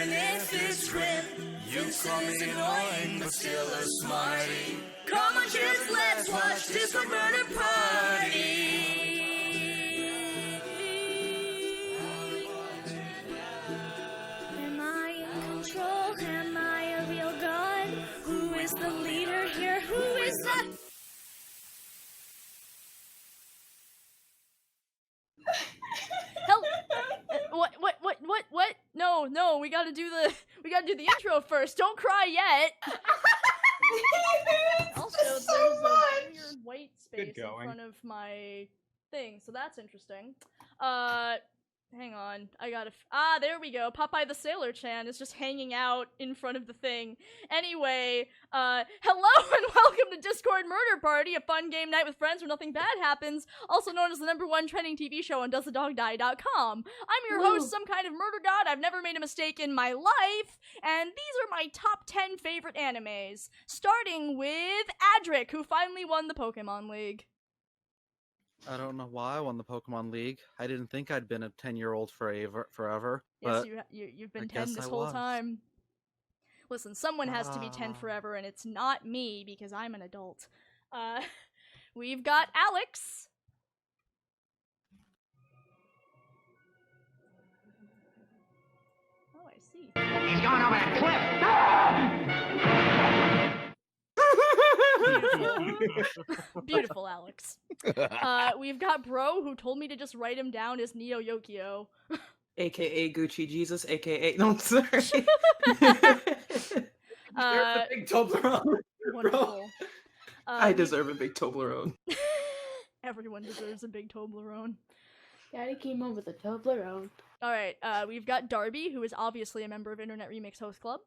even if it's grim. You call me annoying, but still a smarty. Come on, kids, let's watch Discord Murder Party. Am I in control? Am I a real god? Who is the leader here? Who is the... Help! What? No, we gotta do the intro first. Don't cry yet. Also, there's a weird white space in front of my thing, so that's interesting. Hang on, I gotta there we go. Popeye the Sailor Chan is just hanging out in front of the thing. Anyway, hello and welcome to Discord Murder Party, a fun game night with friends where nothing bad happens, also known as the #1 trending TV show on DoesTheDogDie.com. I'm your host, some kind of murder god. I've never made a mistake in my life, and these are my top 10 favorite animes, starting with Adric, who finally won the Pokemon League. I don't know why I won the Pokemon League. I didn't think I'd been a 10-year-old forever. Yes, you've been 10 this whole time. Listen, someone has to be 10 forever, and it's not me, because I'm an adult. We've got Alex. Oh, I see. He's going over that cliff! Beautiful, Alex. We've got Bro, who told me to just write him down as Neo Yokio. AKA Gucci Jesus, AKA... No, I'm sorry. A big Toblerone. Wonderful. I deserve a big Toblerone. Everyone deserves a big Toblerone. Daddy came home with a Toblerone. Alright, we've got Darby, who is obviously a member of Internet Remix Host Club.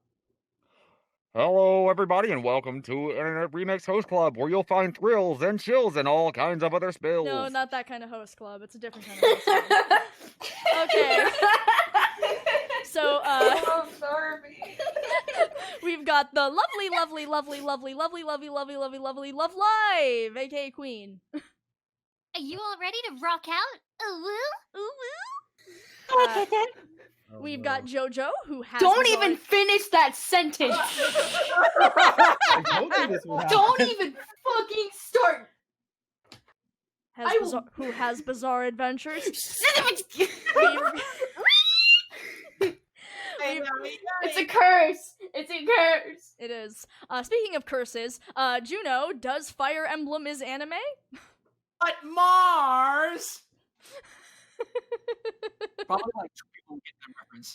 Hello, everybody, and welcome to Internet Remix Host Club, where you'll find thrills and chills and all kinds of other spills. No, not that kind of host club. It's a different kind of host club. Okay. So, Oh, Darby. we've got the lovely Love Live, aka Queen. Are you all ready to rock out? Ooh woo? We've got Jojo, who has Don't even finish that sentence! Don't even fucking start! who has bizarre adventures. It's a curse! It's a curse! It is. Speaking of curses, Juno, does Fire Emblem is anime? But Mars! Probably like people get that reference.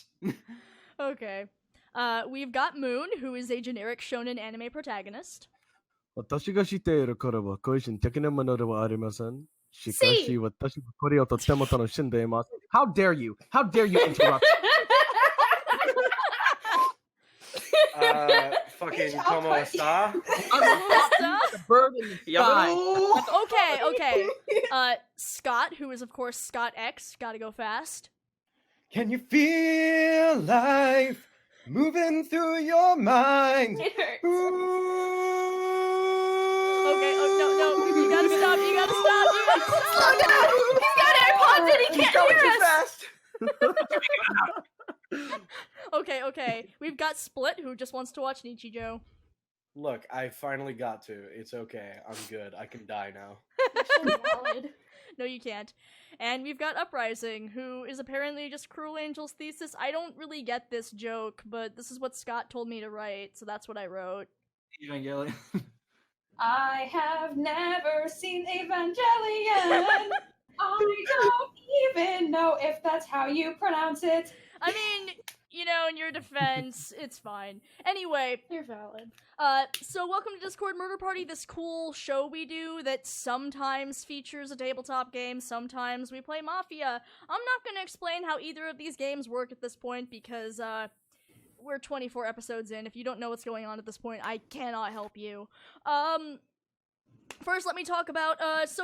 Okay. We've got Moon, who is a generic shonen anime protagonist. 私が知っている彼は恋心的なものではありません。しかし私はこれをとっても楽しんでいます。How dare you? How dare you interrupt? Fucking como esta? Bird in the sky. Okay. Scott, who is of course Scott X, gotta go fast. Can you feel life moving through your mind? It hurts. Okay, no, you gotta stop. Slow down! He's got AirPods and he can't hear us! Okay. We've got Split, who just wants to watch Nichijou. Look, I finally got to. It's okay. I'm good. I can die now. No, you can't. And we've got Uprising, who is apparently just Cruel Angel's thesis. I don't really get this joke, but this is what Scott told me to write, so that's what I wrote. Evangelion. I have never seen Evangelion! I don't even know if that's how you pronounce it. I mean, you know, in your defense, it's fine. Anyway. You're valid. So welcome to Discord Murder Party, this cool show we do that sometimes features a tabletop game, sometimes we play Mafia. I'm not gonna explain how either of these games work at this point because, we're 24 episodes in. If you don't know what's going on at this point, I cannot help you. First, let me talk about,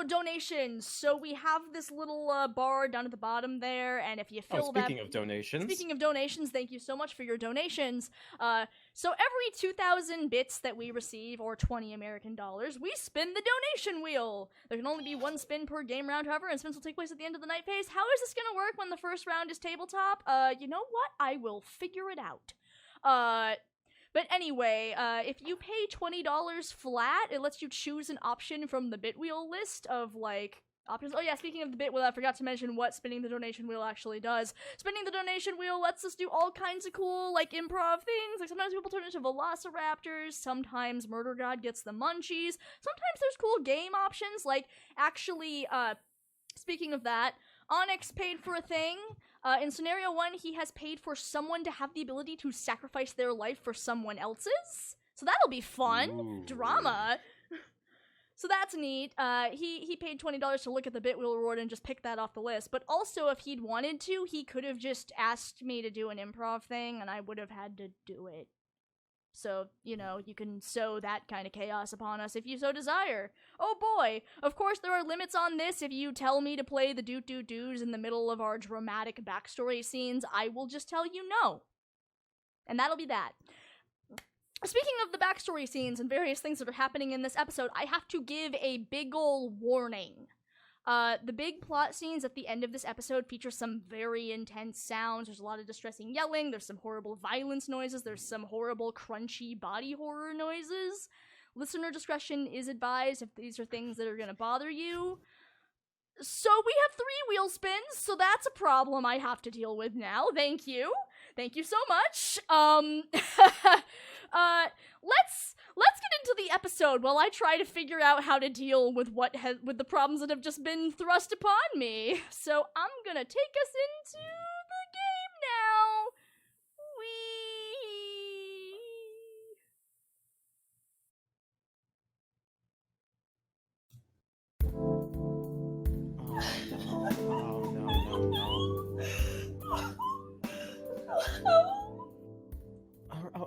donations. So we have this little, bar down at the bottom there, and if you fill Speaking of donations, thank you so much for your donations. So every 2,000 bits that we receive, or 20 American dollars, we spin the donation wheel. There can only be one spin per game round, however, and spins will take place at the end of the night phase. How is this gonna work when the first round is tabletop? You know what? I will figure it out. But anyway, if you pay $20 flat, it lets you choose an option from the bit wheel list of, like, options. Oh yeah, speaking of the bit wheel, I forgot to mention what spinning the donation wheel actually does. Spinning the donation wheel lets us do all kinds of cool, like, improv things. Like, sometimes people turn into velociraptors, sometimes Murder God gets the munchies, sometimes there's cool game options, like, actually, speaking of that, Onyx paid for a thing. In scenario 1, he has paid for someone to have the ability to sacrifice their life for someone else's. So that'll be fun. Ooh. Drama. So that's neat. He paid $20 to look at the bit wheel reward and just pick that off the list. But also, if he'd wanted to, he could have just asked me to do an improv thing, and I would have had to do it. So, you know, you can sow that kind of chaos upon us if you so desire. Oh boy! Of course there are limits on this. If you tell me to play the doot-doot-doos in the middle of our dramatic backstory scenes, I will just tell you no. And that'll be that. Speaking of the backstory scenes and various things that are happening in this episode, I have to give a big ol' warning. The big plot scenes at the end of this episode feature some very intense sounds. There's a lot of distressing yelling, there's some horrible violence noises, there's some horrible crunchy body horror noises. Listener discretion is advised if these are things that are gonna bother you. So we have 3 wheel spins, so that's a problem I have to deal with now. Thank you. Thank you so much. Let's get into the episode while I try to figure out how to deal with with the problems that have just been thrust upon me. So I'm gonna take us into the game now.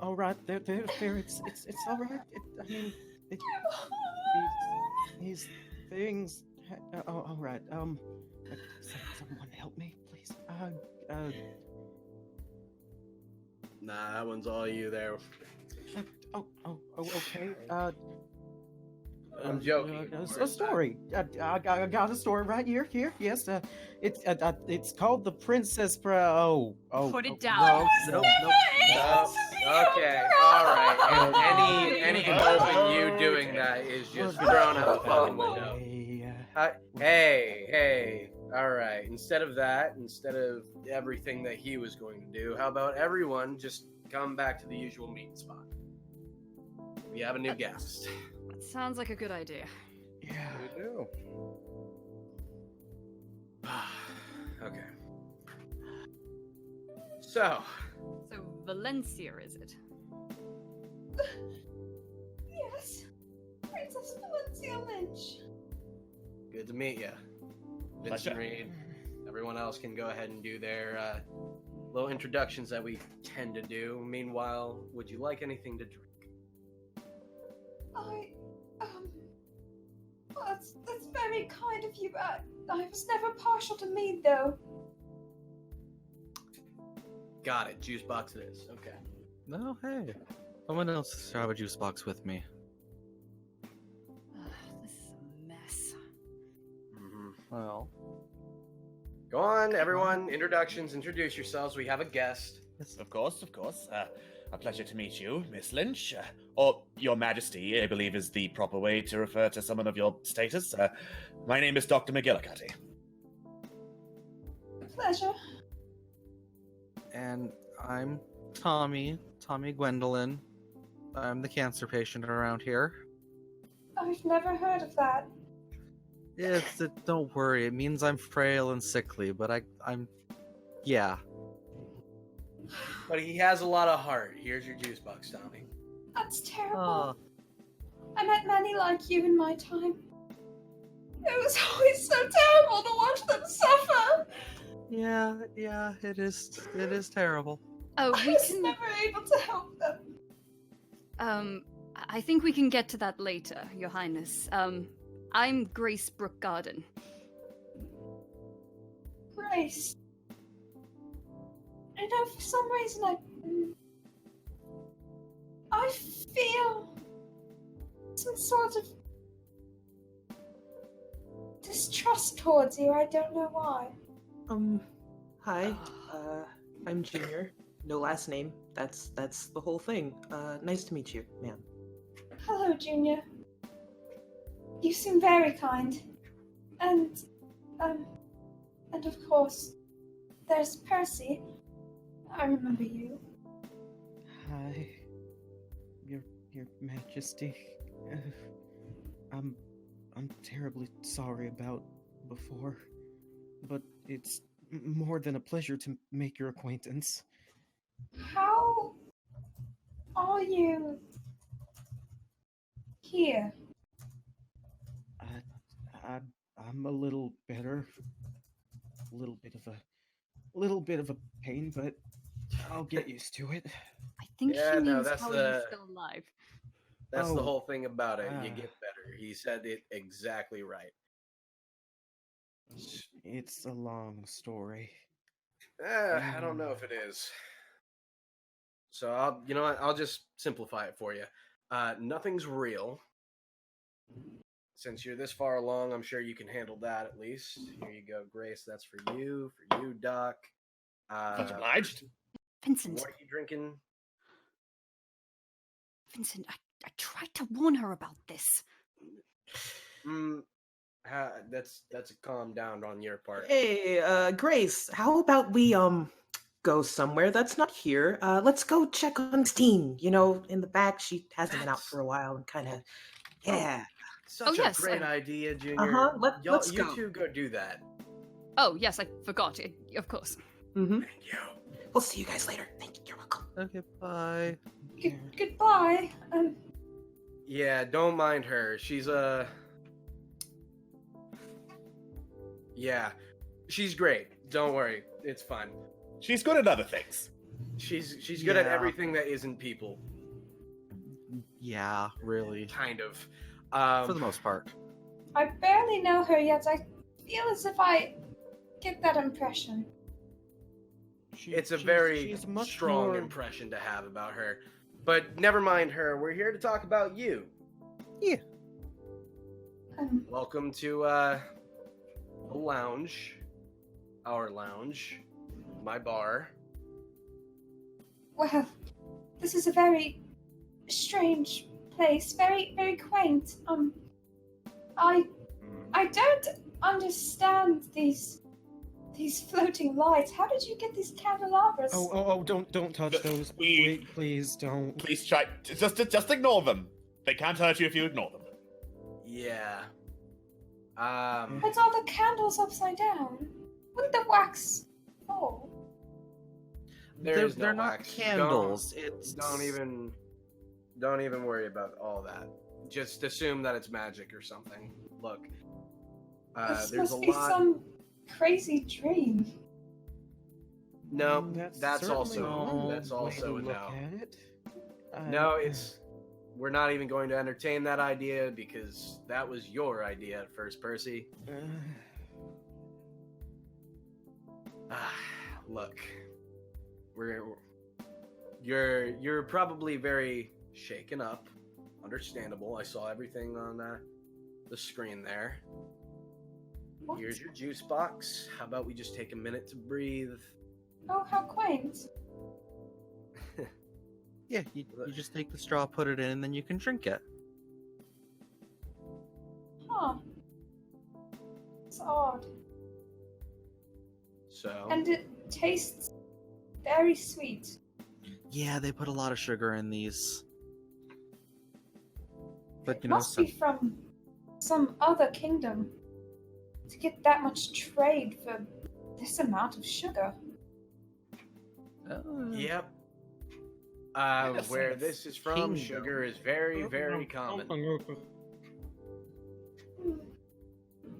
All right, there. It's all right. These things. All right. Someone help me, please. Nah, that one's all you there. Okay. I'm joking. A story. I got a story right here. Yes. It's called The Princess. Put it down. Nope. Okay. All right. And any hope in you doing that is just thrown out the fucking window. Hey. All right. Instead of everything that he was going to do, how about everyone just come back to the usual meeting spot? We have a new guest. Sounds like a good idea. Yeah. we do. Okay. So Valencia, is it? Yes. Princess Valencia Lynch. good to meet you. Vincent Reed. Everyone else can go ahead and do their little introductions that we tend to do. Meanwhile, would you like anything to drink? Well, that's very kind of you, but I was never partial to mead, though. Got it. Juice box it is. Okay. No, hey. Someone else have a juice box with me. This is a mess. Well. Go on, everyone. Introductions. Introduce yourselves. We have a guest. Yes, of course. A pleasure to meet you, Miss Lynch. Or Your Majesty, I believe is the proper way to refer to someone of your status. My name is Dr. McGillicuddy. Pleasure. And I'm Tommy Gwendolyn. I'm the cancer patient around here. I've never heard of that. Don't worry, it means I'm frail and sickly, but I'm yeah. But he has a lot of heart. Here's your juice box, Tommy. That's terrible. I met many like you in my time. It was always so terrible to watch them suffer. Yeah, it is terrible. Oh, I was never able to help them. I think we can get to that later, Your Highness. I'm Grace Brookgarden. Grace. I know for some reason I feel some sort of distrust towards you. I don't know why. Hi. I'm Junior. No last name. That's the whole thing. Nice to meet you, ma'am. Hello, Junior. You seem very kind. And of course, there's Percy. I remember you. Hi, Your Majesty. I'm terribly sorry about before, but it's more than a pleasure to make your acquaintance. How are you here? I'm a little better. A little bit of a pain, but I'll get used to it. I think Yeah, he no, means that's how the- he's still alive. That's the Oh. whole thing about it. You get better. He said it exactly right. It's a long story. I don't know if it is. So I'll just simplify it for you. Nothing's real. Since you're this far along, I'm sure you can handle that at least. Here you go, Grace. That's for you, Doc. Much obliged. Vincent. What are you drinking? Vincent, I tried to warn her about this. That's a calm down on your part. Hey, Grace, how about we go somewhere that's not here? Let's go check on Steam. You know, in the back. She hasn't been out for a while and kind of, yeah. Such a great idea, Junior. Let's you go. two go do that. Oh, yes, I forgot. Of course. Mm-hmm. We'll see you guys later. Thank you. You're welcome. Okay, bye. Goodbye. Yeah, don't mind her. She's yeah, she's great. Don't worry, it's fine. She's good at other things. She's good at Yeah. everything that isn't people. Yeah, really. Kind of. For the most part. I barely know her yet. I feel as if I get that impression. It's a very she's much strong more- impression to have about her. But never mind her. We're here to talk about you. Yeah. Welcome to the lounge. Our lounge. My bar. Well, this is a very strange place. Very, very quaint. I don't understand these floating lights. How did you get these candelabras? Oh! Don't touch those. Wait, please don't. Please try. Just ignore them. They can't hurt you if you ignore them. Yeah. But are the candles upside down? Wouldn't the wax fall? There's they're no not wax. candles. Don't even worry about all that. Just assume that it's magic or something. Look, This there's a must be lot. some crazy dream. No, that's certainly also one way a to no. look at it. No, we're not even going to entertain that idea because that was your idea at first, Percy. Look, you're probably very shaken up. Understandable. I saw everything on the screen there. What? Here's your juice box. How about we just take a minute to breathe? Oh, how quaint. Yeah, you just take the straw, put it in, and then you can drink it. Huh. It's odd. So. And it tastes very sweet. Yeah, they put a lot of sugar in these. But It you know, must be from some other kingdom to get that much trade for this amount of sugar. Yep. Yes, Where it's this is from, kingdom. sugar is very, very common.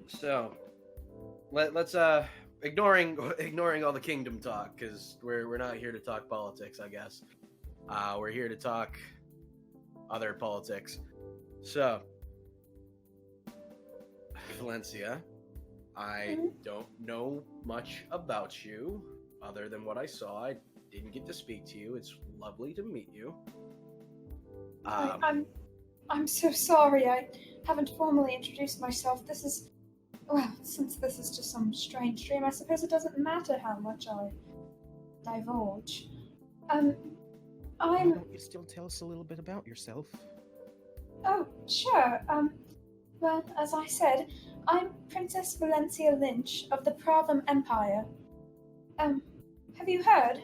So, let's ignoring all the kingdom talk because we're not here to talk politics, I guess. We're here to talk other politics. So, Valencia. I don't know much about you other than what I saw. I didn't get to speak to you. It's lovely to meet you. I'm so sorry. I haven't formally introduced myself. This is, well, since this is just some strange dream, I suppose it doesn't matter how much I divulge. Why don't you still tell us a little bit about yourself? Oh, sure. Well, as I said, I'm Princess Valencia Lynch of the Pravam Empire. Have you heard?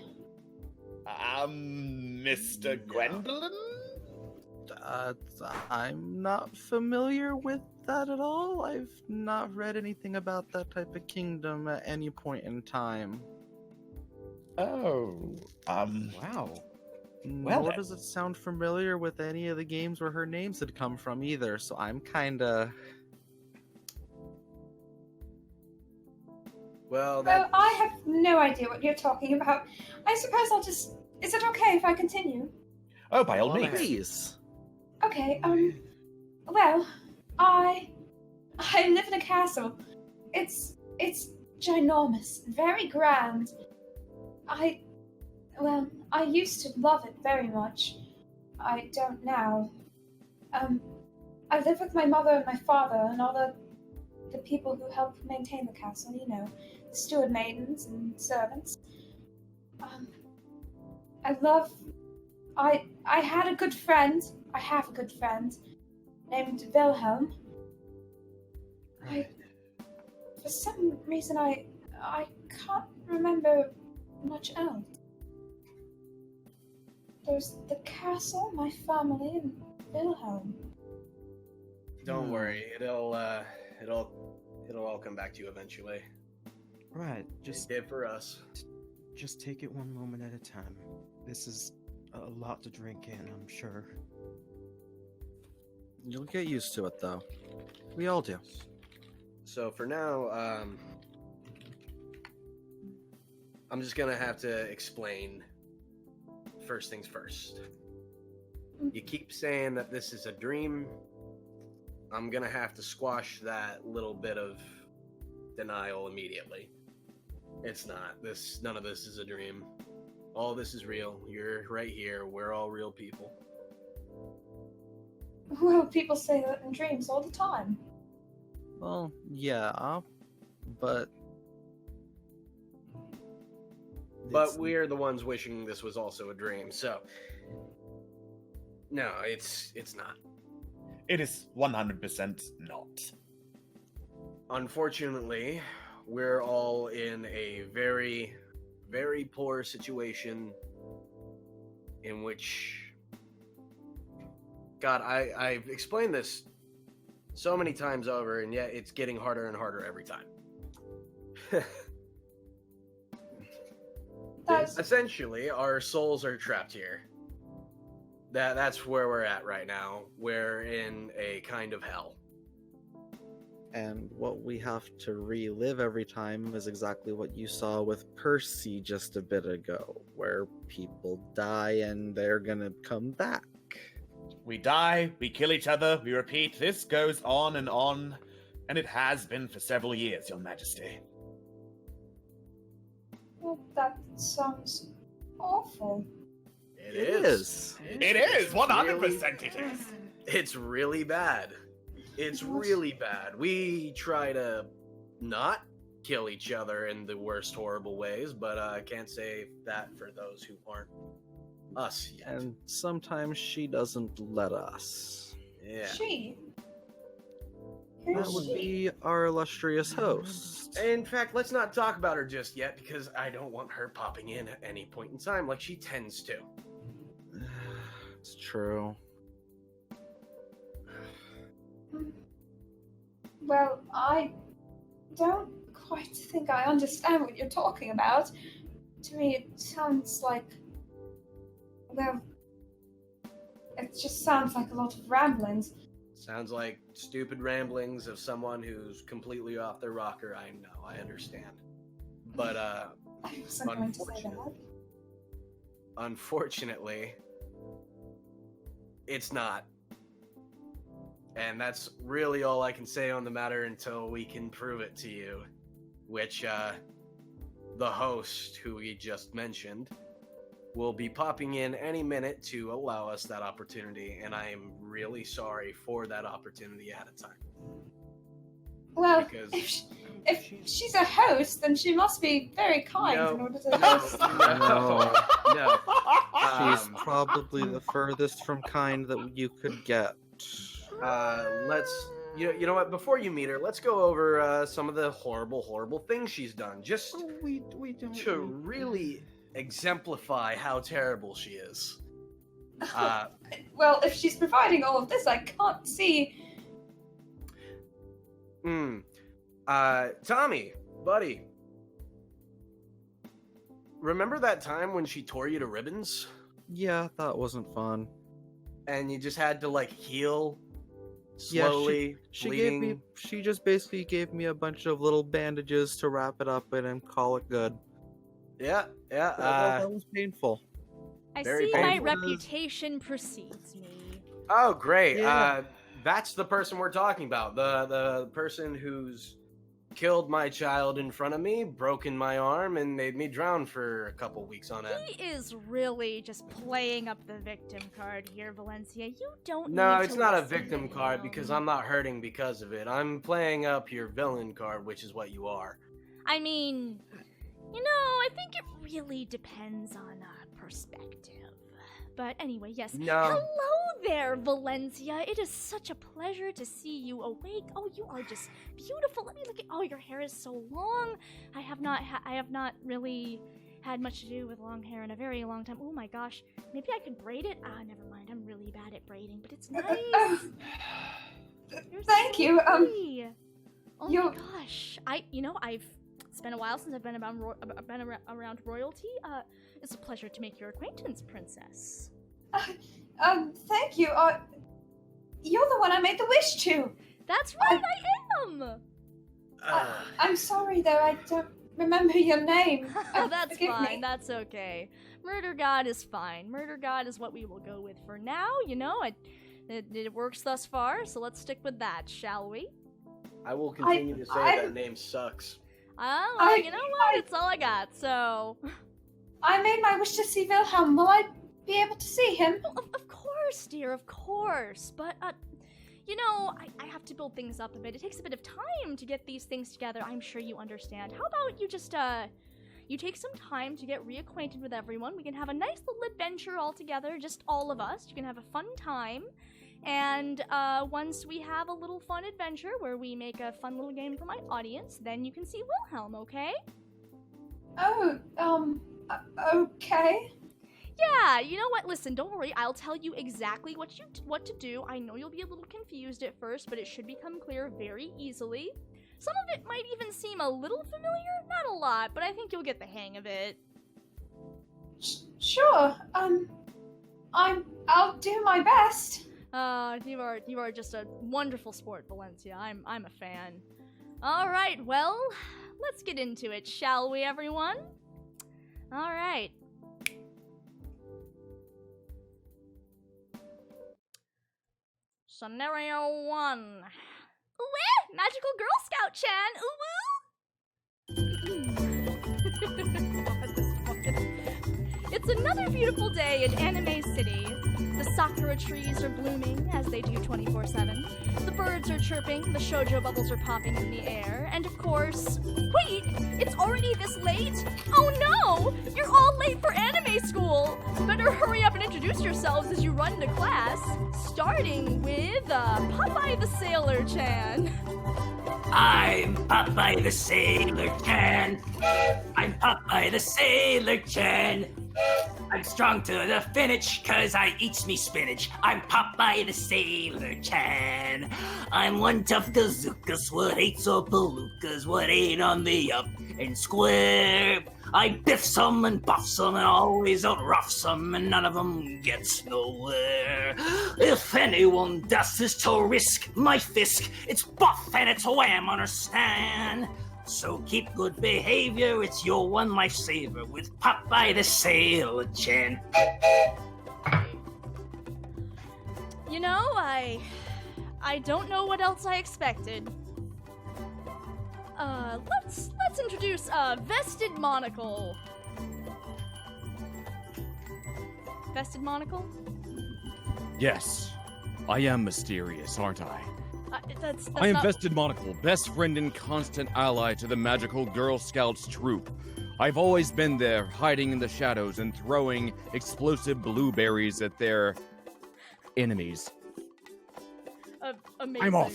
Mr. Gwendolyn? I'm not familiar with that at all. I've not read anything about that type of kingdom at any point in time. Oh, wow. Well, nor does it sound familiar with any of the games where her names had come from either, so I'm kinda... Well, I have no idea what you're talking about. I suppose I'll just... Is it okay if I continue? Oh, by all means. Please. Okay, well, I live in a castle. It's ginormous, very grand. I used to love it very much. I don't now. I live with my mother and my father and all the people who help maintain the castle, you know, the steward maidens and servants. I had a good friend. I have a good friend named Wilhelm. For some reason, I can't remember much else. There's the castle, my family, and Wilhelm. Don't worry, it'll all come back to you eventually. Right, just it did for us. Just take it one moment at a time. This is a lot to drink in, I'm sure. You'll get used to it, though. We all do. So for now, I'm just gonna have to explain first things first. You keep saying that this is a dream. I'm gonna have to squash that little bit of denial immediately. It's not. None of this is a dream. All this is real. You're right here. We're all real people. Well, people say that in dreams all the time. Well, yeah, but we're the ones wishing this was also a dream, so... No, it's not. It is 100% not. Unfortunately, we're all in a very, very poor situation in which... God, I've explained this so many times over, and yet it's getting harder and harder every time. Essentially, our souls are trapped here. That's where we're at right now. We're in a kind of hell. And what we have to relive every time is exactly what you saw with Percy just a bit ago, where people die and they're gonna come back. We die, we kill each other, we repeat. This goes on, and it has been for several years, Your Majesty. Well, that sounds awful. It is. It is. 100% it is. It's really bad. It's really bad. We try to not kill each other in the worst horrible ways, but I can't say that for those who aren't us yet. And sometimes she doesn't let us. Yeah. She? That would be our illustrious host. In fact, let's not talk about her just yet, because I don't want her popping in at any point in time like she tends to. It's true. Well, I don't quite think I understand what you're talking about. To me, it sounds like... Well, it just sounds like a lot of ramblings. Sounds like stupid ramblings of someone who's completely off their rocker. I know, I understand. But, I wasn't going to say that. Unfortunately, it's not. And that's really all I can say on the matter until we can prove it to you. Which, the host, who we just mentioned, will be popping in any minute to allow us that opportunity, and I am really sorry for that opportunity ahead of time. Well, Because if she's a host, then she must be very kind in order to host. No. She's probably the furthest from kind that you could get. Let's... You know what? Before you meet her, let's go over some of the horrible things she's done. Just we don't to really exemplify how terrible she is. Well, if she's providing all of this, I can't see. Tommy, buddy. Remember that time when she tore you to ribbons? Yeah, that wasn't fun. And you just had to, like, heal slowly, yeah, she bleeding. gave me. She just basically gave me a bunch of little bandages to wrap it up in and call it good. Yeah. That was painful. I Very see painful. my reputation precedes me. Oh, great. Yeah. That's the person we're talking about. The person who's killed my child in front of me, broken my arm, and made me drown for a couple weeks on end. He is really just playing up the victim card here, Valencia. You don't No, need it's to not a listen to victim card because him. I'm not hurting because of it. I'm playing up your villain card, which is what you are. I mean, I think it really depends on perspective. But anyway, yes. No. Hello there, Valencia. It is such a pleasure to see you awake. Oh, you are just beautiful. Let me look at. Oh, your hair is so long. I have not really had much to do with long hair in a very long time. Oh my gosh. Maybe I could braid it. Never mind. I'm really bad at braiding, but it's nice. Thank you. Oh my gosh. I've spent a while since I've been around royalty. It's a pleasure to make your acquaintance, princess. Thank you. You're the one I made the wish to. That's right, I am. I'm sorry, though. I don't remember your name. That's Forgive fine. me. That's okay. Murder God is fine. Murder God is what we will go with for now. It works thus far, so let's stick with that, shall we? I will continue to say that name sucks. Oh, you know what? It's all I got, so... I made my wish to see Wilhelm. Will I be able to see him? Of course, dear, of course. But, I have to build things up a bit. It takes a bit of time to get these things together. I'm sure you understand. How about you just, you take some time to get reacquainted with everyone. We can have a nice little adventure all together, just all of us. You can have a fun time. And, once we have a little fun adventure where we make a fun little game for my audience, then you can see Wilhelm, okay? Oh, okay. Yeah, you know what? Listen, don't worry. I'll tell you exactly what to do. I know you'll be a little confused at first, but it should become clear very easily. Some of it might even seem a little familiar, not a lot, but I think you'll get the hang of it. Sure. I'll do my best. You are just a wonderful sport, Valencia. I'm a fan. All right, well, let's get into it, shall we, everyone? All right. Scenario 1. Uweh! Magical Girl Scout Chan! Uwoo! It's another beautiful day in Anime City. The sakura trees are blooming, as they do 24/7. The birds are chirping, the shoujo bubbles are popping in the air, and of course... Wait! It's already this late? Oh no! You're all late for anime school! Better hurry up and introduce yourselves as you run to class, starting with, Popeye the Sailor Chan. I'm Popeye the Sailor Chan. I'm Popeye the Sailor Chan. I'm strong to the finish, cause I eats me spinach. I'm Popeye the Sailor Chan. I'm one tough gazookas, what ain't so palookas, what ain't on the up and square. I biff some and buff some and always out-rough some, and none of them gets nowhere. If anyone does this to risk my fisk, it's buff and it's wham, understand? So keep good behavior, it's your one lifesaver with Popeye the Sailor Chan. You know, I don't know what else I expected. Let's introduce, Vested Monocle. Vested Monocle? Yes, I am mysterious, aren't I? That's I am not... Vested Monocle, best friend and constant ally to the magical Girl Scouts troop. I've always been there, hiding in the shadows and throwing explosive blueberries at their enemies. Amazing. I'm off.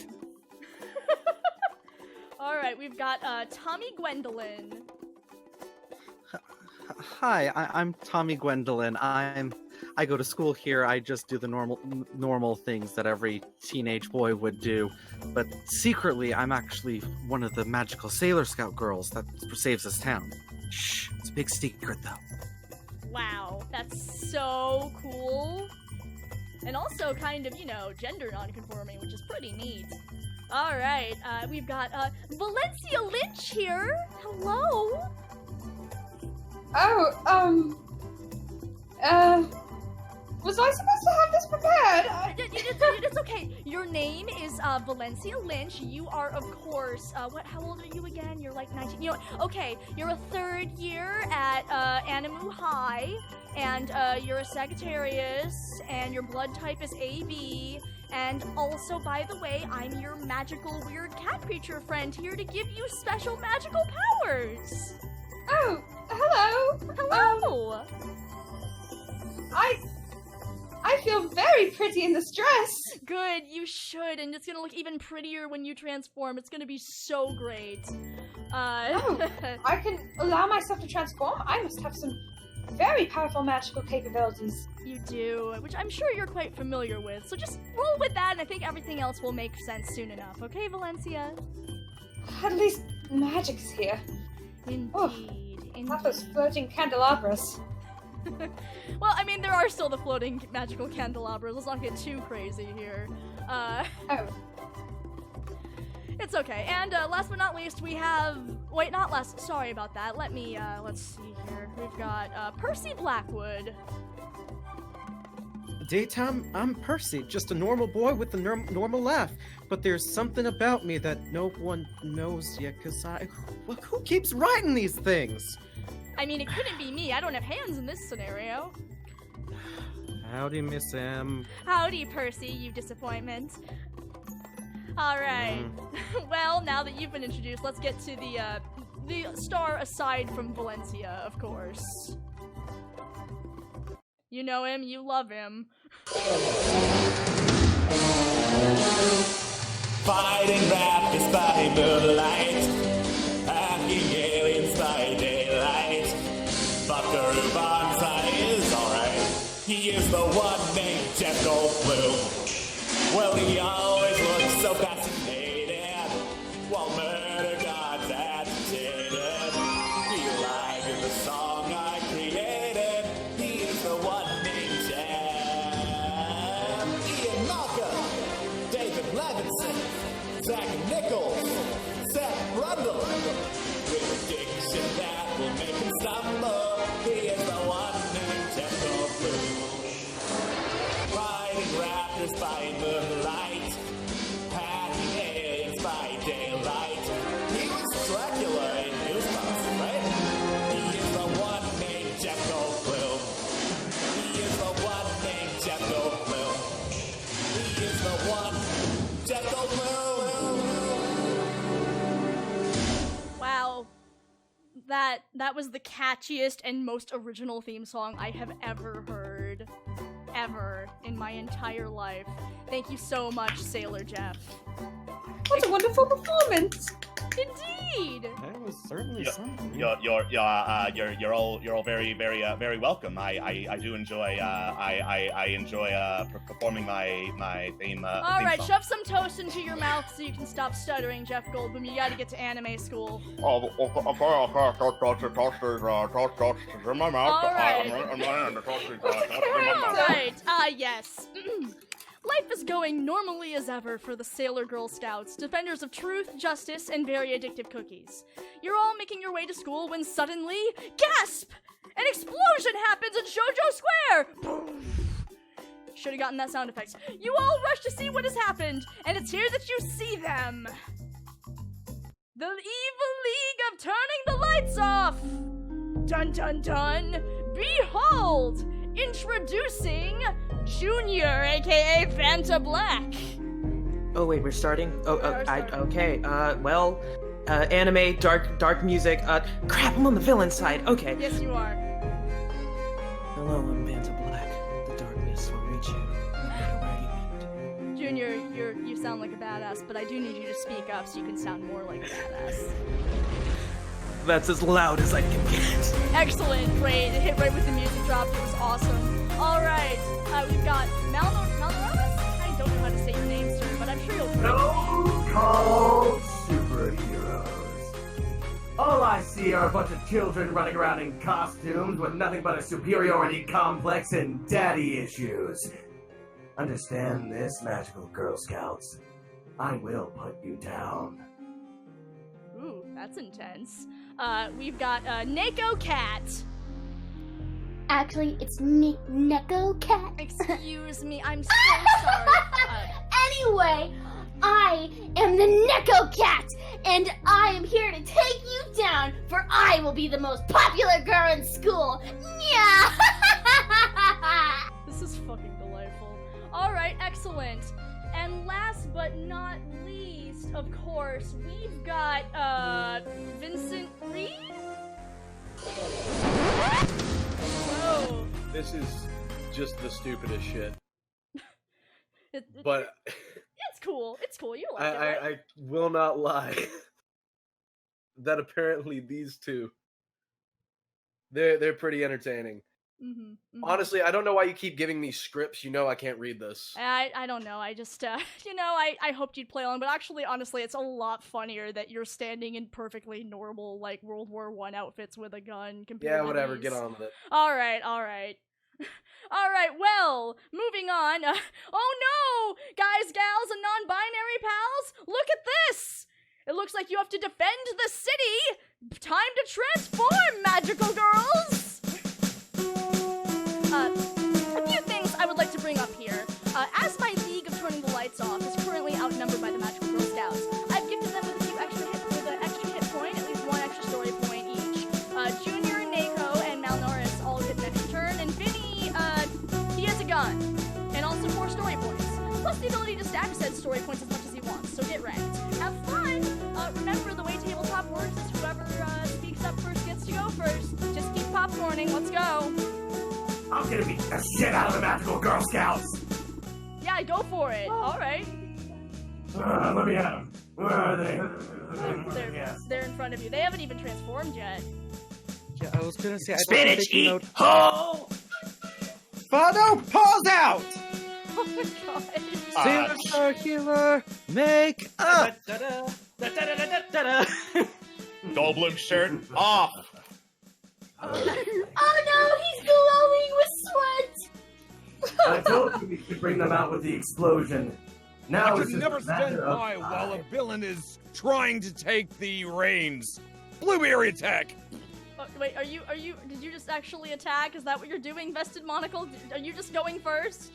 Alright, we've got, Tommy Gwendolyn. Hi, I'm Tommy Gwendolyn. I go to school here. I just do the normal things that every teenage boy would do. But secretly, I'm actually one of the magical Sailor Scout girls that saves this town. Shh, it's a big secret though. Wow, that's so cool. And also kind of, you know, gender non-conforming, which is pretty neat. Alright, we've got, Valencia Lynch here. Hello. Oh, was I supposed to have this prepared? It's okay. Your name is, Valencia Lynch. You are, of course, how old are you again? You're like 19. You know, okay, you're a third year at, Animu High, and, you're a Sagittarius, and your blood type is AB, and also, by the way, I'm your magical weird cat creature friend here to give you special magical powers. Oh, hello. Hello. I feel very pretty in this dress. Good, you should, and it's gonna look even prettier when you transform. It's gonna be so great. Oh, I can allow myself to transform? I must have some very powerful magical capabilities. You do, which I'm sure you're quite familiar with. So just roll with that, and I think everything else will make sense soon enough. Okay, Valencia? At least magic's here. Indeed. Not those floating candelabras. Well, I mean, there are still the floating magical candelabras. Let's not get too crazy here. Oh. It's okay. And last but not least, we have... Wait, not last. Sorry about that. Let's see here. We've got Percy Blackwood. Daytime, I'm Percy, just a normal boy with a normal laugh. But there's something about me that no one knows yet, because who keeps writing these things? I mean, it couldn't be me. I don't have hands in this scenario. Howdy, Miss M. Howdy, Percy, you disappointment. Alright. Well, now that you've been introduced, let's get to the star aside from Valencia, of course. You know him, you love him. Fighting raptors by moonlight, hacking aliens by daylight. Buckaroo Banzai is alright. He is the one named Jeff Goldblum. Well, he always looks so fascinated while murder gods agitated. He lied in the song I created. He is the one named Jeff. Ian Malcolm, David Levinson, Zach Nichols, Seth Brundle. With a diction that will make him stumble, he is the one named Jeff Goldblum. Riding raptors by moonlight, hacking aliens by daylight. He was Dracula in Goosebumps, right? He is the one named Jeff Goldblum. He is the one named Jeff Goldblum. He is the one Jeff Goldblum. Wow. That was the catchiest and most original theme song I have ever heard. Ever in my entire life. Thank you so much, Sailor Jeff. What a wonderful performance! Indeed. That was certainly something. You're all very welcome. I do enjoy I enjoy performing my theme. All right, shove some toast into your mouth so you can stop stuttering, Jeff Goldblum. You got to get to anime school. Okay. Toast in my mouth. All right. All Right. Yes. Life is going normally as ever for the Sailor Girl Scouts, defenders of truth, justice, and very addictive cookies. You're all making your way to school when suddenly, gasp! An explosion happens in Jojo Square! Should have gotten that sound effect. You all rush to see what has happened, and it's here that you see them. The evil league of turning the lights off. Dun dun dun. Behold, introducing Junior, aka Fanta Black. Oh wait, we're starting? Okay, well, anime, dark music, crap, I'm on the villain side, okay. Yes, you are. Hello, I'm Fanta Black. The darkness will reach you, no matter where you went. Junior, you sound like a badass, but I do need you to speak up so you can sound more like a badass. That's as loud as I can get. Excellent, great, it hit right with the music drop, it was awesome. Alright, we've got Malnoramas? I don't know how to say your name, sir, but I'm sure you'll Called superheroes. All I see are a bunch of children running around in costumes with nothing but a superiority complex and daddy issues. Understand this, magical Girl Scouts. I will put you down. Ooh, that's intense. We've got Neko Cat. Actually, it's Neko Cat. Excuse me, I'm so sorry. Anyway, I am the Neko Cat, and I am here to take you down, for I will be the most popular girl in school. Yeah. This is fucking delightful. Alright, excellent. And last but not least, of course, we've got, Vincent Reed? Whoa. This is just the stupidest shit. But it's cool. It's cool. You like it, right? I will not lie. That apparently these two, they're pretty entertaining. Mm-hmm. Honestly, I don't know why you keep giving me scripts. You know I can't read this. I don't know. I just, I hoped you'd play along, but actually, honestly, it's a lot funnier that you're standing in perfectly normal, like, World War I outfits with a gun compared to whatever. these. Get on with it. Alright. Alright, well, moving on. Oh no! Guys, gals, and non-binary pals, look at this! It looks like you have to defend the city! Time to transform, magical girls! A few things I would like to bring up here. As my League of Turning the Lights Off is currently outnumbered by the Magical Girl Scouts, I've gifted them with a few extra hit point, at least one extra story point each. Junior, Neko, and Malnoris all get an extra turn, and Vinny, he has a gun, and also 4 story points, plus the ability to stack said story points as much as he wants, so get wrecked. Have fun! Remember, the way tabletop works is whoever speaks up first gets to go first. Just keep popcorning, let's go! I'm gonna beat the shit out of the magical Girl Scouts! Yeah, go for it. Alright. Let me at them. Where are they? They're in front of you. They haven't even transformed yet. Yeah, I was gonna say, I don't Spinach think you know... eat whole! Father, pause out! Oh my god. Circular, make up! Goldblum shirt off! Oh no, he's glowing with sweat! I told you we should bring them out with the explosion. Now I it's can just never a matter stand of by while a time. villain is trying to take the reins. Blueberry attack! Wait, did you just actually attack? Is that what you're doing, Vested Monocle? Are you just going first?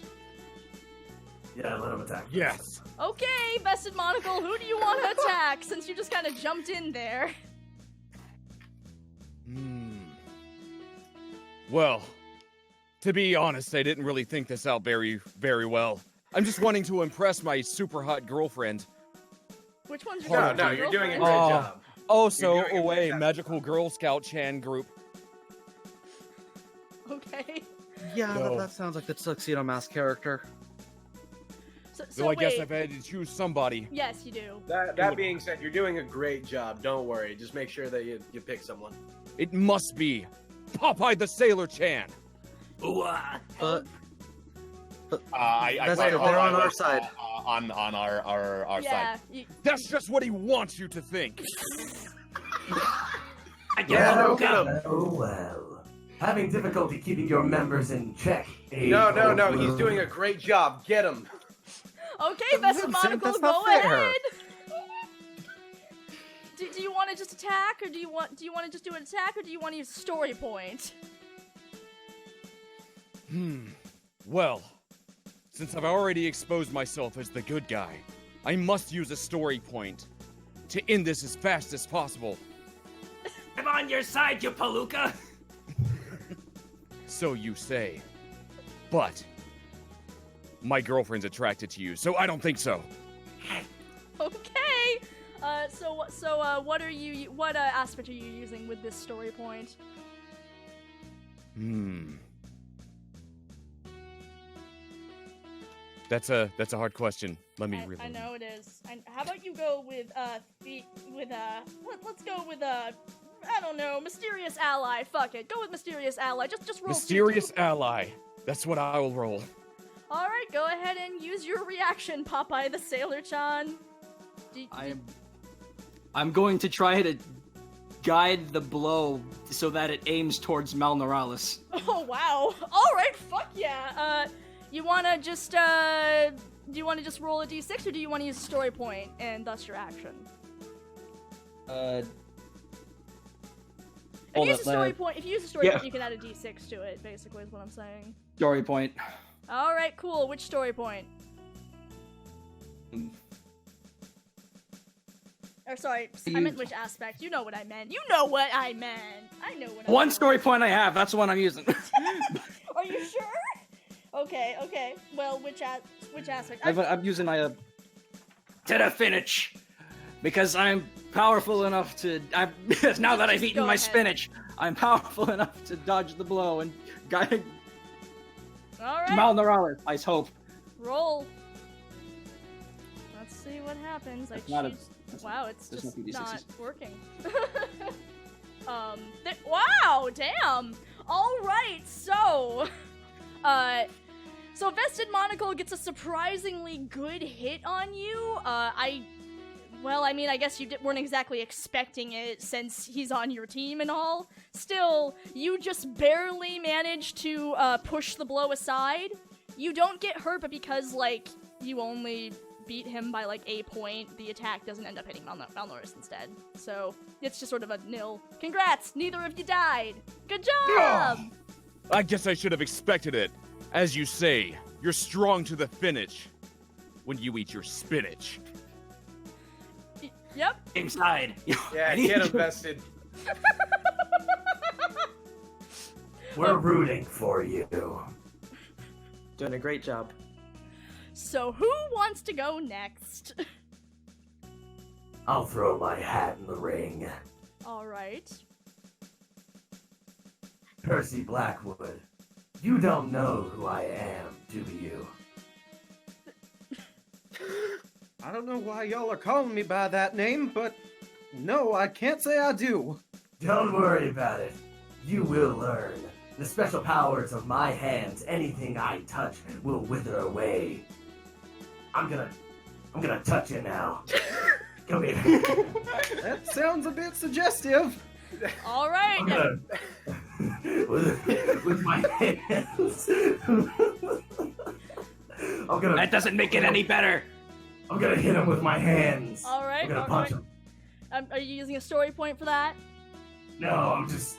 Yeah, let him attack. Yes. Okay, Vested Monocle, who do you want to attack, since you just kind of jumped in there? Well, to be honest, I didn't really think this out very, very well. I'm just wanting to impress my super hot girlfriend. Which one's your No, you're doing a great job. Also, Uweh, Magical Girl Scout Chan group. Okay. Yeah, No. that sounds like the Tuxedo Mask character. So I guess I've had to choose somebody. Yes, you do. That being said, you're doing a great job. Don't worry. Just make sure that you pick someone. It must be Popeye the Sailor Chan. They're on our side. On our side. That's just what he wants you to think. Oh well. Having difficulty keeping your members in check. No. He's doing a great job. Get him. Okay, Vested Monocle, that's go not fair. ahead. Do you want to just attack, or do you want to just do an attack, or do you want to use story point? Well, Since I've already exposed myself as the good guy, I must use a story point to end this as fast as possible. I'm on your side, you palooka! So you say. But my girlfriend's attracted to you, so I don't think so. Okay. What aspect are you using with this story point? That's a hard question. Let me I know it is. How about you go with let's go with I don't know, mysterious ally. Fuck it. Go with mysterious ally. Just roll. Mysterious ally. That's what I will roll. All right, go ahead and use your reaction, Popeye the Sailor-chan. I'm going to try to guide the blow so that it aims towards Malnoralis. Oh wow! All right, fuck yeah. You wanna just do you wanna just roll a d6 or do you wanna use a story point and thus your action? Hold If you use up, a story point, Yeah. point, you can add a d6 to it. Basically, is what I'm saying. Story point. All right, cool. Which story point? Or sorry, I meant which aspect. You know what I meant. You know what I meant. I know what. One story point I have. That's the one I'm using. Are you sure? Okay. Well, which aspect? I'm using my to the finish because I'm powerful enough to. Now that I've eaten go my ahead. spinach, I'm powerful enough to dodge the blow and guide All right. Malnoralis. I hope. Roll. Let's see what happens. Wow, it's that's just not not D6s. working. Wow, damn. All right, so Vested Monocle gets a surprisingly good hit on you. I guess you weren't exactly expecting it since he's on your team and all. Still, you just barely manage to push the blow aside. You don't get hurt, but because, you only beat him by, a point, the attack doesn't end up hitting Malnoris instead. So, it's just sort of a nil. Congrats! Neither of you died! Good job! I guess I should have expected it. As you say, you're strong to the finish when you eat your spinach. Yep. Inside. Yeah, get invested. We're rooting for you. Doing a great job. So, who wants to go next? I'll throw my hat in the ring. Alright. Percy Blackwood, you don't know who I am, do you? I don't know why y'all are calling me by that name, but no, I can't say I do. Don't worry about it. You will learn. The special powers of my hands, anything I touch will wither away. I'm gonna touch you now. Come here. That sounds a bit suggestive. Alright. I'm gonna with my hands. That doesn't make it any better. I'm gonna hit him with my hands. Alright. I'm gonna punch him. Are you using a story point for that? No, I'm just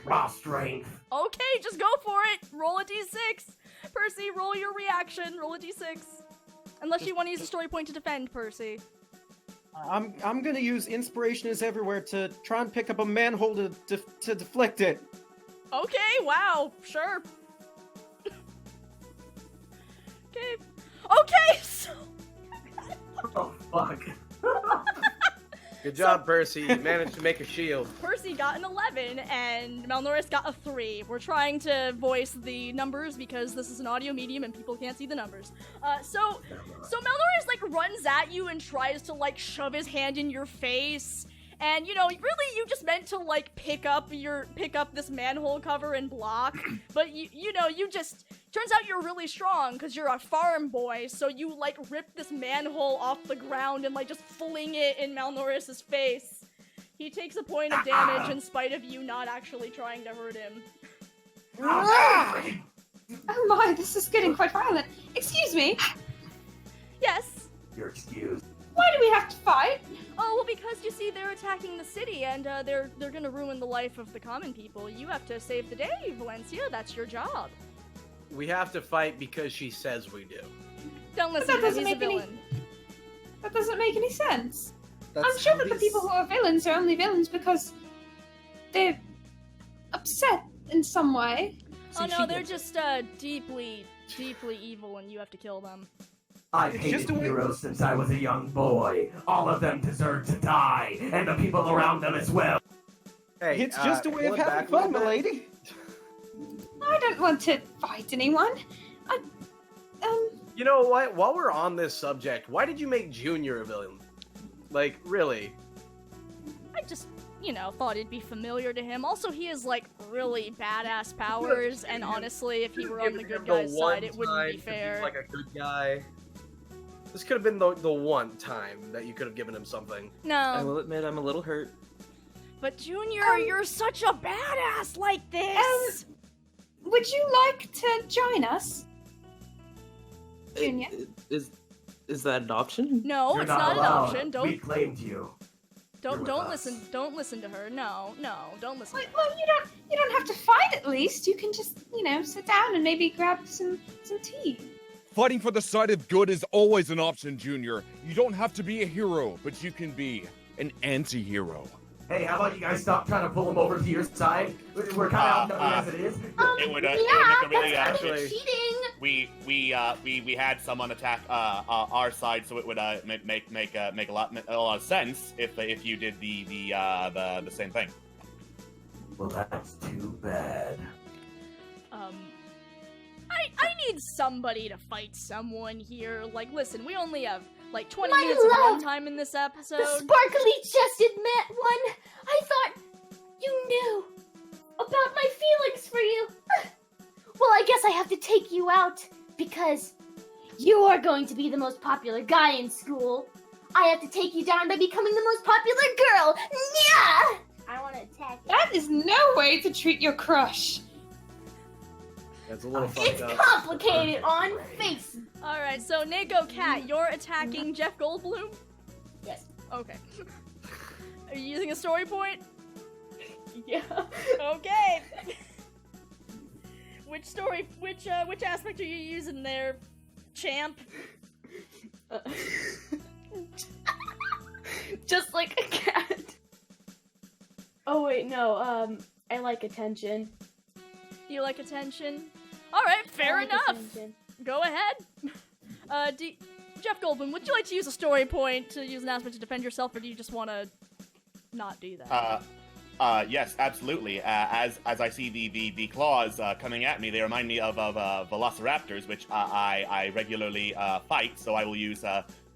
raw strength. Okay, just go for it. Roll a d6. Percy, roll your reaction. Roll a d6. Unless you want to use a story point to defend, Percy. I'm gonna use inspiration is everywhere to try and pick up a manhole to deflect it. Okay, wow, sure. Okay, so... Oh, fuck. Good job, Percy. You managed to make a shield. Percy got an 11, and Malnoris got a 3. We're trying to voice the numbers because this is an audio medium and people can't see the numbers. So Malnoris, runs at you and tries to, shove his hand in your face. And, really, you just meant to, pick up this manhole cover and block. But, you just... Turns out you're really strong, because you're a farm boy, so you, rip this manhole off the ground and, just fling it in Malnoris' face. He takes a point of damage in spite of you not actually trying to hurt him. Oh my, this is getting quite violent. Excuse me. Yes? You're excused. Why do we have to fight? Oh, well, because, you see, they're attacking the city, and they're gonna ruin the life of the common people. You have to save the day, Valencia. That's your job. We have to fight because she says we do. Don't But listen that to him, doesn't he's a make any. villain. That doesn't make any sense. That's I'm sure how that the these- people who are villains are only villains because they're upset in some way. Oh no, they're just deeply evil and you have to kill them. I've hated heroes since I was a young boy. All of them deserve to die, and the people around them as well. Hey, It's just a way of pull it having back a little fun, bit. milady. I don't want to fight anyone. You know what? While we're on this subject, why did you make Junior a villain? Like, really? I just, thought it'd be familiar to him. Also, he has, really badass powers, and honestly, if he were on the good guy's side, it wouldn't be fair. He's like a good guy. This could have been the one time that you could have given him something. No. I will admit I'm a little hurt. But Junior, you're such a badass like this! Would you like to join us, Junior? Is that an option? No, You're it's not not an allowed. option. We claimed you. Don't us. listen to her. No, don't listen. Well, you don't have to fight. At least you can just sit down and maybe grab some tea. Fighting for the side of good is always an option, Junior. You don't have to be a hero, but you can be an anti-hero. Hey, how about you guys stop trying to pull him over to your side? We're kind of outnumbered as it is. It would make a really that's kind of cheating. we had someone attack our side, so it would make a lot of sense if you did the same thing. Well, that's too bad. I need somebody to fight someone here. Listen, we only have 20 My minutes of love! runtime in this episode. The sparkly-chested one. I thought you knew about my feelings for you. Well, I guess I have to take you out because you are going to be the most popular guy in school. I have to take you down by becoming the most popular girl. Yeah! I want to attack you. That is no way to treat your crush. That's a little fucked It's up. complicated on face. Alright, so Neko Cat, you're attacking Jeff Goldblum? Yes. Okay. Are you using a story point? Yeah. Okay. Which aspect are you using there, champ? Just like a cat. Oh wait, no. I like attention. You like attention? Alright, fair I like enough. attention. Go ahead. Jeff Goldblum, would you like to use a story point to use an aspect to defend yourself, or do you just want to not do that? Yes, absolutely. As I see the claws coming at me, they remind me of velociraptors, which I regularly fight. So I will use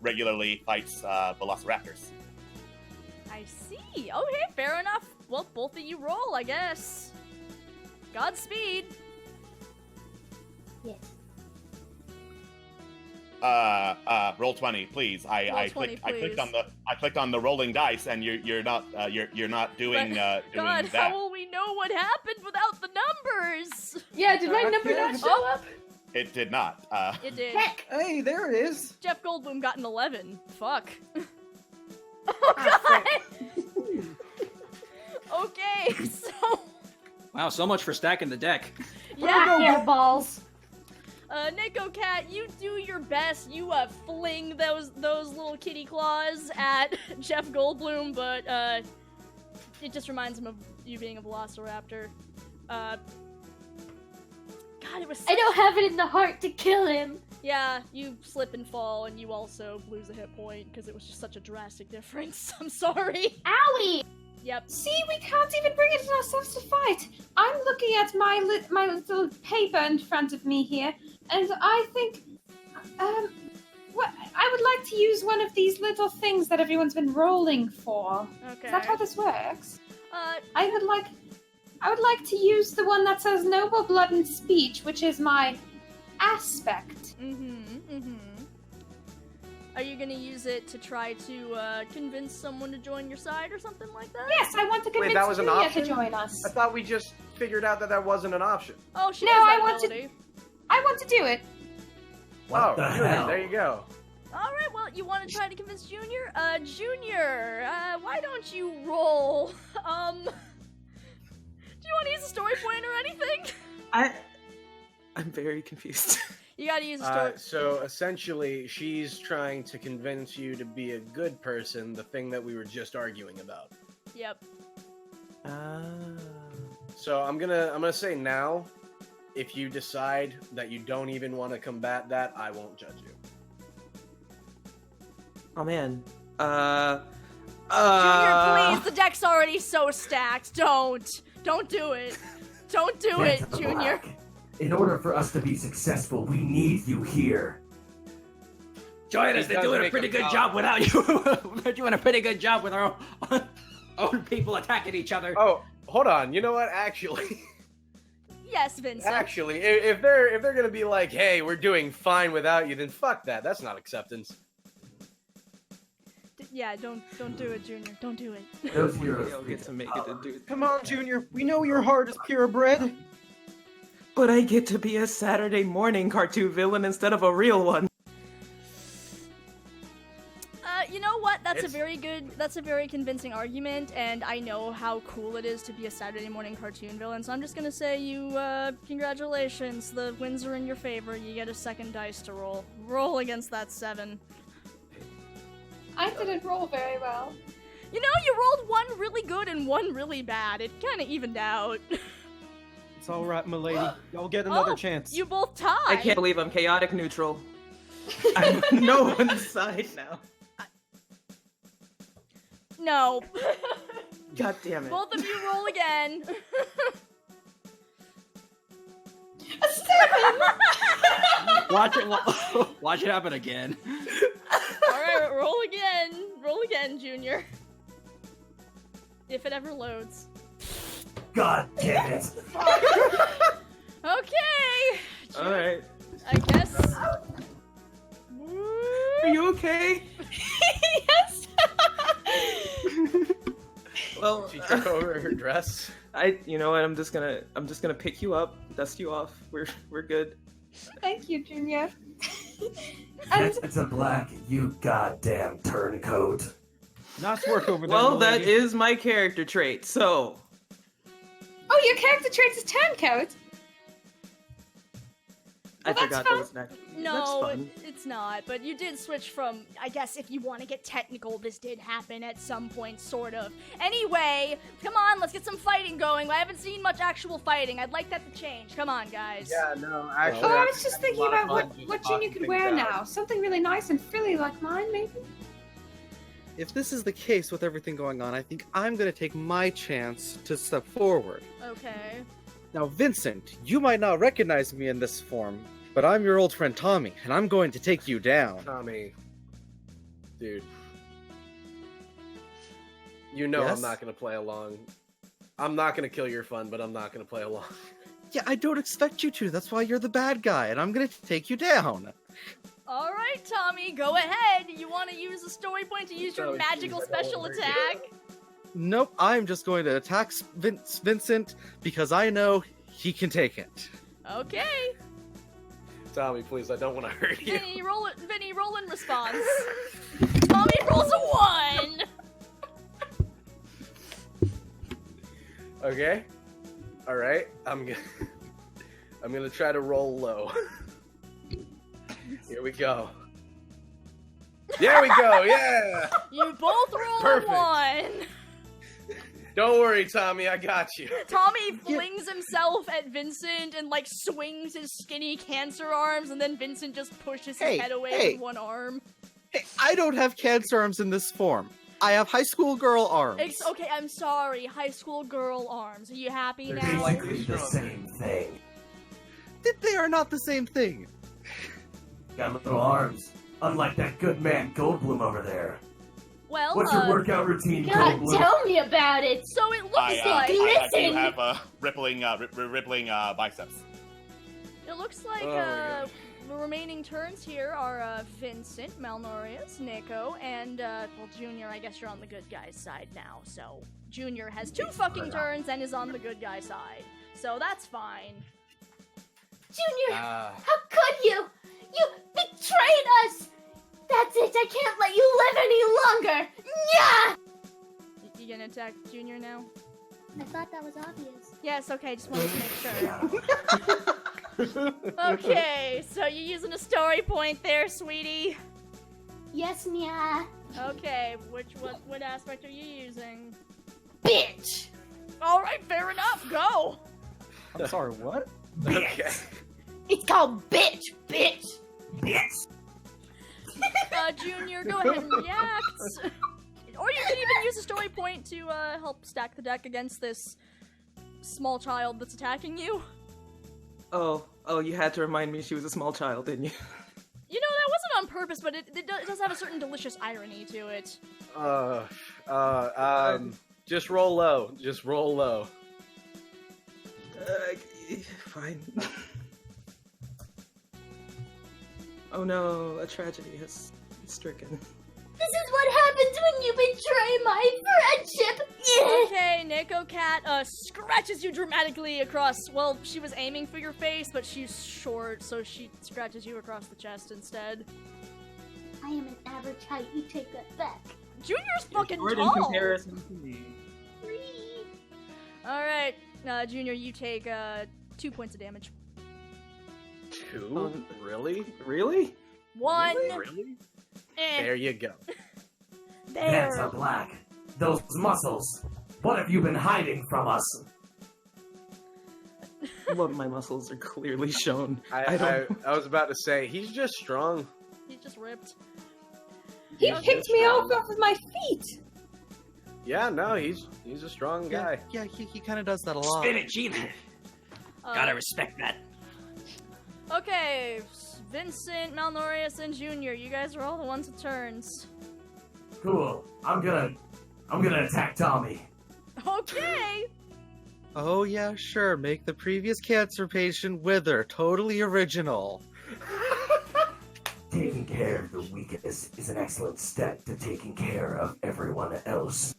regularly fights velociraptors. I see. Okay, fair enough. Well, both of you roll, I guess. Godspeed. Yes. Roll 20, please. I clicked on the rolling dice, and you're not doing God, that. how will we know what happened without the numbers? Yeah, did my number not show up? It did not. It did. Heck! Hey, there it is. Jeff Goldblum got an 11. Fuck. Oh god! Okay, so Wow, so much for stacking the deck. yeah, Hairballs. Neko Cat, you do your best. You fling those little kitty claws at Jeff Goldblum, but it just reminds him of you being a velociraptor. God, it was. I don't have it in the heart to kill him. Yeah, you slip and fall, and you also lose a hit point because it was just such a drastic difference. I'm sorry. Owie! Yep. See, we can't even bring it in ourselves to fight. I'm looking at my little paper in front of me here, and I think, I would like to use one of these little things that everyone's been rolling for. Okay. Is that how this works? I would like to use the one that says noble blood and speech, which is my aspect. Are you gonna use it to try to convince someone to join your side or something like that? Yes, I want to convince Wait, that was an Julia option? to join us. I thought we just figured out that wasn't an option. Oh, she No, has I that want to. ability. I want to do it. Oh, the Junior, hell? there you go. All right, well, you want to try to convince Junior? Junior, why don't you roll? Do you want to use a story point or anything? I'm very confused. You gotta use a story. So essentially, she's trying to convince you to be a good person, the thing that we were just arguing about. Yep. So I'm gonna say now, if you decide that you don't even want to combat that, I won't judge you. Oh man. Junior, please. The deck's already so stacked. Don't do it. Don't do it, Phantom Junior. Black. In order for us to be successful, we need you here. Join us. They're doing a pretty good job without you. They're doing a pretty good job with our own people attacking each other. Oh, hold on. You know what? Actually, Yes, Vincent. actually, if they're gonna be like, "Hey, we're doing fine without you," then fuck that. That's not acceptance. Yeah, don't do it, Junior. Don't do it. Those heroes I'll get to make it and do it. Come on, Junior. We know your heart is purebred. But I get to be a Saturday morning cartoon villain instead of a real one. You know what? That's a very convincing argument, and I know how cool it is to be a Saturday morning cartoon villain, so I'm just gonna say congratulations, the wins are in your favor, you get a second dice to roll. Roll against that 7. I didn't roll very well. You know, you rolled one really good and one really bad. It kinda evened out. It's all right, milady. Y'all get another Oh, chance. You both tied! I can't believe I'm chaotic neutral. I'm on no one's side now. No. God damn it. Both of you roll again. A 7! Watch it happen again. Alright, roll again. Roll again, Junior. If it ever loads. God damn it. Okay. Alright. I guess. Are you okay? Yes! Well, She took over her dress. you know what? I'm just gonna pick you up, dust you off. We're good. Thank you, Junior. Phantom Black, you goddamn turncoat. Nice work over there. Well, that milady. is my character trait. So Oh, your character trait is turncoat? I that's forgot fun. that was next. No, That's fun. it's not. But you did switch from, I guess if you want to get technical, this did happen at some point, sort of. Anyway, come on, let's get some fighting going. I haven't seen much actual fighting. I'd like that to change. Come on, guys. Yeah, no, actually. Oh, I was just thinking a lot of about fun just what Junior talking could things wear out. now. Something really nice and frilly like mine, maybe? If this is the case with everything going on, I think I'm going to take my chance to step forward. Okay. Now, Vincent, you might not recognize me in this form, but I'm your old friend Tommy, and I'm going to take you down. Tommy, dude, you know Yes? I'm not gonna play along. I'm not gonna kill your fun, but I'm not gonna play along. Yeah, I don't expect you to. That's why you're the bad guy, and I'm going to take you down. All right, Tommy, go ahead. You want to use a story point to use your Oh, magical geez, I special don't attack? Nope, I'm just going to attack Vincent because I know he can take it. Okay. Tommy, please, I don't want to hurt you. Vinny, roll it. Vinny, roll in response. Tommy rolls a 1. Okay. All right. I'm gonna try to roll low. Here we go. There we go. Yeah. You both roll Perfect. a 1. Don't worry, Tommy. I got you. Tommy flings himself at Vincent and like swings his skinny cancer arms, and then Vincent just pushes his head away with one arm. Hey, I don't have cancer arms in this form. I have high school girl arms. Okay, I'm sorry. High school girl arms. Are you happy They're now? likely the same thing. They are not the same thing. Got little arms. Unlike that good man Goldblum over there. Well, What's your workout routine, God, Goldblum? tell me about it. So it looks I do listen. have rippling biceps. It looks like the remaining turns here are Vincent, Malnorius, Nico, and well, Junior. I guess you're on the good guy's side now. So Junior has 2 fucking turns and is on the good guy side. So that's fine. Junior, how could you? You betrayed us! That's it, I can't let you live any longer! Yeah! You gonna attack Junior now? I thought that was obvious. Yes, okay, just wanted to make sure. Okay, so you're using a story point there, sweetie. Yes, Nya. Okay, what aspect are you using? Bitch! Alright, fair enough, go! I'm sorry, what? Okay. It's called bitch, bitch! Yes. Junior, go ahead and react. Or you can even use a story point to help stack the deck against this small child that's attacking you. Oh, you had to remind me she was a small child, didn't you? You know, that wasn't on purpose, but it does have a certain delicious irony to it. Just roll low. Just roll low. Fine. Oh no, a tragedy has stricken. This is what happens when you betray my friendship! Okay, Nico Cat scratches you dramatically across. Well, she was aiming for your face, but she's short, so she scratches you across the chest instead. I am an average height, you take that back. Junior's fucking Short tall! in comparison to me. Alright, Junior, you take 2 points of damage. 2? Really? Really? 1. Really? Eh. There you go. That's a black. Those muscles. What have you been hiding from us? Well, my muscles are clearly shown. I was about to say, he's just strong. He's just ripped. He picked me off of my feet. Yeah, no, he's a strong guy. Yeah, he kind of does that a lot. Spinach either. Gotta respect that. Okay, Vincent, Malnorius, and Junior, you guys are all the ones with turns. Cool. I'm gonna attack Tommy. Okay! Oh yeah, sure. Make the previous cancer patient wither. Totally original. Taking care of the weakest is an excellent step to taking care of everyone else.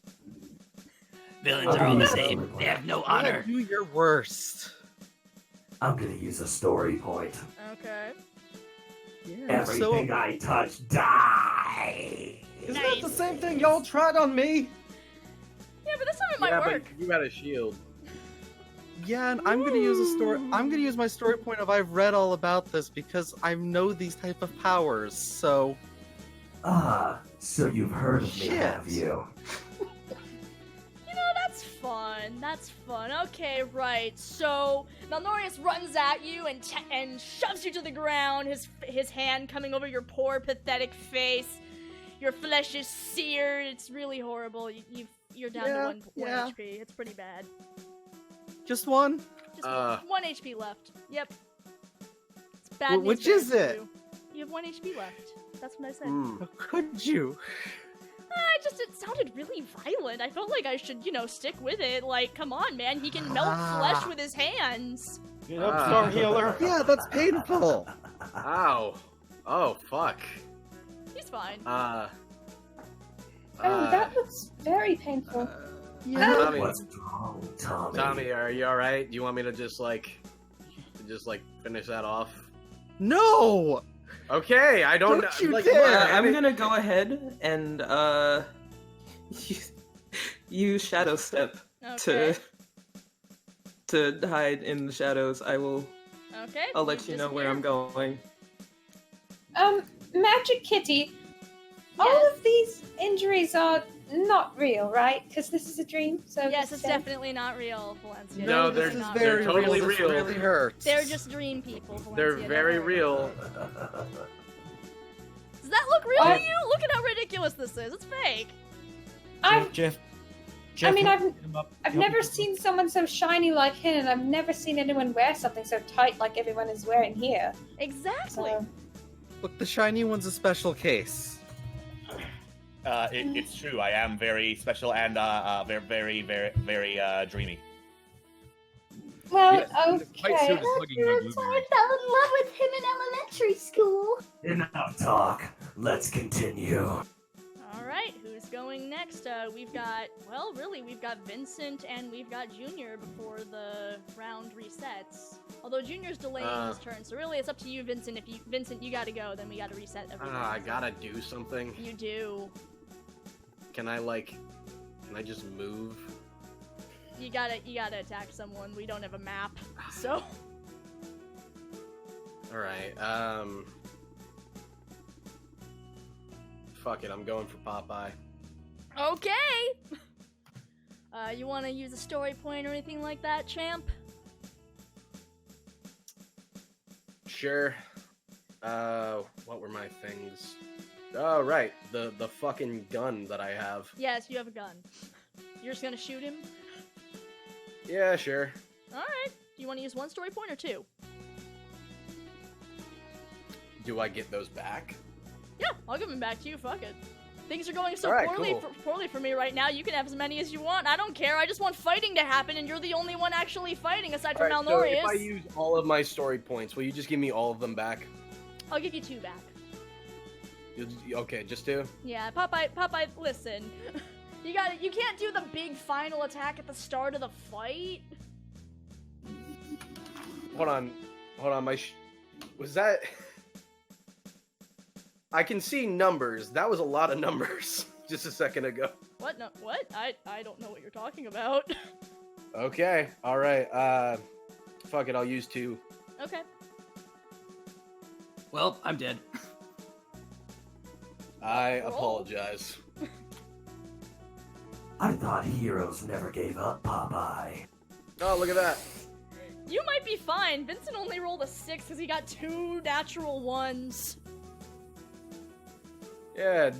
Villains are all the same. They have no honor. Do your worst. I'm gonna use a story point. Okay. Everything I touch die. Isn't that the same thing y'all tried on me? Yeah, but this time it might work. But you got a shield. Yeah, and I'm gonna use a story. I'm gonna use my story point of I've read all about this because I know these type of powers. So. So you've heard of me, have you? You know, that's fun. That's fun. Okay, right. So Malnorius runs at you and shoves you to the ground. His hand coming over your poor, pathetic face. Your flesh is seared. It's really horrible. You're down to one HP. It's pretty bad. Just one? Just 1 HP left. Yep. It's bad news Which bears is for it? you. You have 1 HP left. That's what I said. How could you? It sounded really violent. I felt like I should, stick with it. Like, come on, man. He can melt flesh with his hands. Get up, Star Healer. Yeah, that's painful. Ow. Oh, fuck. He's fine. Oh, that looks very painful. Tommy, What's wrong, Tommy? Tommy, are you alright? Do you want me to just finish that off? No! Okay, I don't know. Don't you like, dare! I'm gonna go ahead and use Shadow Step Okay. to hide in the shadows. I'll let you know where I'm going. Magic Kitty, all of these injuries are not real, right? Because this is a dream, so... Yes, it's definitely not real, Valencia. No, This they're is not they're totally This real. really hurts. They're just dream people, Valencia. They're don't very worry. real. Does that look real to you? Look at how ridiculous this is. It's fake. Jeff, I mean, I've never seen someone so shiny like him, and I've never seen anyone wear something so tight like everyone is wearing here. Exactly. So, Look, the shiny one's a special case. It's true. I am very special and very, very, very dreamy. well, White okay. suit is hugging my I blueberry. fell in love with him in elementary school. Enough talk. Let's continue. All right, who's going next? We've got Vincent and we've got Junior before the round resets. Although Junior's delaying his turn, so really it's up to you, Vincent. If Vincent, you gotta go, then we gotta reset everything. I gotta do something. You do. Can I just move? You gotta attack someone. We don't have a map, so. Alright, fuck it, I'm going for Popeye. Okay! You want to use a story point or anything like that, champ? Sure. What were my things? Oh, right, the fucking gun that I have. Yes, you have a gun. You're just gonna shoot him? Yeah, sure. Alright. Do you want to use one story point or two? Do I get those back? Yeah, I'll give them back to you, fuck it. Things are going so Alright, poorly, cool. poorly for me right now, you can have as many as you want. I don't care, I just want fighting to happen, and you're the only one actually fighting aside from Alright, so Malnorius. if I use all of my story points, will you just give me all of them back? I'll give you 2 back. Okay, just 2? Yeah, Popeye, listen. You can't do the big final attack at the start of the fight. Hold on, was that... I can see numbers. That was a lot of numbers just a second ago. What? No, what? I don't know what you're talking about. Okay, alright, fuck it, I'll use 2. Okay. Well, I'm dead. I apologize. I thought heroes never gave up, Popeye. Oh, look at that. You might be fine. Vincent only rolled a 6 because he got 2 natural 1s. Yeah.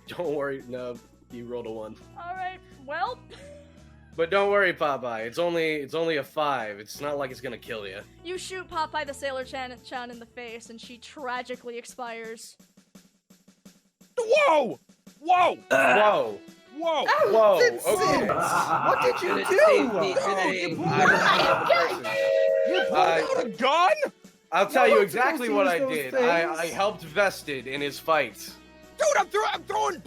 Don't worry, no, you rolled a 1. Alright, well... But don't worry, Popeye. It's only a 5. It's not like it's gonna kill you. You shoot Popeye the Sailor Chan in the face, and she tragically expires. Whoa! Whoa! Whoa! Whoa! Whoa! Vincent! Okay. What did you do? You pulled out a gun? I'll tell You're you not supposed exactly to what use I those did. things. I helped Vested in his fights. Dude, I'm throwing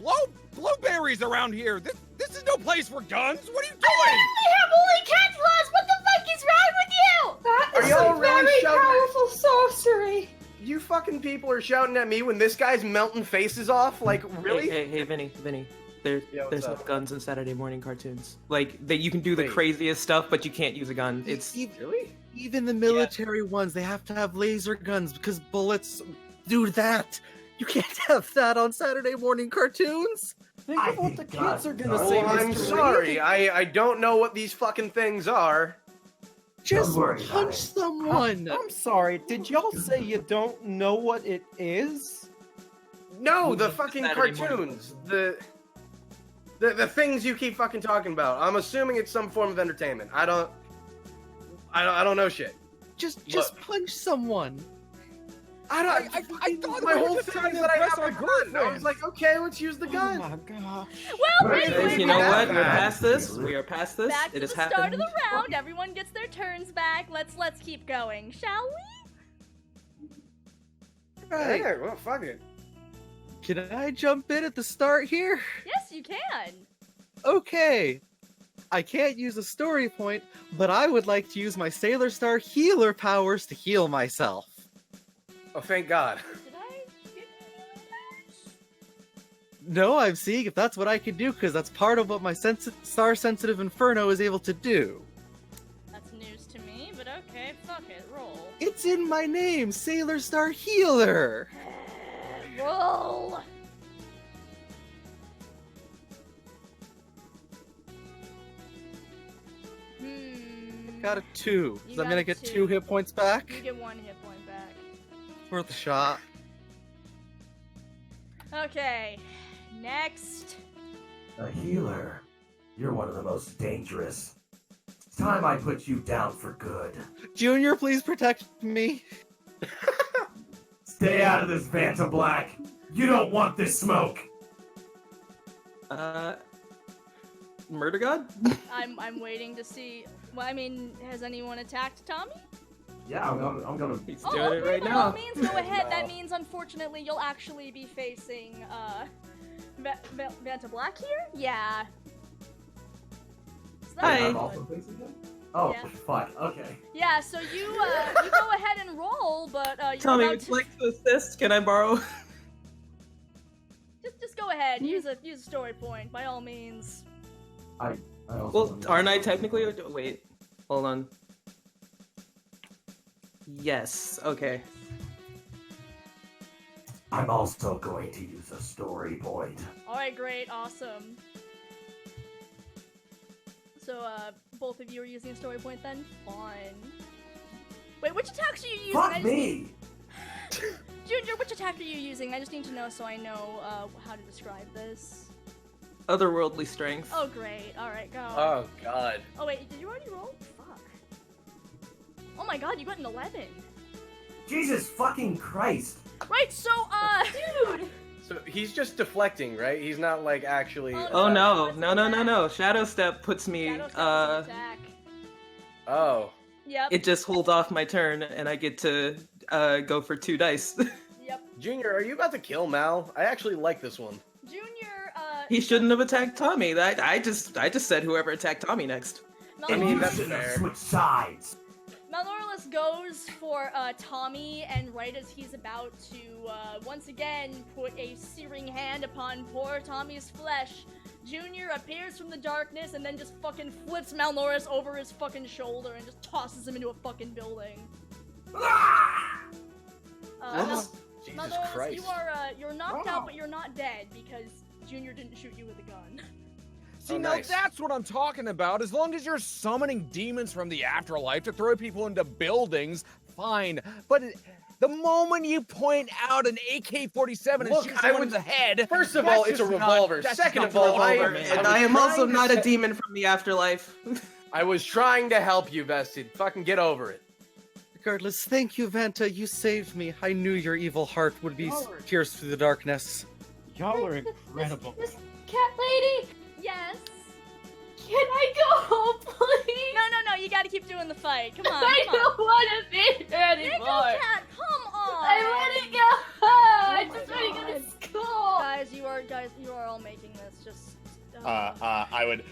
blueberries around here. This is no place for guns. What are you doing? I have only cat claws! What the fuck is wrong with you? That Are is y'all some really very shouting- powerful sorcery. You fucking people are shouting at me when this guy's melting faces off? Like, really? Hey, Vinny. There's no up? guns in Saturday morning cartoons. Like, you can do the craziest stuff, but you can't use a gun. It's really? Even the military ones, they have to have laser guns because bullets do that. You can't have that on Saturday morning cartoons. Think of what the kids are gonna say. Well, I'm Mr. sorry. Reed. I don't know what these fucking things are. Just worry about punch it. someone. I'm sorry. Did y'all say you don't know what it is? No, the fucking Saturday morning. cartoons. The things you keep fucking talking about. I'm assuming it's some form of entertainment. I don't know shit. Just Look. punch someone. I thought my we were whole just thing trying is to that I impress have our a gun. I was girlfriends. like, okay, let's use the gun. Oh my gosh. Well, anyway, you know what? We're back. past this. We are past this. back to It the has start happened. of the round. Everyone gets their turns back. Let's keep going, shall we? Right. Yeah, well, fuck it. Can I jump in at the start here? Yes, you can. Okay. I can't use a story point, but I would like to use my Sailor Star healer powers to heal myself. Oh, thank God. Did I give you healing powers? No, I'm seeing if that's what I can do, because that's part of what my star-sensitive Inferno is able to do. That's news to me, but okay, fuck it, roll. It's in my name, Sailor Star Healer! Roll! Got a 2. You So I'm got gonna a get 2. 2 hit points back. You get 1 hit point back. Worth a shot. Okay, next. A healer. You're one of the most dangerous. It's time I put you down for good. Junior, please protect me. Stay out of this, Vanta Black. You don't want this smoke. Murder God? I'm waiting to see. Well, I mean, has anyone attacked Tommy? Yeah, I'm gonna. He's Oh, doing it okay, right by now. all means, go ahead. That means, unfortunately, you'll actually be facing, Vanta Black here? Yeah. So Hi. I'm also facing him? Oh, Yeah. fuck. Okay. Yeah, so you go ahead and roll, but, you're Tommy, about would to... you like to assist? Can I borrow? Just go ahead. Use a story point, by all means. I also. Well, aren't I technically? Wait, hold on. Yes. Okay. I'm also going to use a story point. Alright, great, awesome. So, both of you are using a story point then? Fun. Wait, which attacks are you using? Fuck me! Junior, which attack are you using? I just need to know so I know how to describe this. Otherworldly strength. Oh, great. Alright, go. Oh, God. Oh, wait, did you already roll? Fuck. Oh my god, you got an 11. Jesus fucking Christ! Right, so, dude! So he's just deflecting, right? He's not like actually. Oh no. Shadow Step puts me Oh. Yep. It just holds off my turn and I get to go for 2 dice. Yep. Junior, are you about to kill Mal? I actually like this one. Junior, He shouldn't have attacked Tommy. I just said whoever attacked Tommy next. I mean, that's fair. Switch sides. Malorlus goes for Tommy, and right as he's about to once again put a searing hand upon poor Tommy's flesh, Junior appears from the darkness and then just fucking flips Malnorus over his fucking shoulder and just tosses him into a fucking building. Jesus Malnorus, Christ. you're knocked out, but you're not dead because Junior didn't shoot you with a gun. See, now that's what I'm talking about. As long as you're summoning demons from the afterlife to throw people into buildings, fine. But the moment you point out an AK-47 and shoot someone in the head... First of all, it's a revolver. Second of all, I am also not a demon from the afterlife. I was trying to help you, Vested. Fucking get over it. Regardless, thank you, Vanta. You saved me. I knew your evil heart would be pierced through the darkness. Y'all are incredible. Cat lady! Yes? Can I go home, please? No, you gotta keep doing the fight. Come on, I don't want to be here anymore. Nico Cat, come on! I want to go home! I just want to go to school! Guys, you are all making this just... I would,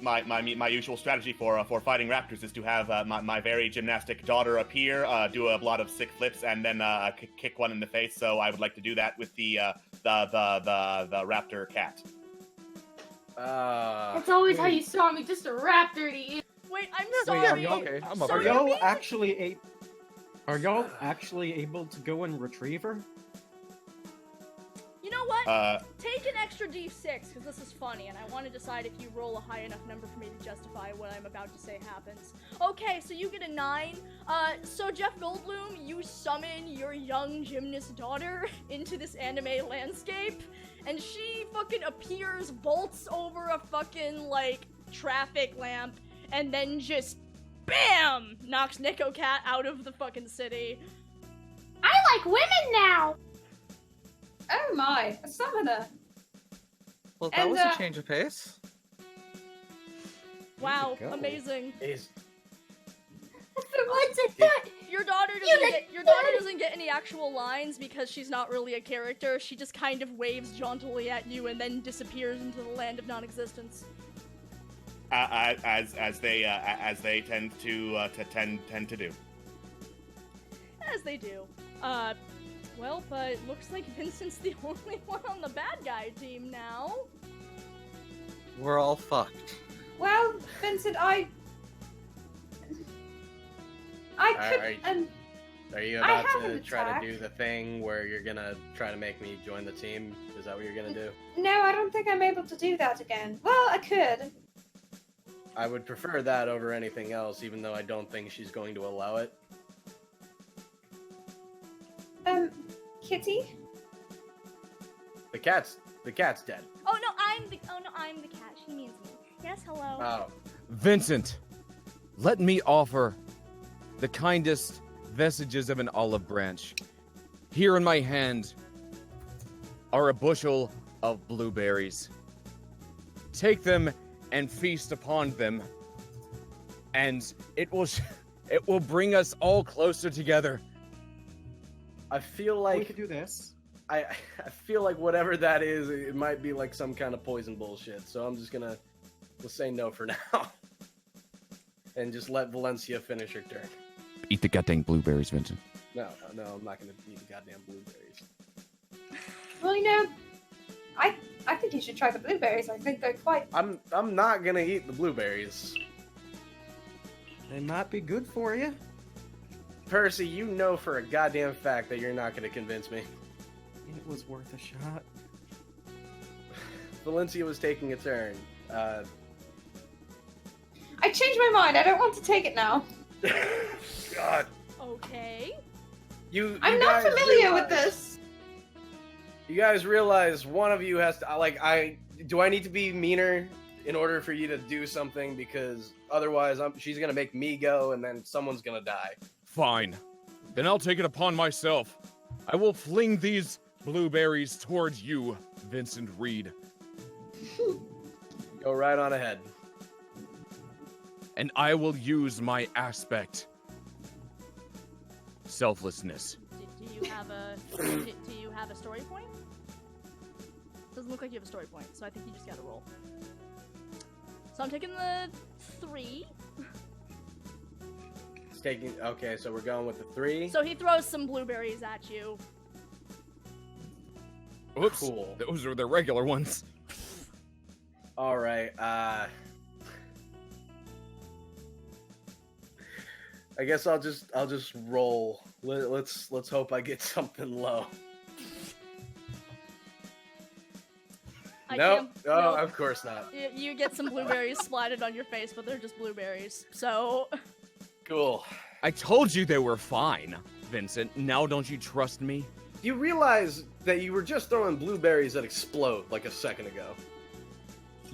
my usual strategy for fighting raptors is to have my very gymnastic daughter appear, do a lot of sick flips, and then kick one in the face. So I would like to do that with the raptor cat. That's always how you saw me, just a raptor to you. Wait, I'm Wait, sorry. are y'all actually able to go and retrieve her? You know what? Take an extra d6, because this is funny, and I want to decide if you roll a high enough number for me to justify what I'm about to say happens. Okay, so you get a 9. So Jeff Goldblum, you summon your young gymnast daughter into this anime landscape, and she fucking appears, bolts over a fucking, like, traffic lamp, and then just, BAM! Knocks Nico Cat out of the fucking city. I like women now! Oh my, a summoner. Well, that was a change of pace. Wow, amazing. Your daughter doesn't get any actual lines because she's not really a character. She just kind of waves jauntily at you and then disappears into the land of non-existence. As they tend to do. As they do. Well, but looks like Vincent's the only one on the bad guy team now. We're all fucked. Well, Vincent, I could. Are you about to try to do the thing where you're gonna try to make me join the team? Is that what you're gonna do? No, I don't think I'm able to do that again. Well, I could. I would prefer that over anything else, even though I don't think she's going to allow it. Kitty? The cat's dead. Oh no, I'm the cat. She means me. Yes, hello. Oh. Vincent, let me offer the kindest vestiges of an olive branch. Here in my hand are a bushel of blueberries. Take them and feast upon them, and it will bring us all closer together. I feel like we could do this. I feel like whatever that is, it might be like some kind of poison bullshit. So I'm just gonna say no for now, and just let Valencia finish her turn. Eat the goddamn blueberries, Vincent. No, I'm not gonna eat the goddamn blueberries. Well, you know, I think you should try the blueberries. I think they're quite. I'm not gonna eat the blueberries. They might be good for you. Percy, you know for a goddamn fact that you're not going to convince me. It was worth a shot. Valencia was taking a turn. I changed my mind. I don't want to take it now. God. Okay. I'm not familiar with this. You guys realize one of you has to do I need to be meaner in order for you to do something, because otherwise she's gonna make me go and then someone's gonna die. Fine. Then I'll take it upon myself. I will fling these blueberries towards you, Vincent Reed. Go right on ahead. And I will use my aspect. Selflessness. Do you have a story point? Doesn't look like you have a story point, so I think you just gotta roll. So I'm taking the 3. It's taking. Okay, so we're going with the 3. So he throws some blueberries at you. Oops. Cool. Those are the regular ones. All right. I guess I'll just roll. Let's hope I get something low. Nope. Oh, of course not. You get some blueberries splattered on your face, but they're just blueberries. So. Cool. I told you they were fine, Vincent. Now don't you trust me? You realize that you were just throwing blueberries that explode like a second ago.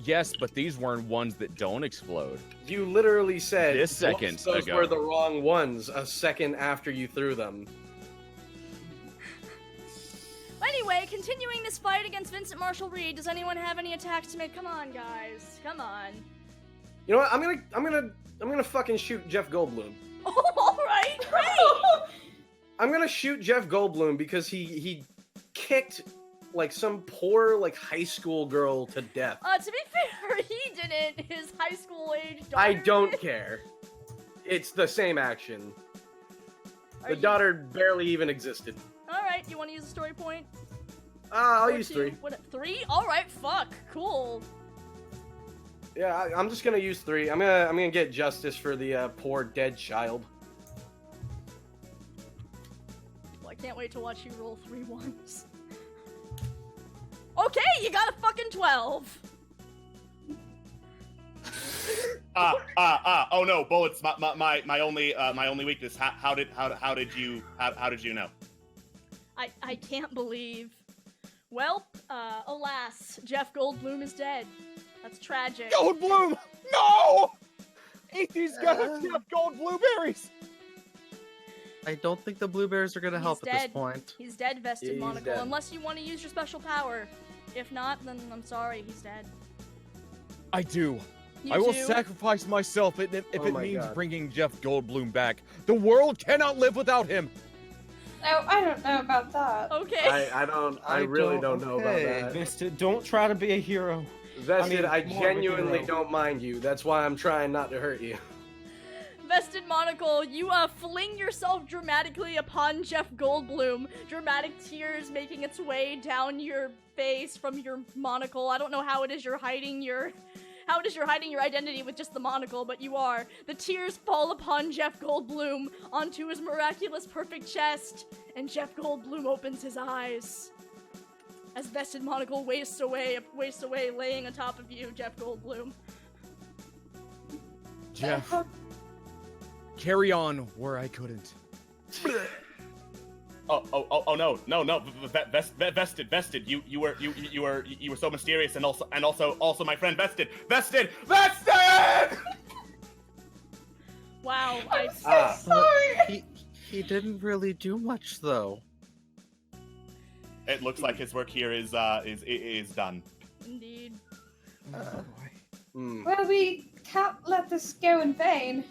Yes, but these weren't ones that don't explode. You literally said this second those ago were the wrong ones a second after you threw them. Anyway, continuing this fight against Vincent Marshall Reed, does anyone have any attacks to make? Come on, guys. Come on. You know what? I'm gonna fucking shoot Jeff Goldblum. All right, great. I'm gonna shoot Jeff Goldblum because he kicked like some poor like high school girl to death. To be fair, he didn't. His high school age daughter. I don't care. It's the same action. The daughter barely even existed. All right, you want to use a story point? I'll Or use 2? 3. What? 3? All right, fuck, cool. Yeah, I'm just gonna use 3. I'm gonna get justice for the poor dead child. Well, I can't wait to watch you roll 3 ones. Okay, you got a fucking 12. Oh no, bullets. My only weakness. How did you know? I can't believe. Well, alas, Jeff Goldblum is dead. That's tragic. Goldblum! No! Eat these guys, Jeff Gold blueberries! I don't think the blueberries are gonna help He's at this dead. point. He's dead, Vested He's Monocle. dead. Unless you want to use your special power. If not, then I'm sorry, he's dead. I do. You I will do? sacrifice myself if Oh it my means God. bringing Jeff Goldblum back. The world cannot live without him. Oh, I don't know about that. Okay. I really don't know about that. Vested, don't try to be a hero. Vested, I more of a genuinely hero. don't mind you. That's why I'm trying not to hurt you. Vested Monocle, you fling yourself dramatically upon Jeff Goldblum. Dramatic tears making its way down your face from your monocle. I don't know how it is you're hiding your identity with just the monocle, but you are. The tears fall upon Jeff Goldblum onto his miraculous perfect chest, and Jeff Goldblum opens his eyes. As Vested Monocle wastes away, laying atop of you, Jeff Goldblum. Jeff, carry on where I couldn't. Oh no, Vested. You were so mysterious, and also my friend Vested. Wow, I'm so sorry. He didn't really do much though. It looks like his work here is done. Indeed. Well, we can't let this go in vain.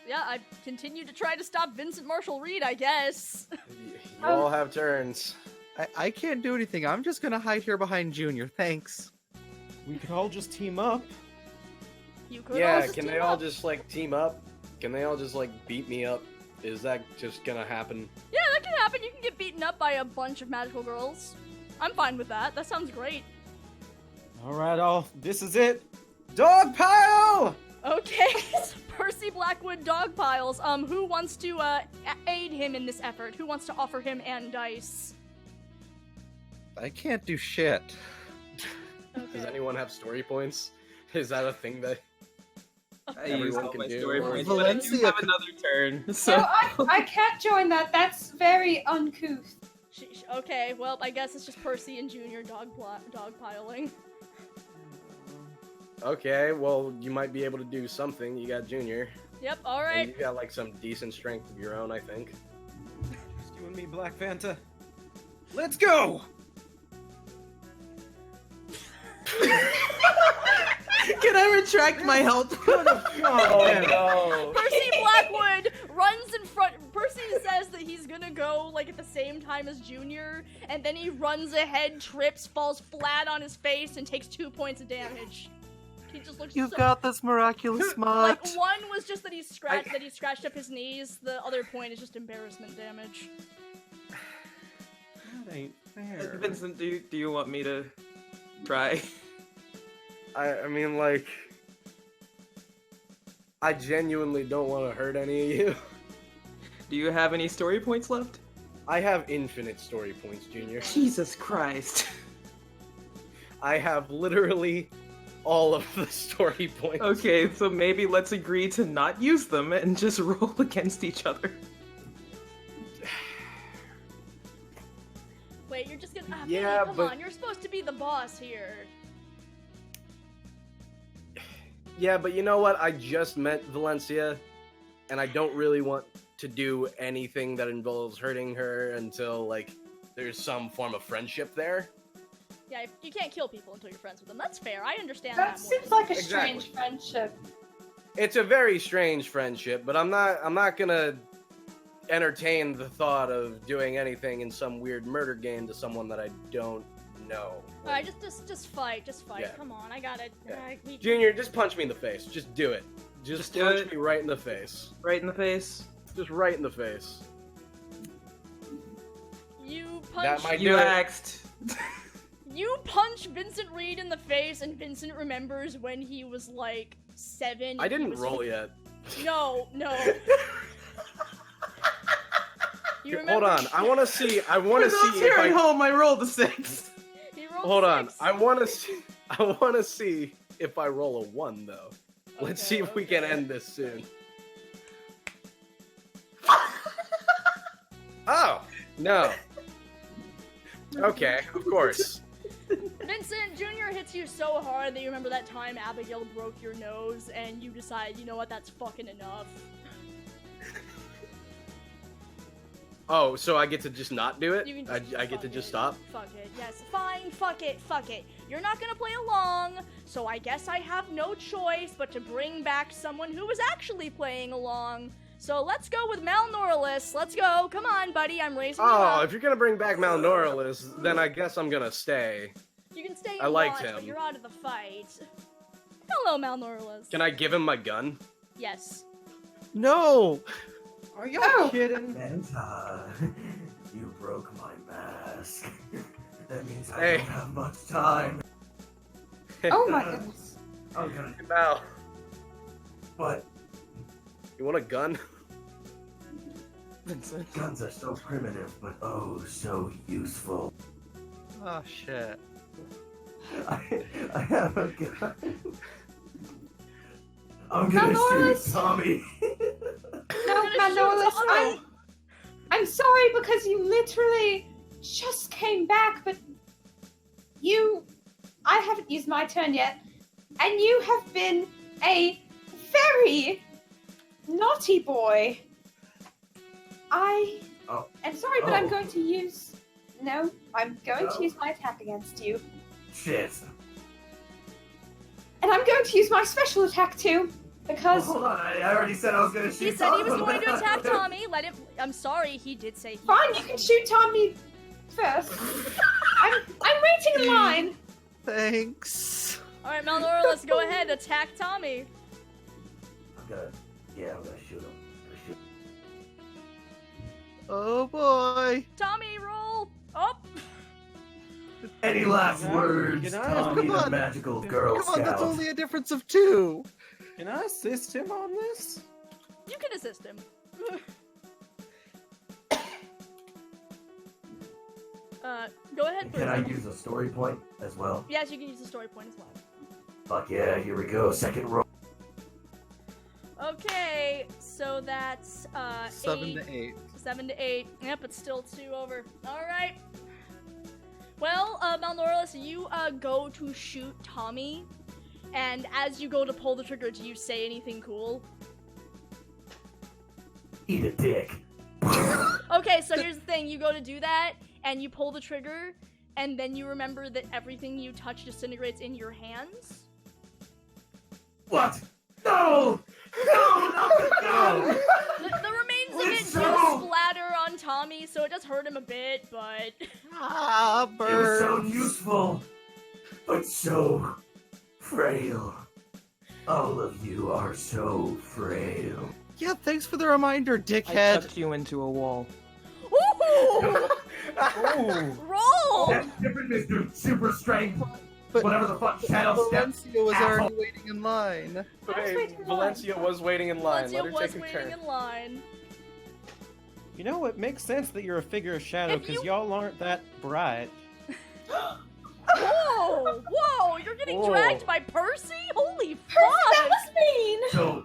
Yeah, I continue to try to stop Vincent Marshall Reed, I guess. You all have turns. I can't do anything. I'm just gonna hide here behind Junior. Thanks. We could all just team up. You could Yeah, also can team they all up. just like team up? Can they all just like beat me up? Is that just gonna happen? Yeah, that can happen. You can get beaten up by a bunch of magical girls. I'm fine with that. That sounds great. All right, this is it. Dog pile! Okay, so Percy Blackwood dogpiles. Who wants to aid him in this effort? Who wants to offer him and dice? I can't do shit. Does anyone have story points? Is that a thing that I use everyone all can my do? story or- points, but I do have another turn. So No, I can't join that. That's very uncouth. Okay, well, I guess it's just Percy and Junior dogpiling. Okay, well, you might be able to do something. You got Junior. Yep, And alright. you got like some decent strength of your own, I think. Just you and me, Black Fanta. Let's go! Can I retract my help? No. Percy Blackwood runs in front. Percy says that he's gonna go like at the same time as Junior, and then he runs ahead, trips, falls flat on his face, and takes 2 points of damage. He just looks. You've so... got this miraculous smart. Like one was just that he scratched up his knees. The other point is just embarrassment damage. That ain't fair. Vincent, do you want me to try? I mean, like, I genuinely don't want to hurt any of you. Do you have any story points left? I have infinite story points, Junior. Jesus Christ. I have literally all of the story points. Okay, so maybe let's agree to not use them and just roll against each other. Wait, you're just gonna. Yeah, come but- on, you're supposed to be the boss here. Yeah, but you know what? I just met Valencia, and I don't really want to do anything that involves hurting her until, like, there's some form of friendship there. Yeah, you can't kill people until you're friends with them. That's fair. I understand that. That more seems than- like a strange friendship. It's a very strange friendship, but I'm not gonna entertain the thought of doing anything in some weird murder game to someone that I don't know. Alright, just fight. Yeah. Come on, I got it. Yeah. Junior, just punch me in the face. Just do it. Just do punch it. me right in the face. Right in the face? Just right in the face. You punch. That might You do it. axed. You punch Vincent Reed in the face, and Vincent remembers when he was like 7. I and he didn't was- roll yet. No. You Hold remember? on. I want to see. I want For to those see here if I. at home, I rolled a 6. He rolled Hold on. 6. I want to see. I want to see if I roll a 1 though. Let's see if we can end this soon. Oh no. Okay, of course. Vincent, Junior hits you so hard that you remember that time Abigail broke your nose, and you decide, you know what, that's fucking enough. Oh, so I get to just not do it? You can I just get to fuck just it. stop? Fuck it. Yes, fine. Fuck it. You're not gonna play along, so I guess I have no choice but to bring back someone who was actually playing along. So let's go with Malnoralis. Let's go. Come on, buddy. I'm raising you Oh, up. if you're gonna bring back Malnoralis, then I guess I'm gonna stay. You can stay I and liked watch, him. but you're out of the fight. Hello, Malnoralis. Can I give him my gun? Yes. No! Are y'all kidding? Vanta, you broke my mask. That means I Hey. don't have much time. Oh my goodness. I'm gonna. Mal, What? you want a gun? Vincent. Guns are so primitive, but oh, so useful. Oh shit. I have a gun. I'm gonna Malnoralis? shoot Tommy. No, Malnoralis, I'm sorry because you literally just came back, but I haven't used my turn yet, and you have been a very naughty boy. I am sorry, but I'm going to use, I'm going to use my attack against you. Shit. And I'm going to use my special attack too, because... Hold on, I already said I was gonna shoot He said he was Tommy. going to attack Tommy. Let him. I'm sorry, he did say. Fine, you can shoot Tommy first. I'm waiting in line. Thanks. All right, Malnoralis, go ahead. Attack Tommy. I'm gonna shoot him. Oh boy. Tommy, roll. Up. Any last words, Tommy, Come the on. magical Girl Come on, that's Scout? only a difference of 2. Can I assist him on this? You can assist him. Go ahead. Can I use a story point as well? Yes, you can use the story point as well. Fuck yeah, here we go. Second roll. Okay, so that's 7 to 8. 7 to 8. Yep, it's still 2 over. Alright. Well, Malnorilus, you go to shoot Tommy, and as you go to pull the trigger, do you say anything cool? Eat a dick. Okay, so here's the thing. You go to do that, and you pull the trigger, and then you remember that everything you touch disintegrates in your hands. What? No! No! The remains of it do splatter on Tommy, so it does hurt him a bit, but... Ah, It was so useful, but so frail. All of you are so frail. Yeah, thanks for the reminder, I dickhead. tucked you into a wall. Ooh! Roll! That's different, Mr. Super Strength. But whatever the fuck Shadow Step. Valencia was already waiting in line. Okay, Valencia was waiting in line. Valencia Let her was take a waiting turn. in line. You know, it makes sense that you're a figure of shadow because y'all aren't that bright. Whoa! Whoa! You're getting Whoa. dragged by Percy? Holy fuck! That was mean!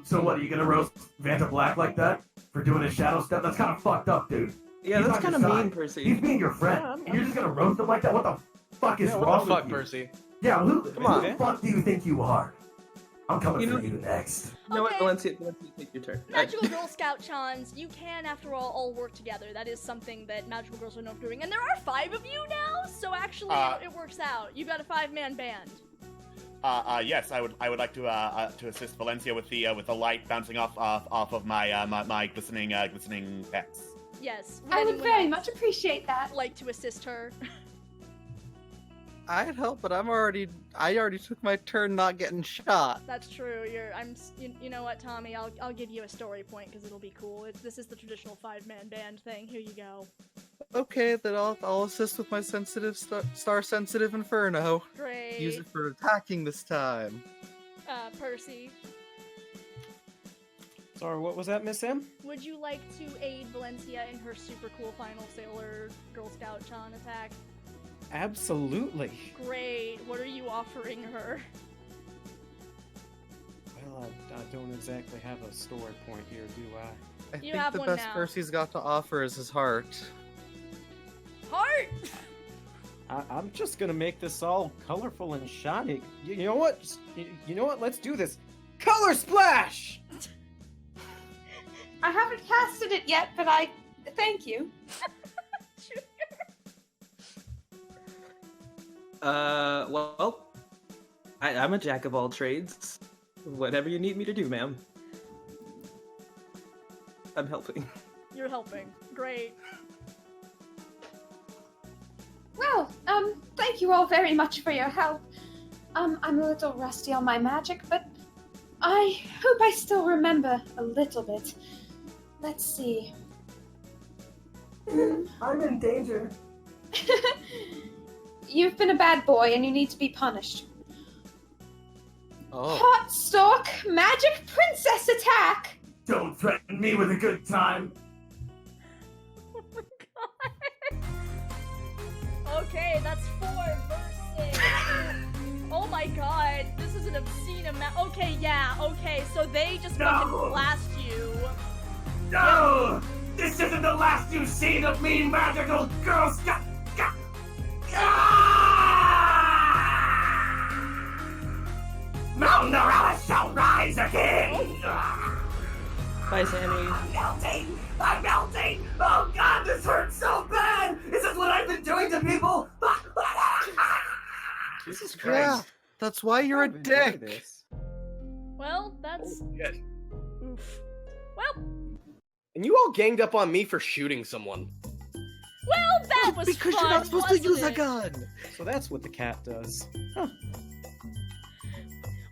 So what, are you gonna roast Vanta Black like that? For doing his Shadow Step? That's kind of fucked up, dude. Yeah, He's that's on kind of your mean, side. Percy. He's being your friend. And you're just gonna roast him like that? What the fuck is Yeah, what wrong the fuck, with you? Percy? Yeah, who Come the on. fuck do you think you are? I'm coming You for know- you next. You know what, Okay. Valencia, take your turn. Magical Girl Scout Chans, you can, after all work together. That is something that magical girls are known for doing. And there are 5 of you now, so actually it works out. You got a 5-man band. Yes, I would like to assist Valencia with the light bouncing off of my my glistening pets. Yes. I would anyone very else much appreciate that. like to assist her. I'd help, but I already took my turn not getting shot. That's true. You know what, Tommy? I'll give you a story point because it'll be cool. This is the traditional 5-man band thing. Here you go. Okay, then I'll assist with my sensitive star sensitive inferno. Great. Use it for attacking this time. Percy, Sorry, what was that, Miss M? would you like to aid Valencia in her super cool final Sailor Girl Scout Chan attack? Absolutely. Great. What are you offering her? Well, I don't exactly have a story point here, do I? I You think have the one best now. Percy's got to offer is his heart. Heart! I'm just gonna make this all colorful and shiny. You know what? You know what? Let's do this. Color splash! I haven't casted it yet, but I thank you. Well, I'm a jack of all trades. Whatever you need me to do, ma'am. I'm helping. You're helping. Great. Well, thank you all very much for your help. I'm a little rusty on my magic, but I hope I still remember a little bit. Let's see. I'm in danger. You've been a bad boy and you need to be punished. Oh. Hot Stalk Magic Princess Attack! Don't threaten me with a good time. Okay, that's 4 versus... Oh my god, this is an obscene amount. Okay, yeah, okay, so they just fucking blast you. No! This isn't the last you've seen of me, magical Girl Scout! Mount Morales shall rise again! Bye, Sammy. I'm melting! Oh god, this hurts so bad! Is this what I've been doing to people? Jesus Yeah, Christ. that's why you're a dick. Well, that's... Shit. Oof. Well, And you all ganged up on me for shooting someone. well, that was Because fun, you're not supposed to wasn't use a it? gun. So that's what the cat does. Huh.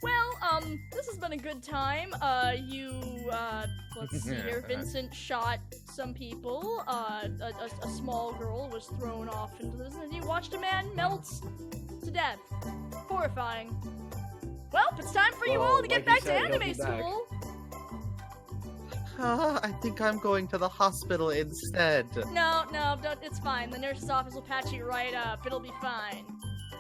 Well, this has been a good time. Let's see here. Vincent shot some people. A small girl was thrown off into this, and you watched a man melt to death. Horrifying. Well, it's time for you all all to get like back he to said, he'll anime be back. school. I think I'm going to the hospital instead. No, don't. It's fine. The nurse's office will patch you right up. It'll be fine.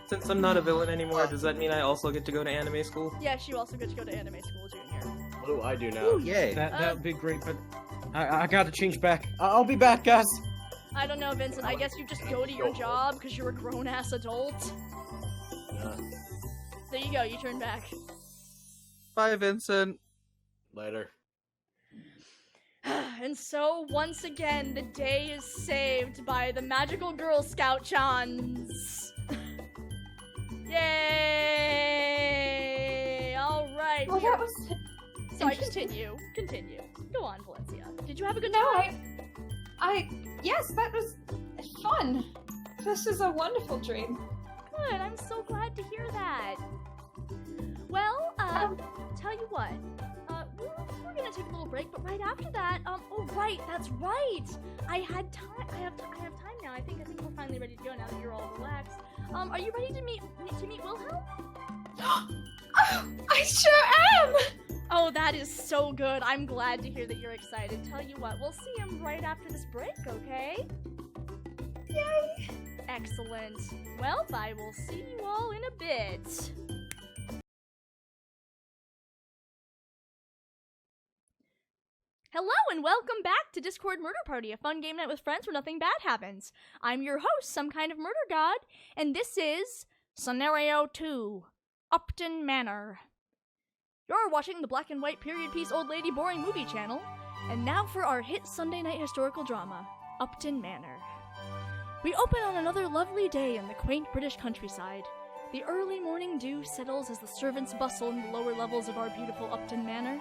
Since I'm not a villain anymore, does that mean I also get to go to anime school? Yes, you also get to go to anime school, Junior. What do I do now? Ooh, yay. That'd be great, but I gotta change back. I'll be back, guys. I don't know, Vincent. I guess you just go to your job because you're a grown-ass adult. There you go. You turn back. Bye, Vincent. Later. And so, once again, the day is saved by the magical Girl Scout Chans. Yay! Alright. Well, that was Sorry, continue. Continue. Go on, Valencia. Did you have a good No, time? Yes, that was fun. This is a wonderful dream. Good, I'm so glad to hear that. Well, tell you what, we're gonna take a little break, but right after that, oh right, that's right! I have time now. I think we're finally ready to go now that you're all relaxed. Are you ready to meet Wilhelm? I sure am! Oh, that is so good. I'm glad to hear that you're excited. Tell you what, we'll see him right after this break, okay? Yay! Excellent. Well, I will see you all in a bit. Hello and welcome back to Discord Murder Party, a fun game night with friends where nothing bad happens. I'm your host, Some Kind of Murder God, and this is Scenario 2, Upton Manor. You're watching the black and white period piece old lady boring movie channel, and now for our hit Sunday night historical drama, Upton Manor. We open on another lovely day in the quaint British countryside. The early morning dew settles as the servants bustle in the lower levels of our beautiful Upton Manor.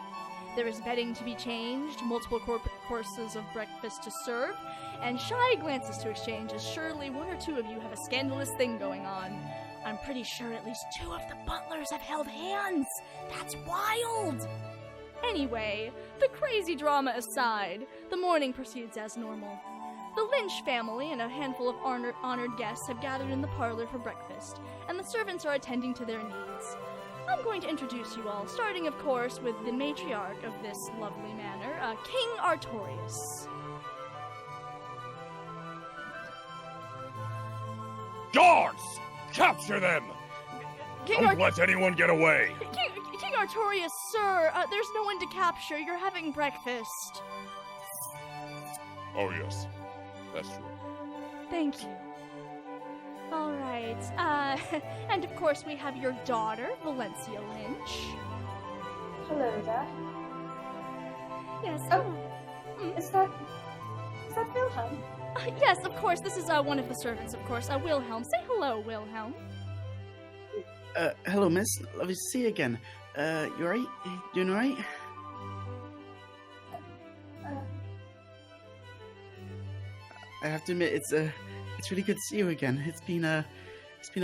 There is bedding to be changed, multiple courses of breakfast to serve, and shy glances to exchange as surely one or two of you have a scandalous thing going on. I'm pretty sure at least 2 of the butlers have held hands! That's wild! Anyway, the crazy drama aside, the morning proceeds as normal. The Lynch family and a handful of honored guests have gathered in the parlor for breakfast, and the servants are attending to their needs. I'm going to introduce you all, starting, of course, with the matriarch of this lovely manor, King Artorius. Guards! Capture them! Don't let anyone get away! King Artorius, sir, there's no one to capture. You're having breakfast. Oh, yes. That's true. Thank you. Alright, and of course we have your daughter, Valencia Lynch. Hello there. Yes. Is that Wilhelm? Yes, of course. This is one of the servants, of course. Wilhelm. Say hello, Wilhelm. Hello, miss. Lovely to see you again. You alright? Doing alright? I have to admit, it's really good to see you again. It's been a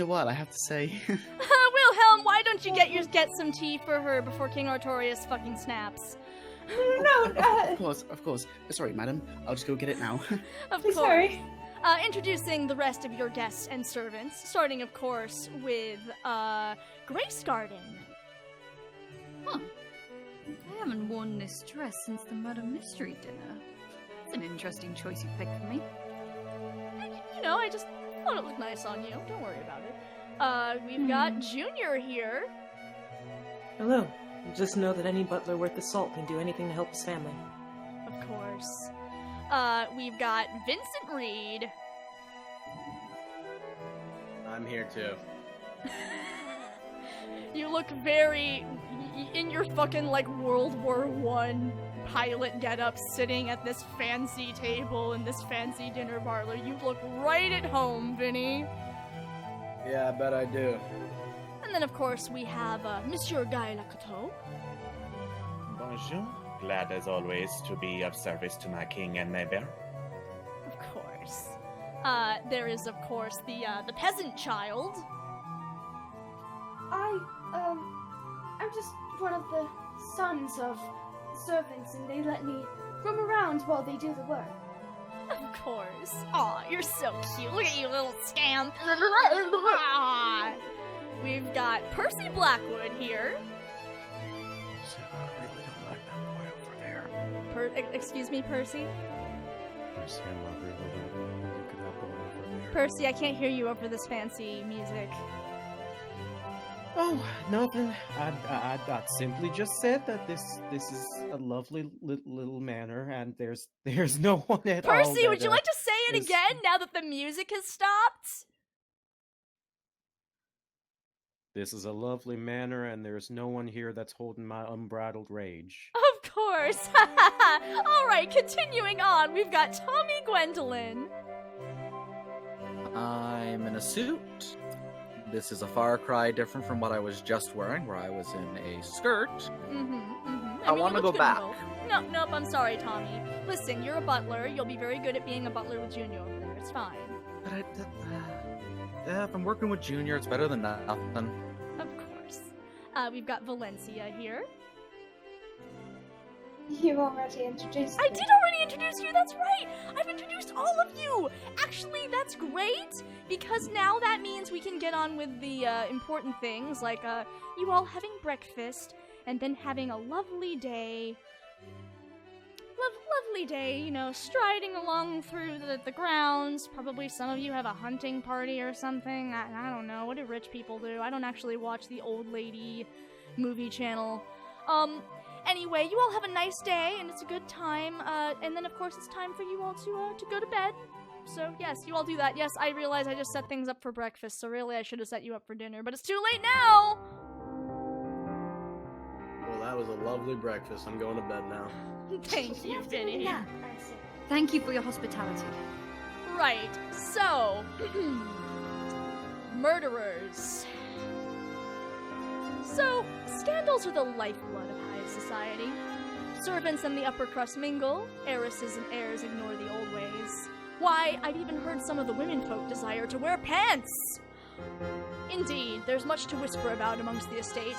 while, I have to say. Wilhelm, why don't you get some tea for her before King Artorius fucking snaps? Of course. Sorry, madam. I'll just go get it now. Of course. Sorry. Introducing the rest of your guests and servants, starting, of course, with, Grace Garden. Huh. I haven't worn this dress since the murder mystery dinner. It's an interesting choice you picked for me. You know, I just thought it looked nice on you. Don't worry about it. We've got Junior here. Hello. Just know that any butler worth the salt can do anything to help his family. Of course. We've got Vincent Reed. I'm here too. You look very in your fucking like World War I pilot getup, sitting at this fancy table in this fancy dinner parlor. You look right at home, Vinny. Yeah, I bet I do. And then, of course, we have Monsieur Guy Lacoteau. Bonjour. Glad as always to be of service to my king and my bear. Of course. There is, of course, the peasant child. I'm just one of the sons of servants, and they let me roam around while they do the work. Of course. Aw, you're so cute. Look at you, little scamp. We've got Percy Blackwood here. really don't like that boy over there. Excuse me, Percy? Percy, I really don't want to look at that boy over there. Percy, I can't hear you over this fancy music. Oh, nothing. I simply just said that this is a lovely little manor, and there's no one at all. Percy, would you like to say it again now that the music has stopped? This is a lovely manor, and there's no one here that's holding my unbridled rage. Of course. All right, continuing on, we've got Tommy Gwendolyn. I'm in a suit. This is a far cry different from what I was just wearing, where I was in a skirt. I want to go back. Nope, I'm sorry, Tommy. Listen, you're a butler. You'll be very good at being a butler with Junior over there. It's fine. But if I'm working with Junior, it's better than nothing. Of course. We've got Valencia here. You already introduced me. I did already introduce you, that's right! I've introduced all of you! Actually, that's great, because now that means we can get on with the important things, like you all having breakfast, and then having a lovely day. Lovely day, you know, striding along through the grounds. Probably some of you have a hunting party or something. I don't know, what do rich people do? I don't actually watch the old lady movie channel. Anyway, you all have a nice day, and it's a good time, and then of course it's time for you all to go to bed. So yes, you all do that. Yes, I realize I just set things up for breakfast, so really I should have set you up for dinner, but it's too late now! Well, that was a lovely breakfast. I'm going to bed now. Thank you, Vinny. Thank you for your hospitality. Right, so... murderers. So, scandals are the lifeblood of high society. Servants and the upper crust mingle, heiresses and heirs ignore the old ways. Why, I've even heard some of the womenfolk desire to wear pants! Indeed, there's much to whisper about amongst the estate.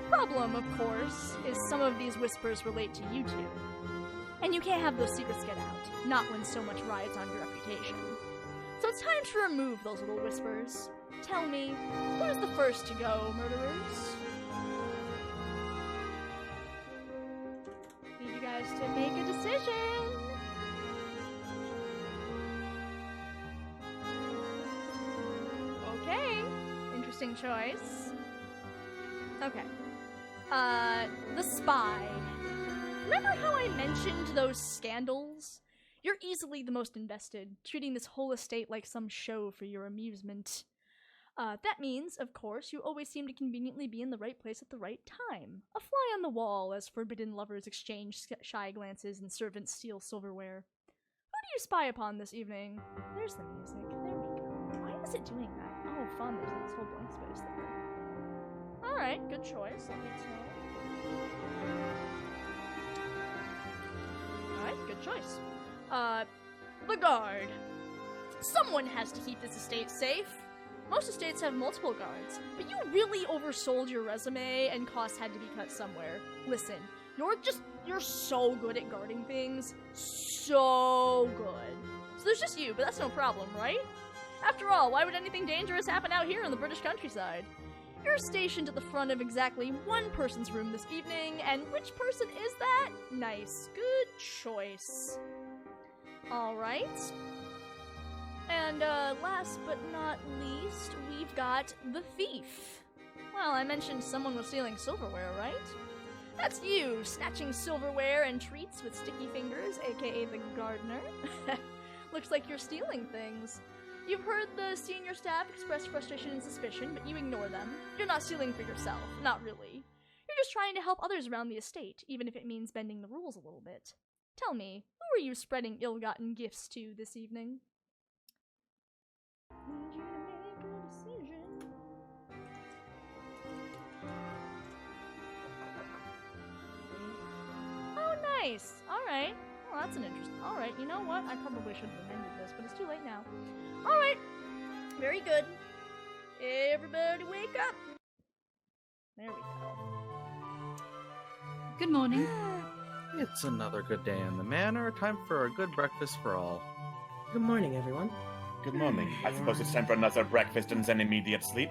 Problem, of course, is some of these whispers relate to you two. And you can't have those secrets get out, not when so much rides on your reputation. So it's time to remove those little whispers. Tell me, who's the first to go, murderers? Need you guys to make a decision. Okay, interesting choice. Okay. The spy. Remember how I mentioned those scandals? You're easily the most invested, treating this whole estate like some show for your amusement. That means, of course, you always seem to conveniently be in the right place at the right time. A fly on the wall as forbidden lovers exchange shy glances and servants steal silverware. Who do you spy upon this evening? There's the music. There we go. Why is it doing that? Oh, fun. There's this whole blank space there. Alright, good choice. Let me tell. Alright, good choice. The guard. Someone has to keep this estate safe. Most estates have multiple guards, but you really oversold your resume and costs had to be cut somewhere. Listen, you're so good at guarding things. So good. So there's just you, but that's no problem, right? After all, why would anything dangerous happen out here in the British countryside? You're stationed at the front of exactly one person's room this evening, and which person is that? Nice. Good choice. Alright. And, last but not least, we've got the thief. Well, I mentioned someone was stealing silverware, right? That's you, snatching silverware and treats with sticky fingers, aka the gardener. Looks like you're stealing things. You've heard the senior staff express frustration and suspicion, but you ignore them. You're not stealing for yourself, not really. You're just trying to help others around the estate, even if it means bending the rules a little bit. Tell me, who are you spreading ill-gotten gifts to this evening? Need you to make a decision. Oh, nice. Alright. Well, that's an interesting... Alright, you know what? I probably should have amended this, but it's too late now. Alright. Very good. Everybody wake up. There we go. Good morning. It's another good day in the manor. Time for a good breakfast for all. Good morning, everyone. Good morning. I suppose it's time for another breakfast and then immediate sleep.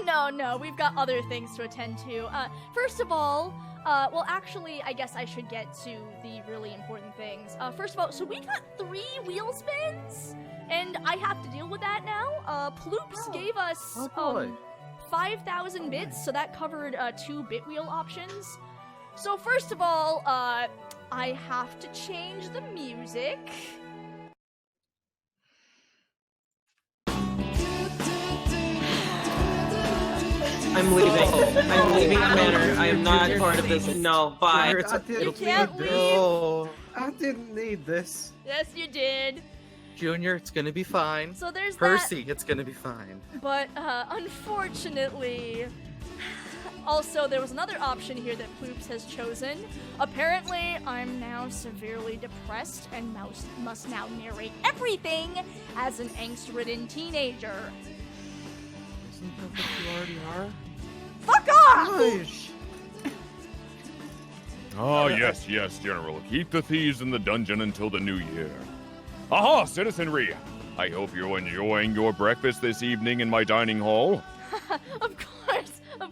No. We've got other things to attend to. First of all, well, actually, I guess I should get to the really important things. First of all, so we got 3 wheel spins, and I have to deal with that now. Ploops gave us 5,000 bits, so that covered 2 bit wheel options. So first of all, I have to change the music. I'm leaving. I'm leaving the manor. I am not part of this. No, bye. You can't leave. No, I didn't need this. Yes, you did. Junior, it's gonna be fine. So there's Percy, it's gonna be fine. But unfortunately, also there was another option here that Ploops has chosen. Apparently, I'm now severely depressed and must now narrate everything as an angst-ridden teenager. Isn't that what you already are? Fuck off! Gosh. Oh, yes, General. Keep the thieves in the dungeon until the new year. Aha, citizenry! I hope you're enjoying your breakfast this evening in my dining hall. Of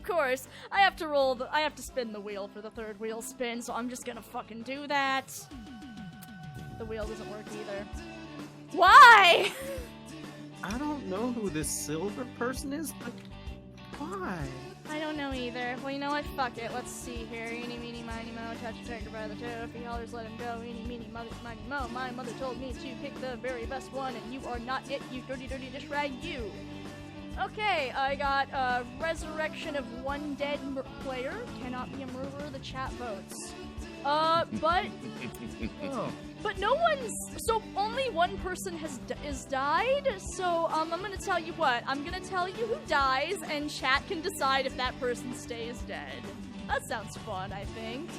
course. I have to spin the wheel for the 3rd wheel spin, so I'm just gonna fucking do that. The wheel doesn't work either. Why? I don't know who this silver person is, but why? I don't know either. Well, you know what? Fuck it. Let's see here. Eeny, meeny, miny, mo. Touch a tractor by the toe. If he hollers, let him go. Eeny, meeny, miny, mo. My mother told me to pick the very best one, and you are not it, you dirty, dirty dish rag, you. Okay, I got resurrection of 1 dead player. Cannot be a murderer. The chat votes. But no one's. So only 1 person is died. So I'm gonna tell you what. I'm gonna tell you who dies, and chat can decide if that person stays dead. That sounds fun, I think.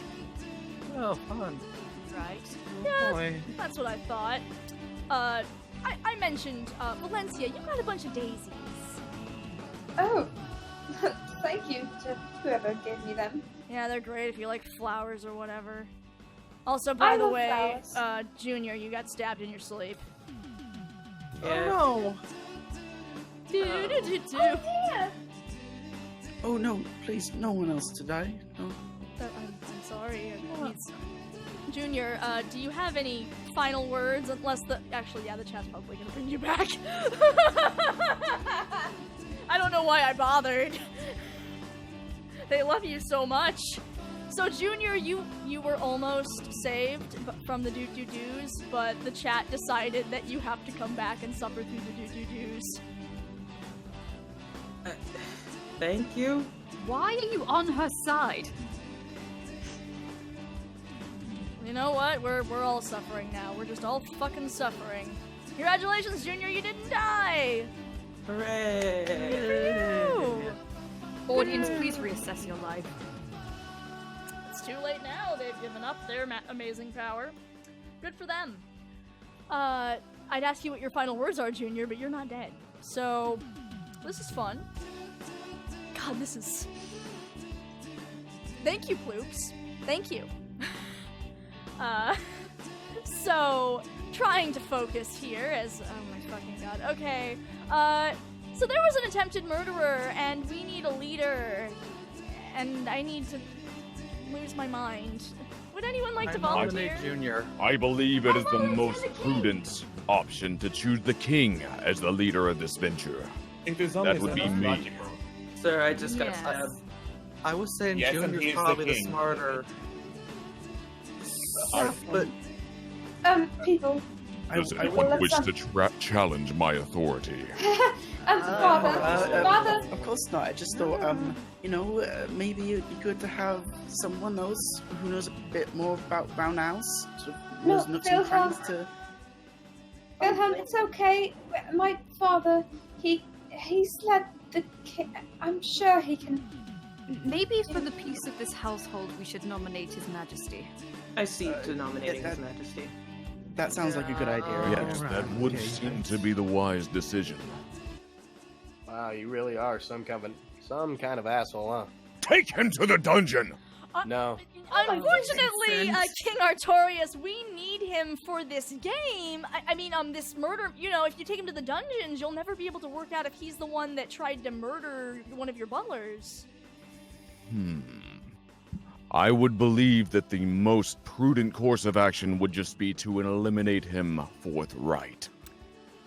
Oh, fun. Right? Oh, Yeah, boy. that's what I thought. I mentioned Valencia. You got a bunch of daisies. Oh, thank you to whoever gave me them. Yeah, they're great if you like flowers or whatever. Also, by the way, Junior, you got stabbed in your sleep. Yeah. Oh Do. Oh dear. Oh no, please, no one else to die. No. I'm sorry. Junior, do you have any final words? Unless actually, the chat's probably gonna bring you back. I don't know why I bothered. They love you so much. So Junior, you were almost saved from the doo-doo-doos, but the chat decided that you have to come back and suffer through the doo-doo-doos. Thank you. Why are you on her side? You know what? We're all suffering now. We're just all fucking suffering. Congratulations, Junior, you didn't die! Hooray! Audience, please reassess your life. It's too late now. They've given up their amazing power. Good for them. I'd ask you what your final words are, Junior, but you're not dead. So, this is fun. God, this is... Thank you, Ploops. Thank you. So, trying to focus here as... Oh my fucking god. Okay, so there was an attempted murderer, and we need a leader. And I need to lose my mind. Would anyone like to volunteer? Junior. I believe it is the most prudent option to choose the king as the leader of this venture. That would be me. Sir, I just got stabbed. I was saying Yes, and Junior's he's the probably the king. smarter. But People. Does anyone wish to challenge my authority? Father. Of course not. I just thought, maybe it'd be good to have someone else who knows a bit more about Brown House. Sort of knows enough some friends to. Wilhelm, it's okay. My father, he's led the. I'm sure he can. Maybe for the peace of this household, we should nominate His Majesty. I see to nominating His Majesty. That sounds like a good idea. Yes, that would seem to be the wise decision. Wow, you really are some kind of asshole, huh? Take him to the dungeon! No. Unfortunately, King Artorias, we need him for this game. I mean, this murder, you know, if you take him to the dungeons, you'll never be able to work out if he's the one that tried to murder one of your butlers. I would believe that the most prudent course of action would just be to eliminate him forthright.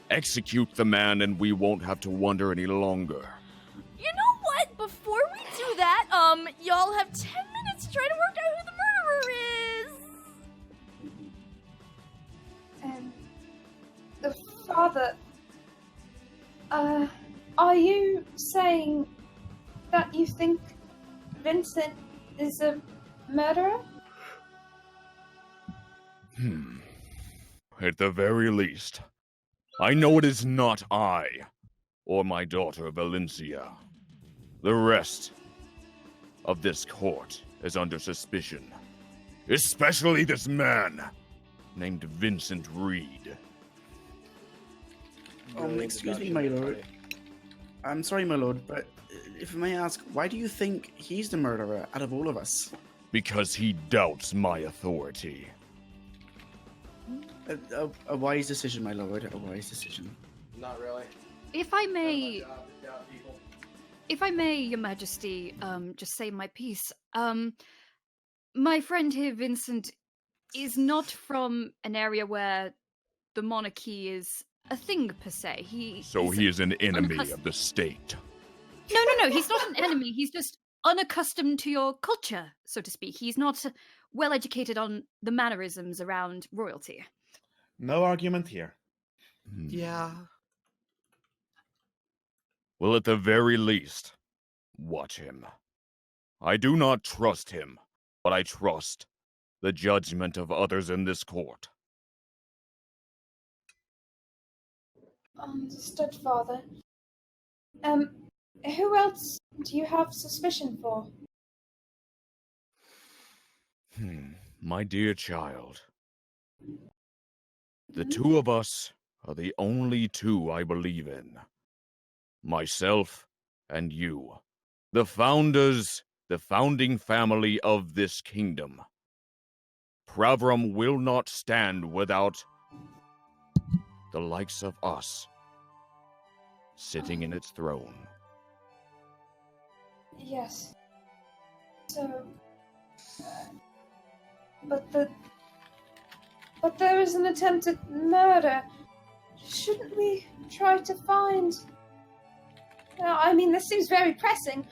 Execute the man and we won't have to wonder any longer. You know what? Before we do that, y'all have 10 minutes to try to work out who the murderer is. The father. Are you saying that you think Vincent is a murderer? At the very least, I know it is not I or my daughter Valencia. The rest of this court is under suspicion, especially this man named Vincent Reed. Excuse me, my lord. I'm sorry, my lord, but if I may ask, why do you think he's the murderer out of all of us? Because he doubts my authority. A wise decision, my lord. A wise decision. Not really. If I may, Your Majesty, just say my piece. My friend here, Vincent, is not from an area where the monarchy is a thing per se. He is an enemy of the state. No, he's not an enemy. He's just unaccustomed to your culture, so to speak. He's not well educated on the mannerisms around royalty. No argument here. Yeah. Well, at the very least, watch him. I do not trust him, but I trust the judgment of others in this court. Understood, Father. Who else do you have suspicion for? My dear child, the two of us are the only two I believe in. Myself and you, the founders, the founding family of this kingdom. Pravrum will not stand without the likes of us sitting in its throne. Yes. So... But there is an attempted murder. Shouldn't we try to find... I mean, this seems very pressing.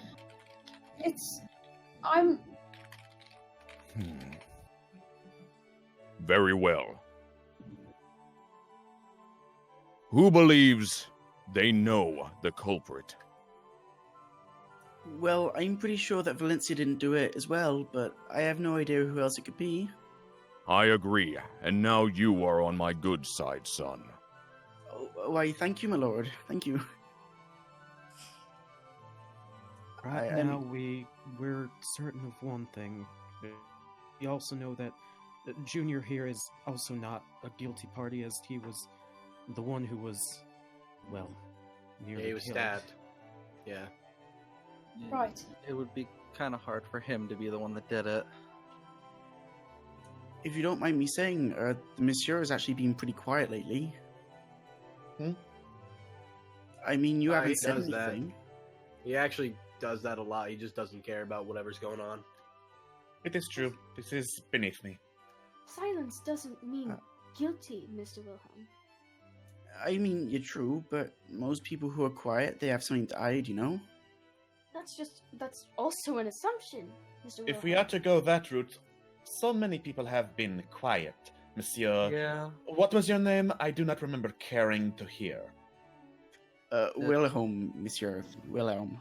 I'm... Very well. Who believes they know the culprit? Well, I'm pretty sure that Valencia didn't do it as well, but I have no idea who else it could be. I agree, and now you are on my good side, son. Why, thank you, my lord. Thank you. Right now, we're certain of one thing. We also know that Junior here is also not a guilty party, as he was the one who was, well, nearly he was killed. stabbed. Yeah. Right. It would be kind of hard for him to be the one that did it. If you don't mind me saying, the Monsieur has actually been pretty quiet lately. I mean, you haven't said anything. He actually does that a lot. He just doesn't care about whatever's going on. It is true. This is beneath me. Silence doesn't mean guilty, Mr. Wilhelm. I mean, you're true, but most people who are quiet, they have something to hide, you know? That's also an assumption, Mr. Wilhelm. If we are to go that route, so many people have been quiet, Monsieur. Yeah. What was your name? I do not remember caring to hear. Wilhelm, Monsieur. Wilhelm.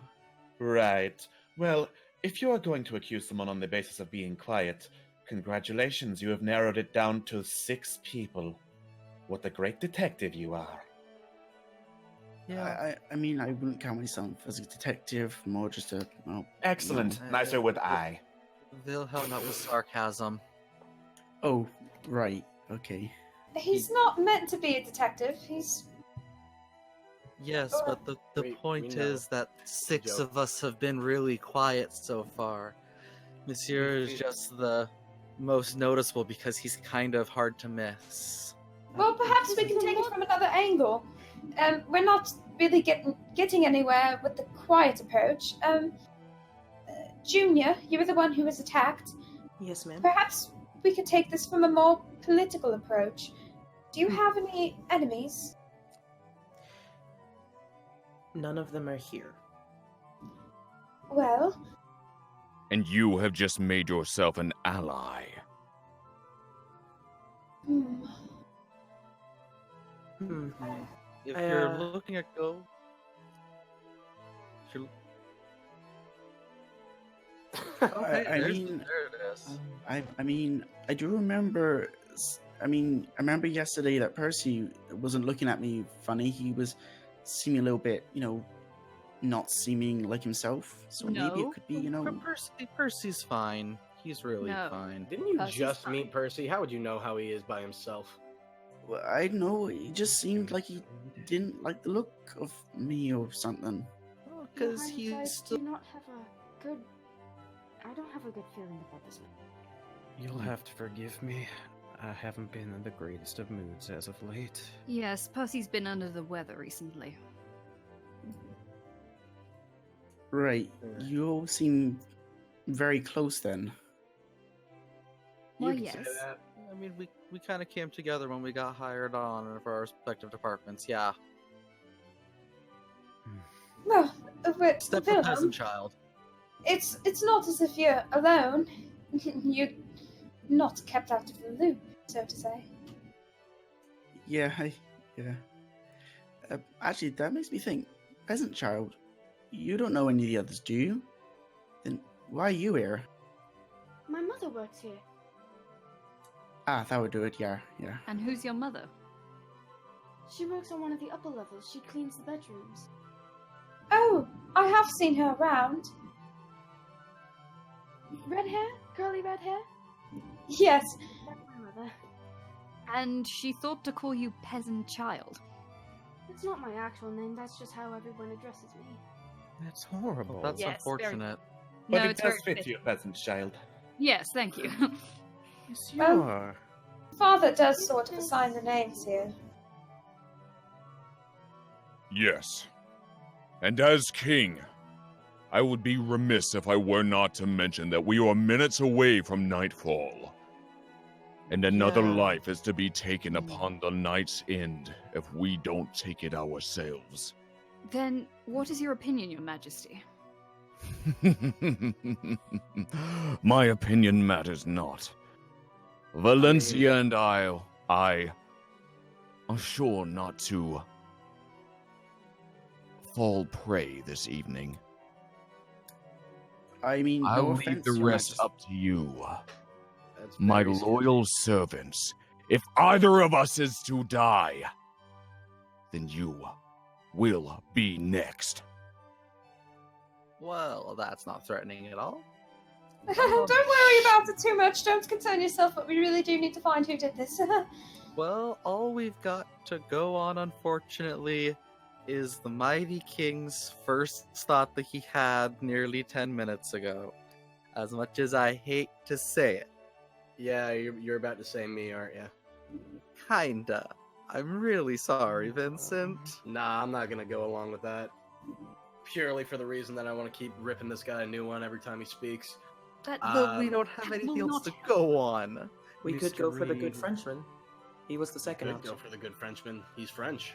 Right. Well, if you are going to accuse someone on the basis of being quiet, congratulations, you have narrowed it down to 6 people. What a great detective you are. Yeah, I mean, I wouldn't count myself as a detective, more just a... Well, excellent. You know. Nicer would I. Wilhelm, that was sarcasm. Oh, right. Okay. He's not meant to be a detective. He's... Yes, but the point is that 6 of us have been really quiet so far. Monsieur is just the most noticeable because he's kind of hard to miss. Well, perhaps we can take it from another angle. We're not really getting anywhere with the quiet approach. Junior, you were the one who was attacked. Yes, ma'am. Perhaps we could take this from a more political approach. Do you have any enemies? None of them are here. Well, And you have just made yourself an ally. If you're looking at go, I mean, I do remember. I remember yesterday that Percy wasn't looking at me funny. He was seeming a little bit, not seeming like himself. So maybe it could be, Percy's fine. He's really fine. Didn't you just meet Percy? How would you know how he is by himself? Well, I know. He just seemed like he didn't like the look of me or something. Because I he's do not have a good. I don't have a good feeling about this man. You'll have to forgive me. I haven't been in the greatest of moods as of late. Yes, Percy's been under the weather recently. Right. You all seem very close then. Well, You can yes. say that. I mean, we kind of came together when we got hired on for our respective departments. Yeah. well, Step the peasant child. It's not as if you're alone. You're not kept out of the loop, so to say. Yeah. Actually, that makes me think. Peasant child, you don't know any of the others, do you? Then why are you here? My mother works here. Ah, that would do it. Yeah. And who's your mother? She works on one of the upper levels. She cleans the bedrooms. Oh, I have seen her around. Red hair? Curly red hair? Yes. That's my mother. And she thought to call you peasant child. It's not my actual name, that's just how everyone addresses me. That's horrible. That's Yes, very- unfortunate. But No, it it's does very fit you, peasant child. Yes, thank you. Yes, you are. Father does sort of assign the names here. Yes. And as king, I would be remiss if I were not to mention that we are minutes away from nightfall. And another Yeah. life is to be taken upon the night's end if we don't take it ourselves. Then, what is your opinion, Your Majesty? My opinion matters not. Valencia and I are sure not to fall prey this evening. I mean, I'll no leave offense, the Your rest Majesty. up to you, That's my very loyal servants. If either of us is to die, then you will be next. Well, that's not threatening at all. Don't worry about it too much. Don't concern yourself, but we really do need to find who did this. Well, all we've got to go on, unfortunately, is the mighty king's first thought that he had nearly 10 minutes ago. As much as I hate to say it. Yeah, you're about to say me, aren't you? Kinda. I'm really sorry, Vincent. Nah, I'm not gonna go along with that. Purely for the reason that I want to keep ripping this guy a new one every time he speaks. But we don't have anything else to go on. We could go for the good Frenchman. He was the second Could option. go for the good Frenchman. He's French.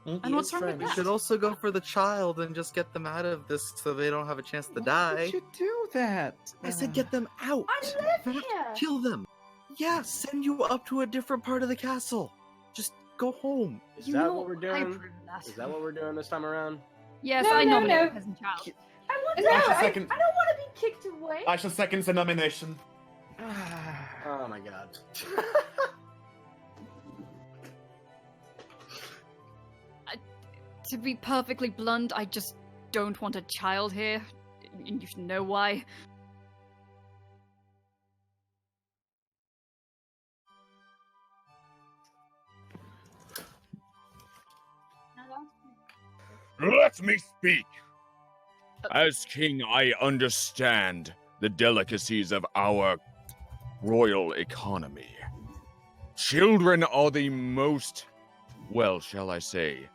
And what's wrong with We that? should also go for the child and just get them out of this so they don't have a chance to die. You do that. I said get them out. I live here! Kill them. Yeah, send you up to a different part of the castle. Just go home. Is that what we're doing? Is that what we're doing this time around? Yes, No, I no, nominate no. peasant child. I want No, to. I I second- don't want to be kicked away. I shall second the nomination. Oh my god. To be perfectly blunt, I just don't want a child here. And you should know why. Let me speak. As king, I understand the delicacies of our royal economy. Children are the most, well, shall I say,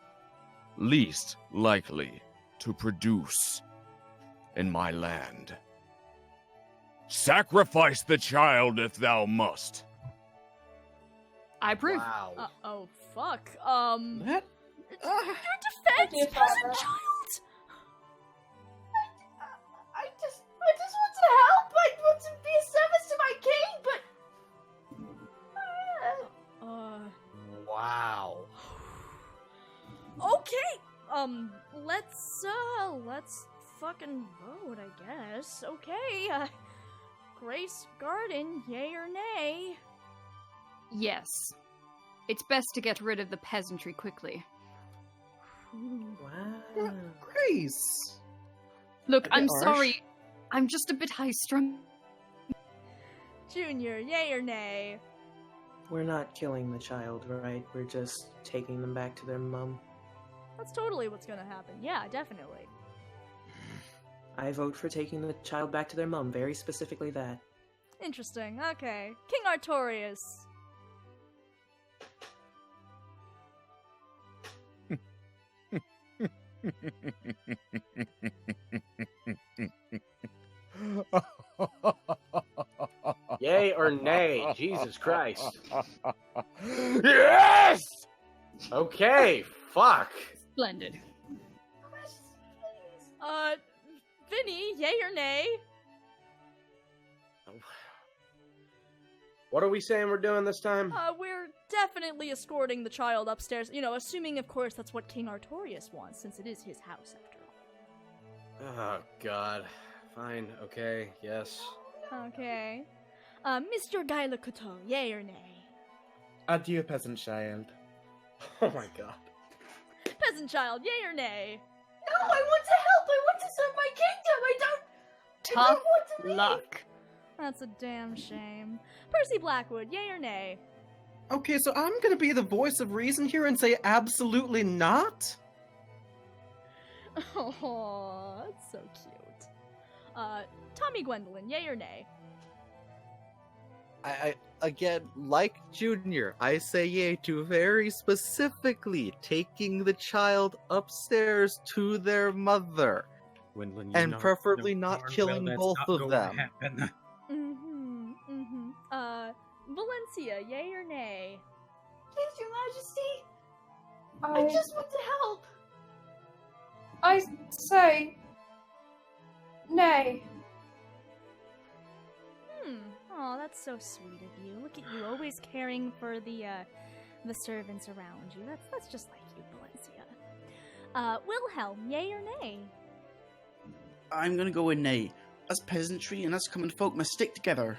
least likely to produce in my land. Sacrifice the child if thou must. I approve. Wow. Oh, fuck. That? Your defense, peasant child! I just want to help. I want to be a service to my king, but Wow. Okay. Let's fucking vote, I guess. Okay. Grace Garden, yay or nay? Yes. It's best to get rid of the peasantry quickly. Wow. Grace! Look, A bit I'm harsh. sorry. I'm just a bit high-strung. Junior, yay or nay? We're not killing the child, right? We're just taking them back to their mum. That's totally what's gonna happen. Yeah, definitely. I vote for taking the child back to their mum, very specifically that. Interesting. Okay. King Artorias. Yay or nay? Jesus Christ. Yes! Okay, fuck. Splendid. Vinny, yay or nay? What are we saying we're doing this time? We're definitely escorting the child upstairs. You know, assuming, of course, that's what King Artorias wants, since it is his house, after all. Oh, God. Fine, okay, yes. Okay. Mr. Gailakuto, yay or nay? Adieu, peasant child. Oh my god. Peasant child, yay or nay? no, I want to help. I want to serve my kingdom. I don't Tough want to leave. luck. That's a damn shame. Percy Blackwood, yay or nay? Okay, so I'm gonna be the voice of reason here and say absolutely not? Oh, that's so cute. Tommy Gwendolyn, yay or nay? I again, like Junior, I say yay to very specifically taking the child upstairs to their mother. Gwendolyn, And preferably not killing both of them. Valencia, yay or nay? Please, Your Majesty. I just want to help. I say nay. Oh, that's so sweet of you. Look at you, always caring for the servants around you. That's just like you, Valencia. Wilhelm, yay or nay? I'm gonna go with nay. Us peasantry and us common folk must stick together.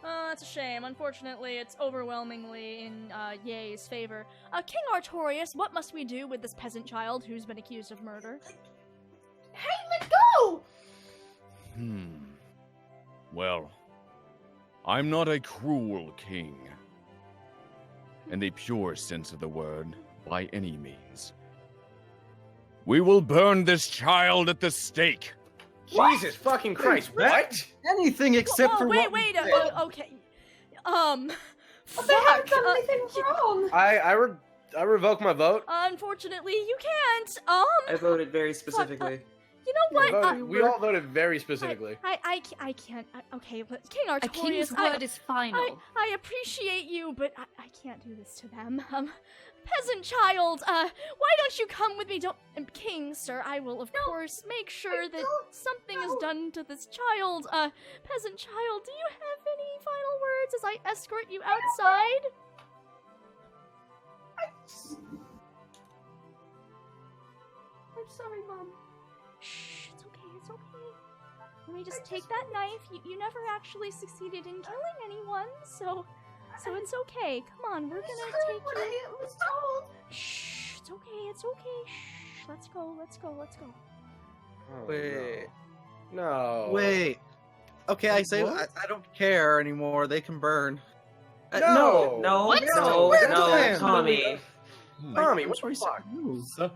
That's a shame. Unfortunately, it's overwhelmingly in Ye's favor. King Artorias, what must we do with this peasant child who's been accused of murder? Hey, let go! Well, I'm not a cruel king, in the pure sense of the word, by any means. We will burn this child at the stake. Jesus fucking Christ, what? Anything except for wait, what we did. okay. They haven't done anything wrong. I revoke my vote. Unfortunately, you can't. I voted very specifically. You know what? We all voted very specifically. I can't. Okay, but King Artorias, A king's word is final. I appreciate you, but I can't do this to them. Peasant child, why don't you come with me? King, sir, I will of course make sure that something is done to this child. Peasant child, do you have any final words as I escort you outside? I'm sorry, Mom. Shh, it's okay, it's okay. Let me just take that knife. You never actually succeeded in killing anyone, so it's okay. Come on, we're gonna take what you. I was told. Shh, it's okay, it's okay. Shh, let's go. Oh, Wait. No. Wait. Okay, I say What? I don't care anymore. They can burn. No. No, Tommy. Tommy, what the fuck?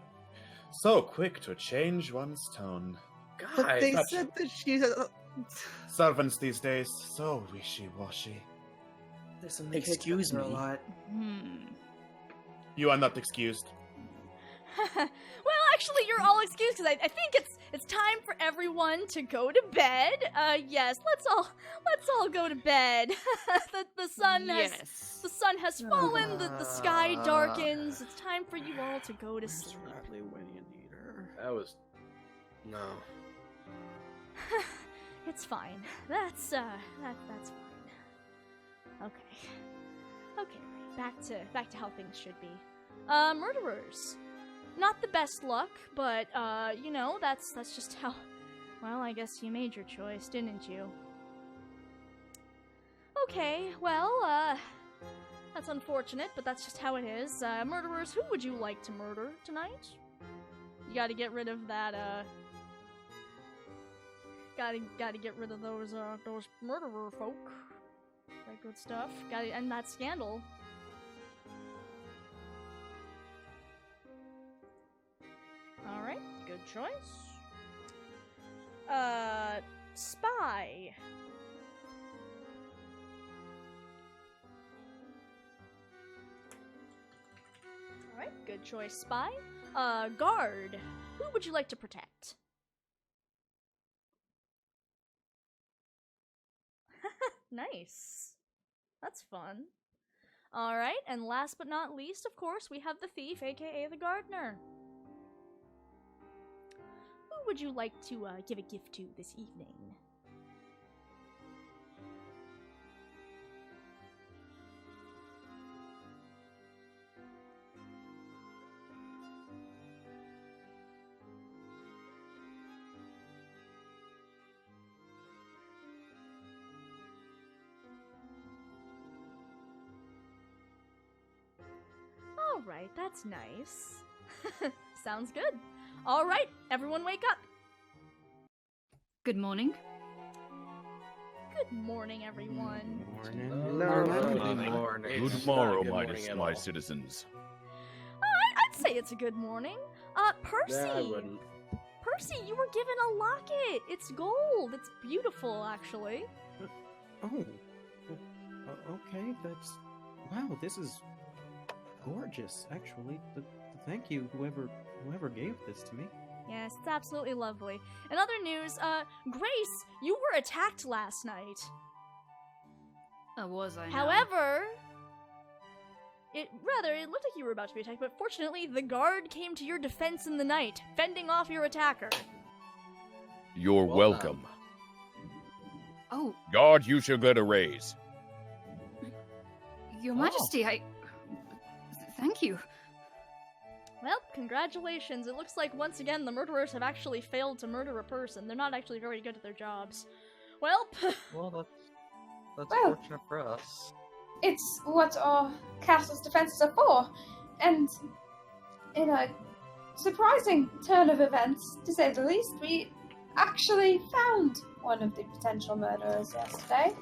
So quick to change one's tone. But they God. said that she Servants these days, so wishy-washy. Listen, Excuse me. A lot. You are not excused. Well, actually, you're all excused because I think it's time for everyone to go to bed. Yes, let's all go to bed. the sun has fallen. The sky darkens. It's time for you all to go to sleep. When you need her. That was no. It's fine. That's fine. Okay, back to how things should be. Murderers. Not the best luck, but you know, that's just how. Well, I guess you made your choice, didn't you? Okay, well, that's unfortunate, but that's just how it is. Murderers, who would you like to murder tonight? You gotta get rid of that, Gotta get rid of those murderer folk. That good stuff. Gotta end that scandal. Alright, good choice. Spy. Alright, good choice, spy. Guard. Who would you like to protect? Nice. That's fun. Alright, and last but not least, of course, we have the thief, aka the gardener. Who would you like to give a gift to this evening? Alright, that's nice. Sounds good. Alright, everyone wake up! Good morning. Good morning, everyone. Good morrow, my citizens. I'd say it's a good morning. Percy! Yeah, I wouldn't. Percy, you were given a locket! It's gold! It's beautiful, actually. Oh. Okay, that's... Wow, this is gorgeous, actually. Thank you, whoever gave this to me. Yes, it's absolutely lovely. In other news, Grace, you were attacked last night. Was I now? However, it looked like you were about to be attacked, but fortunately, the guard came to your defense in the night, fending off your attacker. You're welcome. Oh. Guard, you shall get a raise. Your Majesty, Thank you. Well, congratulations. It looks like once again the murderers have actually failed to murder a person. They're not actually very good at their jobs. Well, that's Well. fortunate for us. It's what our castle's defenses are for, and in a surprising turn of events, to say the least, we actually found one of the potential murderers yesterday.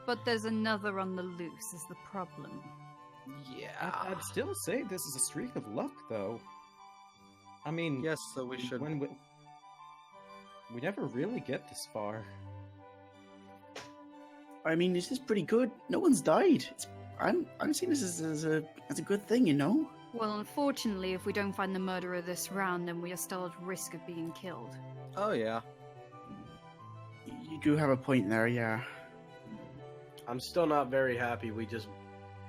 But there's another on the loose, is the problem. Yeah. I'd still say this is a streak of luck, though. I mean, yes, so we should. We never really get this far. I mean, this is pretty good. No one's died. I'm seeing this as a good thing, you know. Well, unfortunately, if we don't find the murderer this round, then we are still at risk of being killed. Oh yeah. You do have a point there, yeah. I'm still not very happy we just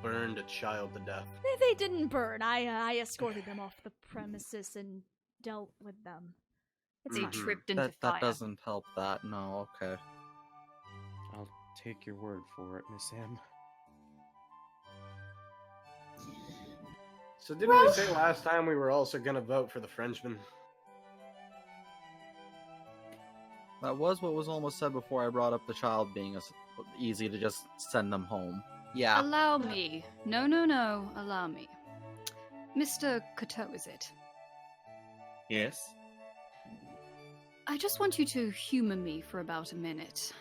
burned a child to death. They didn't burn. I escorted them off the premises and dealt with them. It's They fine. tripped into fire. That doesn't help that. No, okay. I'll take your word for it, Miss M. So didn't we say last time we were also gonna vote for the Frenchman? That was what was almost said before I brought up the child being easy to just send them home. Yeah. Allow me. No, allow me. Mr. Coteau, is it? Yes? I just want you to humor me for about a minute.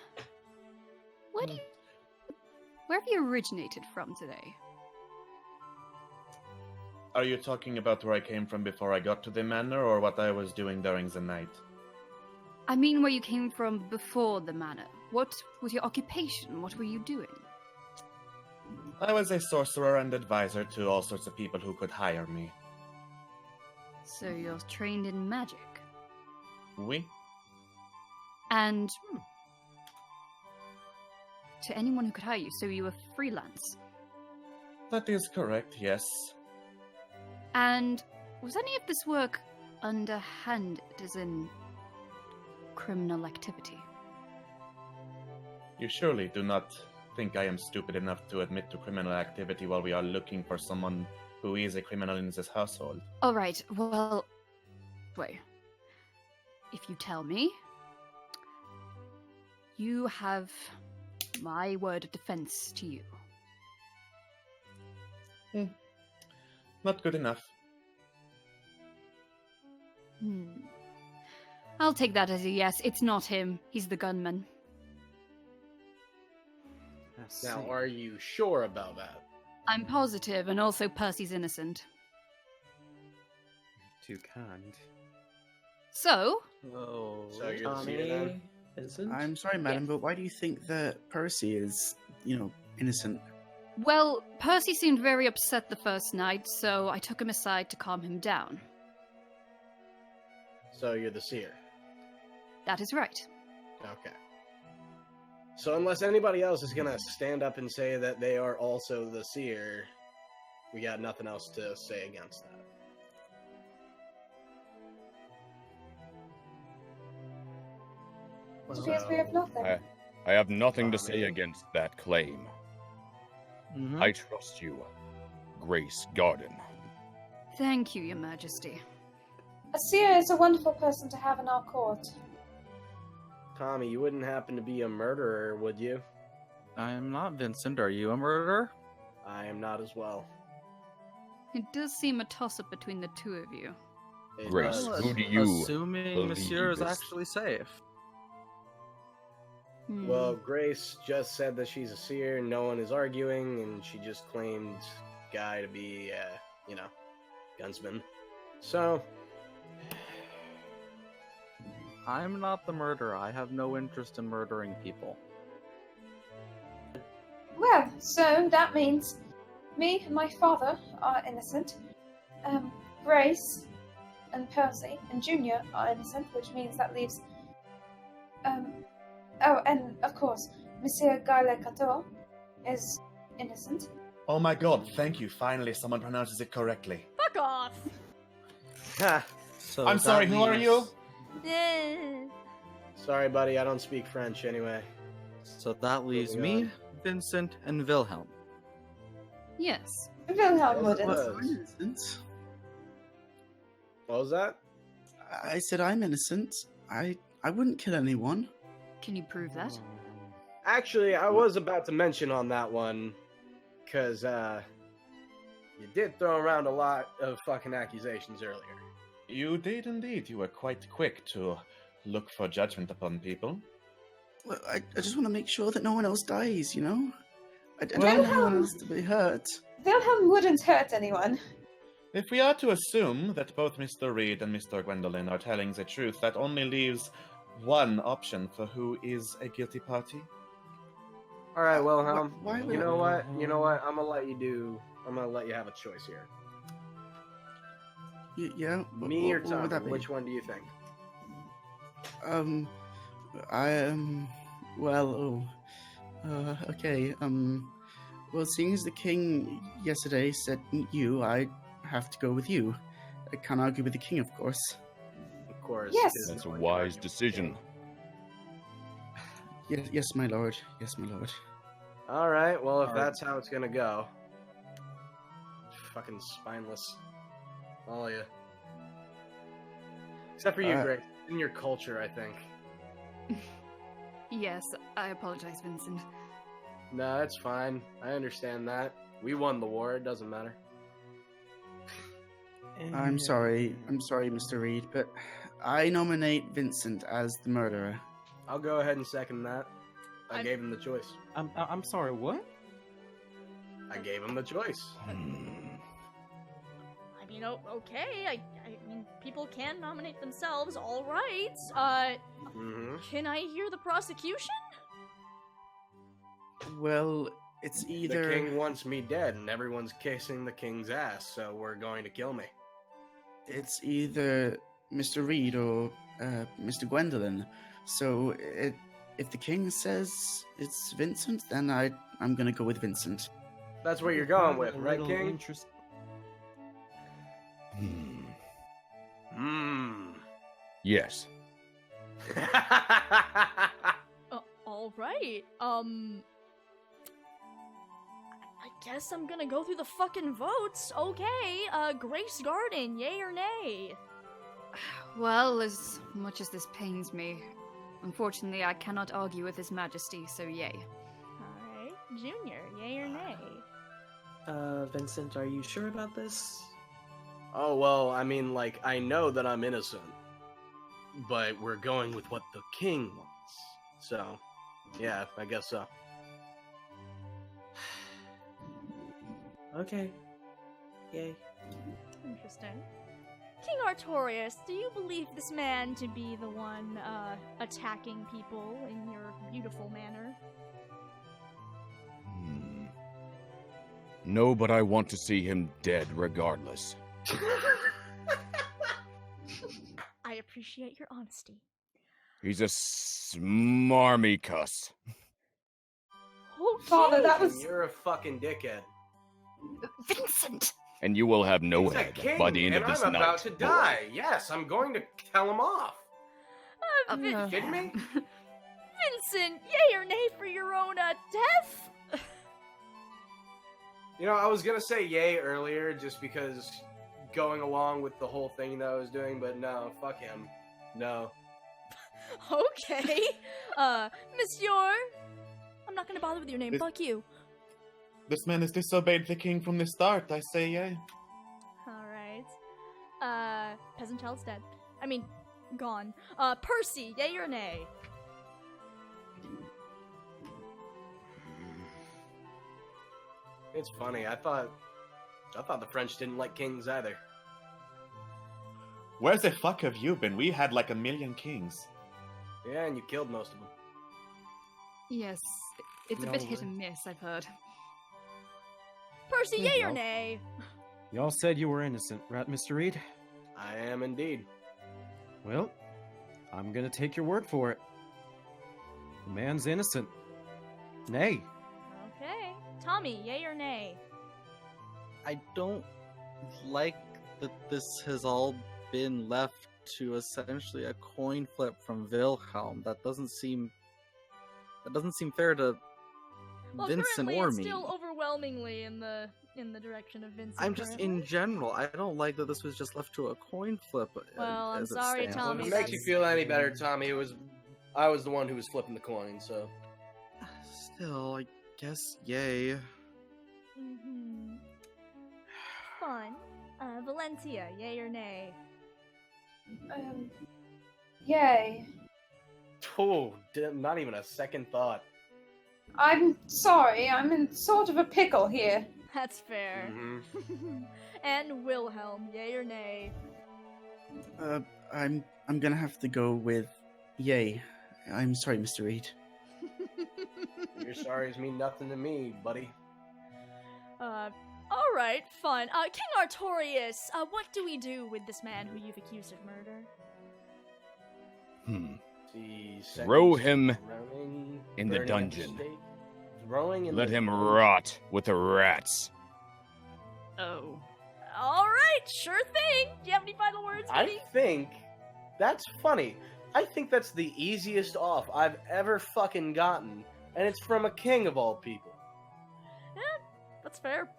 Where have you originated from today? Are you talking about where I came from before I got to the manor, or what I was doing during the night? I mean where you came from before the manor. What was your occupation? What were you doing? I was a sorcerer and advisor to all sorts of people who could hire me. So you're trained in magic. Oui? And to anyone who could hire you, so you were freelance. That is correct, yes. And was any of this work underhanded, as in criminal activity? You surely do not think I am stupid enough to admit to criminal activity while we are looking for someone who is a criminal in this household. All right, well, wait. If you tell me, you have my word of defense to you. Not good enough. I'll take that as a yes. It's not him. He's the gunman. Now, are you sure about that? I'm positive, and also Percy's innocent. Too kind. So? Oh, so you're the seer then? I'm sorry, madam, but why do you think that Percy is, innocent? Well, Percy seemed very upset the first night, so I took him aside to calm him down. So you're the seer? That is right. Okay. So unless anybody else is gonna stand up and say that they are also the seer, we got nothing else to say against that. We have nothing. I have nothing to say against that claim. Mm-hmm. I trust you, Grace Garden. Thank you, Your Majesty. A seer is a wonderful person to have in our court. Tommy, you wouldn't happen to be a murderer, would you? I am not, Vincent. Are you a murderer? I am not as well. It does seem a toss-up between the two of you. Grace, who do you Assuming Monsieur is actually safe. Well, Grace just said that she's a seer, no one is arguing, and she just claimed Guy to be, gunsman. So... I'm not the murderer. I have no interest in murdering people. Well, so that means me and my father are innocent. Grace and Percy and Junior are innocent, which means that leaves... Oh, and of course, Monsieur Guy Le Cateau is innocent. Oh my god, thank you. Finally, someone pronounces it correctly. Fuck off! Ha! So I'm sorry, who are you? Sorry, buddy, I don't speak French anyway. So that leaves me, Vincent, and Wilhelm. Yes. Wilhelm wouldn't. What was that? I said I'm innocent. I wouldn't kill anyone. Can you prove that? Actually, I was about to mention on that one, because, you did throw around a lot of fucking accusations earlier. You did indeed. You were quite quick to look for judgment upon people. Well, I just want to make sure that no one else dies, I don't want anyone else to be hurt. Wilhelm wouldn't hurt anyone. If we are to assume that both Mr. Reed and Mr. Gwendolyn are telling the truth, that only leaves one option for who is a guilty party. All right, Wilhelm. Why you know what? I'm gonna let you have a choice here. Yeah. Me or what would that Tom? be? Which one do you think? Okay. Well, seeing as the king yesterday said you, I have to go with you. I can't argue with the king, of course. Of course. Yes. That's a wise decision. Yes, my lord. Yes, my lord. All right. Well, if that's how it's gonna go, fucking spineless, all of you, except for you, Grace. In your culture, I think. Yes, I apologize, Vincent. No, that's fine. I understand that. We won the war. It doesn't matter. I'm sorry, Mr. Reed, but I nominate Vincent as the murderer. I'll go ahead and second that. I gave him the choice. I'm sorry, what? I gave him the choice. I mean, okay. I mean, people can nominate themselves. All right. Can I hear the prosecution? Well, it's either The king wants me dead, and everyone's kissing the king's ass, so we're going to kill me. it's either Mr. Reed or Mr. Gwendolyn. So if the king says it's Vincent, then I'm gonna go with Vincent. That's what you're going with, right, King? Yes. All right. I guess I'm gonna go through the fucking votes. Okay. Grace Garden, yay or nay? Well, as much as this pains me, unfortunately I cannot argue with His Majesty, so yay. Alright. Junior, yay or nay? Vincent, are you sure about this? Oh, well, I mean, like, I know that I'm innocent, but we're going with what the king wants. So, yeah, I guess so. Okay. Yay. Interesting. King Artorias, do you believe this man to be the one, attacking people in your beautiful manner? No, but I want to see him dead regardless. I appreciate your honesty. He's a smarmy cuss. Okay. Father, that was... You're a fucking dickhead. Vincent! And you will have no He's a head king, by the end and of this I'm night. about to die. Yes, I'm going to tell him off. Vin- Kidding me? Vincent, yay or nay for your own, death? You know, I was gonna say yay earlier just because going along with the whole thing that I was doing, but no, fuck him. No. Okay. Monsieur? I'm not gonna bother with your name, fuck you. This man has disobeyed the king from the start, I say yay. Alright. Peasant child's dead. I mean, gone. Percy, yay or nay? It's funny, I thought the French didn't like kings either. Where the fuck have you been? We had like 1 million kings. Yeah, and you killed most of them. Yes, it's a bit hit and miss, I've heard. Percy, yay or nay? Y'all said you were innocent, right, Mr. Reed? I am indeed. Well, I'm gonna take your word for it. The man's innocent. Nay. Okay. Tommy, yay or nay? I don't like that this has all been left to essentially a coin flip from Wilhelm. That doesn't seem fair to Well, Vincent currently or it's me. still overwhelmingly in the direction of Vincent. I'm just in general. I don't like that this was just left to a coin flip. Well, I'm as it sorry, stands. Tommy. If it makes you feel any better, Tommy, I was the one who was flipping the coin, so. Still, I guess yay. Mm-hmm. Fun. Valencia, yay or nay? Yay. Oh, not even a second thought. I'm sorry, I'm in sort of a pickle here. That's fair. Mm-hmm. And Wilhelm, yay or nay? I'm gonna have to go with yay. I'm sorry, Mr. Reed. Your sorries mean nothing to me, buddy. Alright, fun. King Artorias, what do we do with this man who you've accused of murder? Throw him in the dungeon. Let him rot with the rats. Oh. Alright, sure thing. Do you have any final words, buddy? I think that's funny. I think that's the easiest off I've ever fucking gotten, and it's from a king of all people. Yeah, that's fair.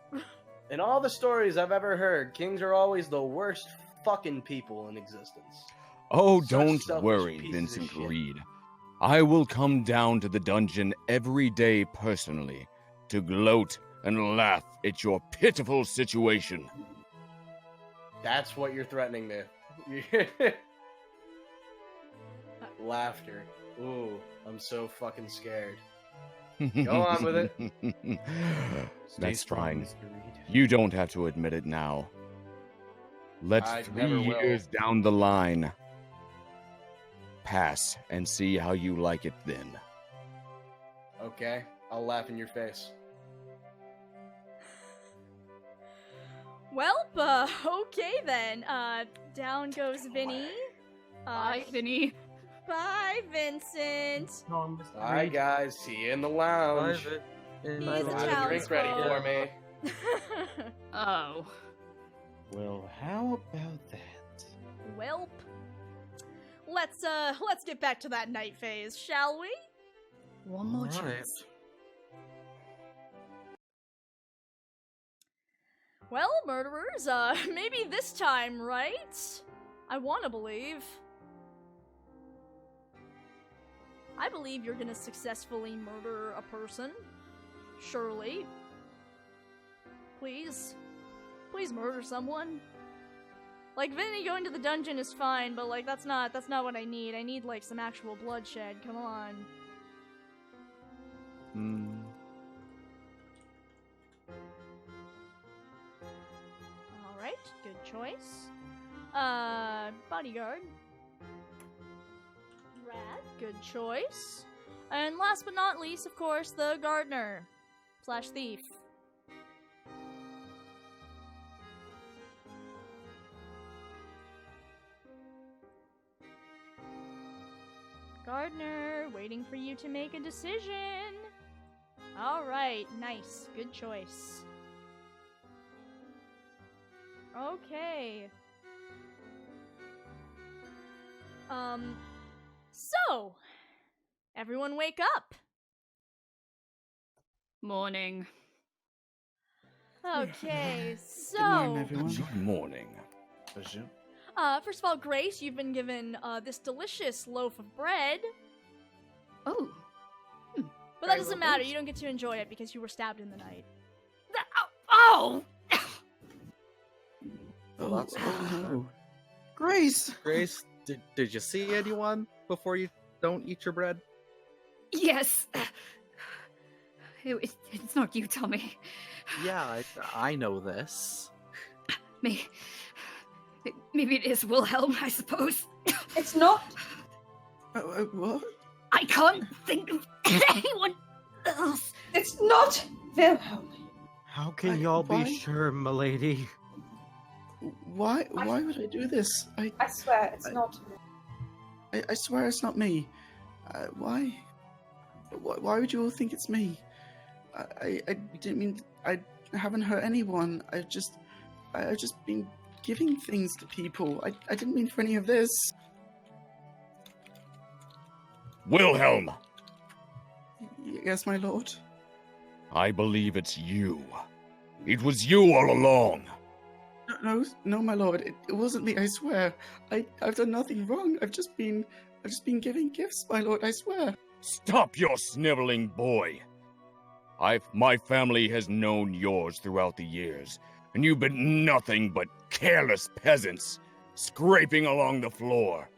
In all the stories I've ever heard, kings are always the worst fucking people in existence. Oh, Such don't selfish worry, pieces of Vincent shit. Reed. I will come down to the dungeon every day personally to gloat and laugh at your pitiful situation. That's what you're threatening me. Laughter. Ooh, I'm so fucking scared. Go on with it. That's strong, fine. Mr. Reed. You don't have to admit it now. Let I 3 never will. years down the line pass and see how you like it then. Okay, I'll laugh in your face. Welp, okay then. Down goes Vinny. Bye, Vinny. Bye, Vincent. Bye, guys. See you in the lounge. He's a Have a drink challenge ready for ball. me. Oh. Well, how about that? Welp. Let's get back to that night phase, shall we? One more Alright. chance. Well, murderers, maybe this time, right? I wanna believe. I believe you're gonna successfully murder a person. Surely. Please. Please murder someone. Like, Vinny going to the dungeon is fine, but, like, that's not what I need. I need, like, some actual bloodshed. Come on. Alright, good choice. Bodyguard. Rat, good choice. And last but not least, of course, the gardener. / thief. Gardener, waiting for you to make a decision. Alright, nice. Good choice. Okay. So, everyone wake up. Morning. Okay, so... Good morning, everyone. Good morning. First of all, Grace, you've been given, this delicious loaf of bread. Oh. But that doesn't matter, you don't get to enjoy it because you were stabbed in the night. Oh! Well, that's no. Grace, did you see anyone before you don't eat your bread? Yes. It's not you, Tommy. Yeah, I know this. Maybe it is Wilhelm, I suppose. It's not. What? I can't think of anyone else. It's not Wilhelm. How can y'all why? be sure, milady? Why would I do this? I swear it's not. I swear it's not me. Why? Why would you all think it's me? I didn't mean. I haven't hurt anyone. I've just been giving things to people. I didn't mean for any of this. Wilhelm! Yes, my lord. I believe it's you. It was you all along. No, my lord. It wasn't me. I swear. I've done nothing wrong. I've just been giving gifts, my lord. I swear. Stop your sniveling, boy. My family has known yours throughout the years, and you've been nothing but careless peasants, scraping along the floor.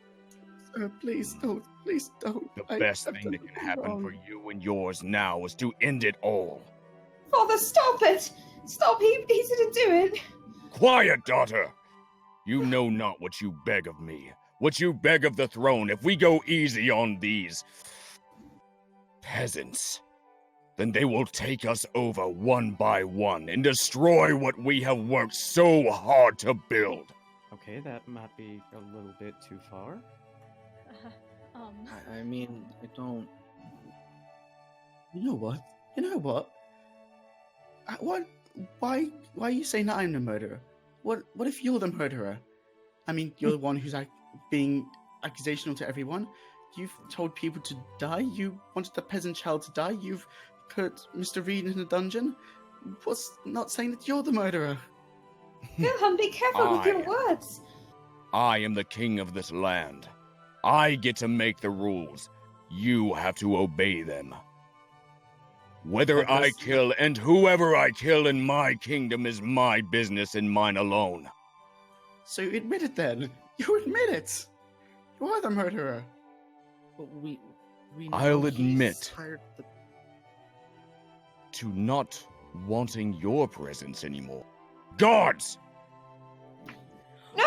Sir, please don't. Please don't. The best thing that can happen for you and yours now is to end it all. Father, stop it! Stop! He didn't do it. Quiet, daughter! You know not what you beg of me, what you beg of the throne. If we go easy on these peasants, then they will take us over one by one and destroy what we have worked so hard to build. Okay, that might be a little bit too far. I mean, I don't... You know what? Why are you saying that I'm the murderer? What if you're the murderer? I mean, you're the one who's being accusational to everyone. You've told people to die. You wanted the peasant child to die. You've put Mr. Reed in a dungeon. What's not saying that you're the murderer? Wilhelm, be careful with your words. I am the king of this land. I get to make the rules. You have to obey them. Whether I kill and whoever I kill in my kingdom is my business and mine alone. So you admit it then. You admit it. You are the murderer. But we I'll know admit hired the... to not wanting your presence anymore. Guards! No,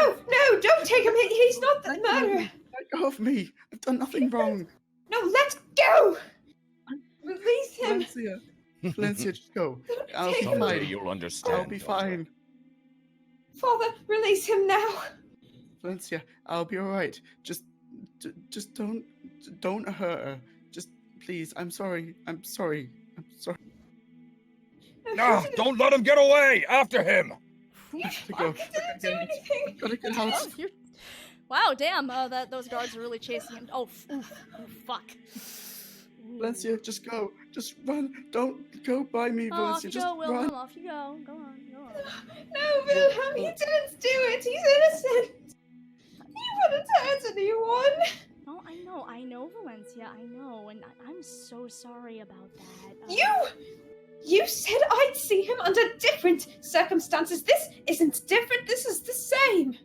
No, don't take him. He's not the murderer. Let go of me. I've done nothing wrong. No, let go. Release him. Valencia, just go. I'll be Someday fine. you'll understand. I'll be fine. Father, release him now. Valencia, I'll be alright. Just don't hurt her. Just please. I'm sorry. I'm sorry. No, don't let him get away! After him! I didn't do anything. Gotta get out. Oh, wow, damn, those guards are really chasing him. Oh, fuck. Valencia, just go. Just run. Don't go by me, Oh, off Valencia. you Just go, Wilhelm, run. off you go. Go on. No, Wilhelm, he didn't do it. He's innocent. He wouldn't hurt anyone. No, I know, Valencia, I know, and I'm so sorry about that. You said I'd see him under different circumstances. This isn't different. This is the same.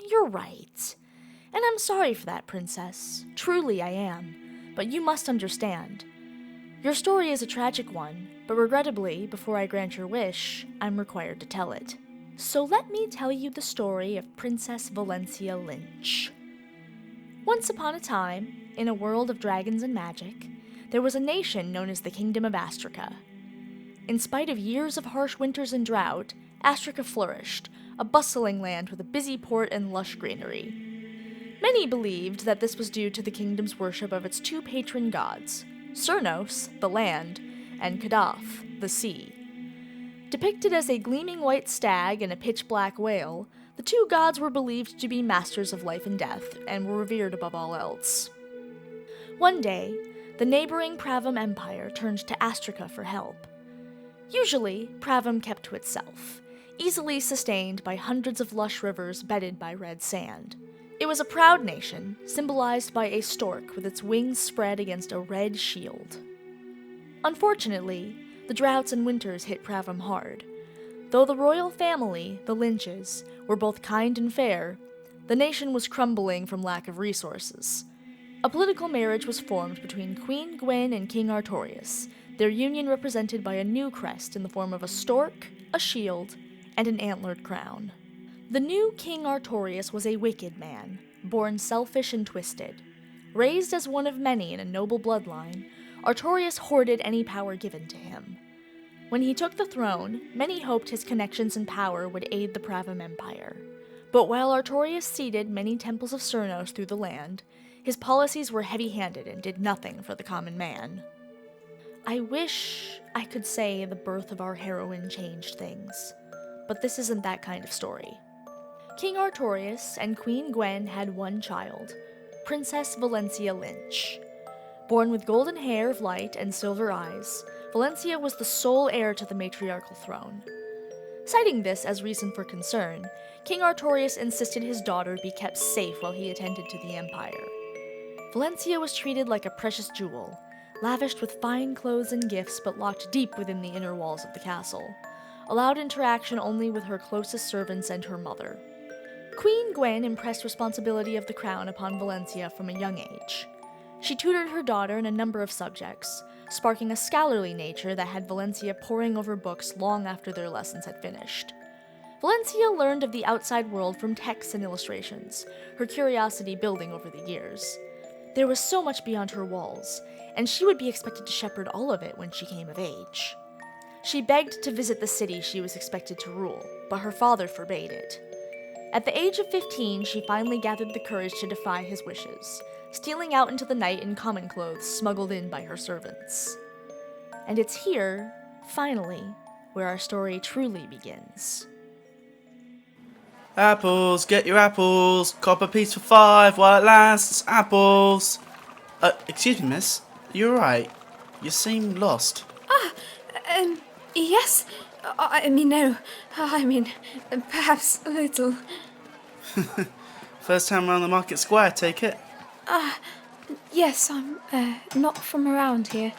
You're right. And I'm sorry for that, Princess. Truly I am. But you must understand. Your story is a tragic one, but regrettably, before I grant your wish, I'm required to tell it. So let me tell you the story of Princess Valencia Lynch. Once upon a time, in a world of dragons and magic, there was a nation known as the Kingdom of Astraca. In spite of years of harsh winters and drought, Astraca flourished, a bustling land with a busy port and lush greenery. Many believed that this was due to the kingdom's worship of its two patron gods, Cernos, the land, and Kadaf, the sea. Depicted as a gleaming white stag and a pitch-black whale, the two gods were believed to be masters of life and death, and were revered above all else. One day, the neighboring Pravam Empire turned to Astraca for help. Usually, Pravam kept to itself, easily sustained by hundreds of lush rivers bedded by red sand. It was a proud nation, symbolized by a stork with its wings spread against a red shield. Unfortunately, the droughts and winters hit Pravam hard. Though the royal family, the Lynches, were both kind and fair, the nation was crumbling from lack of resources. A political marriage was formed between Queen Gwen and King Artorius, their union represented by a new crest in the form of a stork, a shield, and an antlered crown. The new King Artorius was a wicked man, born selfish and twisted. Raised as one of many in a noble bloodline, Artorius hoarded any power given to him. When he took the throne, many hoped his connections and power would aid the Pravam Empire. But while Artorius seeded many temples of Cernos through the land, his policies were heavy-handed and did nothing for the common man. I wish I could say the birth of our heroine changed things, but this isn't that kind of story. King Artorius and Queen Gwen had one child, Princess Valencia Lynch. Born with golden hair of light and silver eyes, Valencia was the sole heir to the matriarchal throne. Citing this as reason for concern, King Artorius insisted his daughter be kept safe while he attended to the empire. Valencia was treated like a precious jewel, lavished with fine clothes and gifts but locked deep within the inner walls of the castle, allowed interaction only with her closest servants and her mother. Queen Gwen impressed responsibility of the crown upon Valencia from a young age. She tutored her daughter in a number of subjects, sparking a scholarly nature that had Valencia poring over books long after their lessons had finished. Valencia learned of the outside world from texts and illustrations, her curiosity building over the years. There was so much beyond her walls, and she would be expected to shepherd all of it when she came of age. She begged to visit the city she was expected to rule, but her father forbade it. At the age of 15, she finally gathered the courage to defy his wishes, stealing out into the night in common clothes smuggled in by her servants. And it's here, finally, where our story truly begins. Apples, get your apples. Copper piece for 5 while it lasts. Apples. Excuse me, miss. You're right. You seem lost. Yes. I mean, no. I mean, perhaps a little. First time around the market square, take it? Yes, I'm not from around here.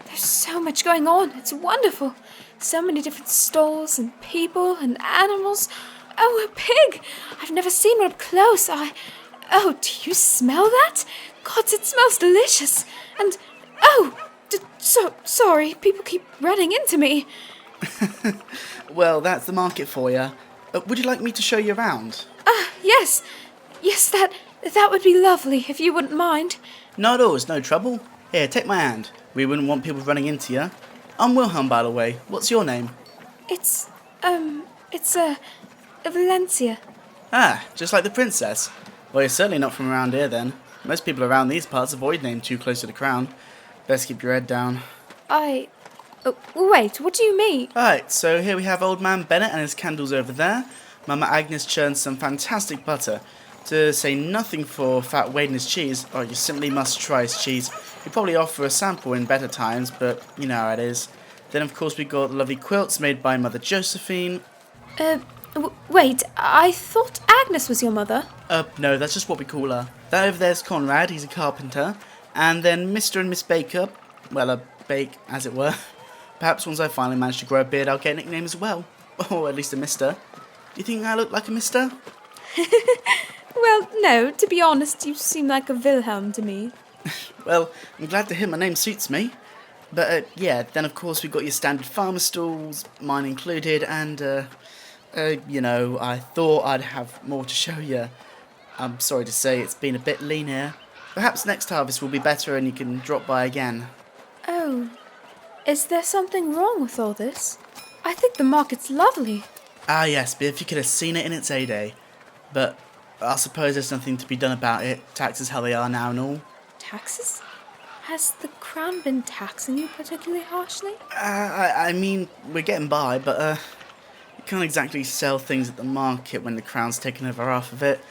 There's so much going on. It's wonderful. So many different stalls and people and animals. Oh, a pig! I've never seen one up close. Oh, do you smell that? God, it smells delicious. And, so sorry. People keep running into me. Well, that's the market for you. Would you like me to show you around? Yes. Yes, that would be lovely, if you wouldn't mind. Not at all, it's no trouble. Here, take my hand. We wouldn't want people running into you. I'm Wilhelm, by the way. What's your name? It's Valencia. Ah, just like the princess. Well, you're certainly not from around here, then. Most people around these parts avoid names too close to the crown. Best keep your head down. Wait, what do you mean? Alright, so here we have old man Bennett and his candles over there. Mama Agnes churns some fantastic butter. To say nothing for fat Wade and his cheese. Oh, you simply must try his cheese. We probably offer a sample in better times, but you know how it is. Then, of course, we got the lovely quilts made by Mother Josephine. Wait, I thought Agnes was your mother. No, that's just what we call her. That over there's Conrad, he's a carpenter. And then Mr. and Miss Baker, well, a bake, as it were. Perhaps once I finally manage to grow a beard, I'll get a nickname as well. Or at least a mister. Do you think I look like a mister? Well, no, to be honest, you seem like a Wilhelm to me. Well, I'm glad to hear my name suits me. But, yeah, then of course we've got your standard farmer stalls, mine included, and, you know, I thought I'd have more to show you. I'm sorry to say it's been a bit lean here. Perhaps next harvest will be better and you can drop by again. Oh, is there something wrong with all this? I think the market's lovely. Ah, yes, but if you could have seen it in its heyday. But I suppose there's nothing to be done about it. Taxes how they are now and all. Taxes? Has the crown been taxing you particularly harshly? I mean, we're getting by, but, you can't exactly sell things at the market when the crown's taken over half of it.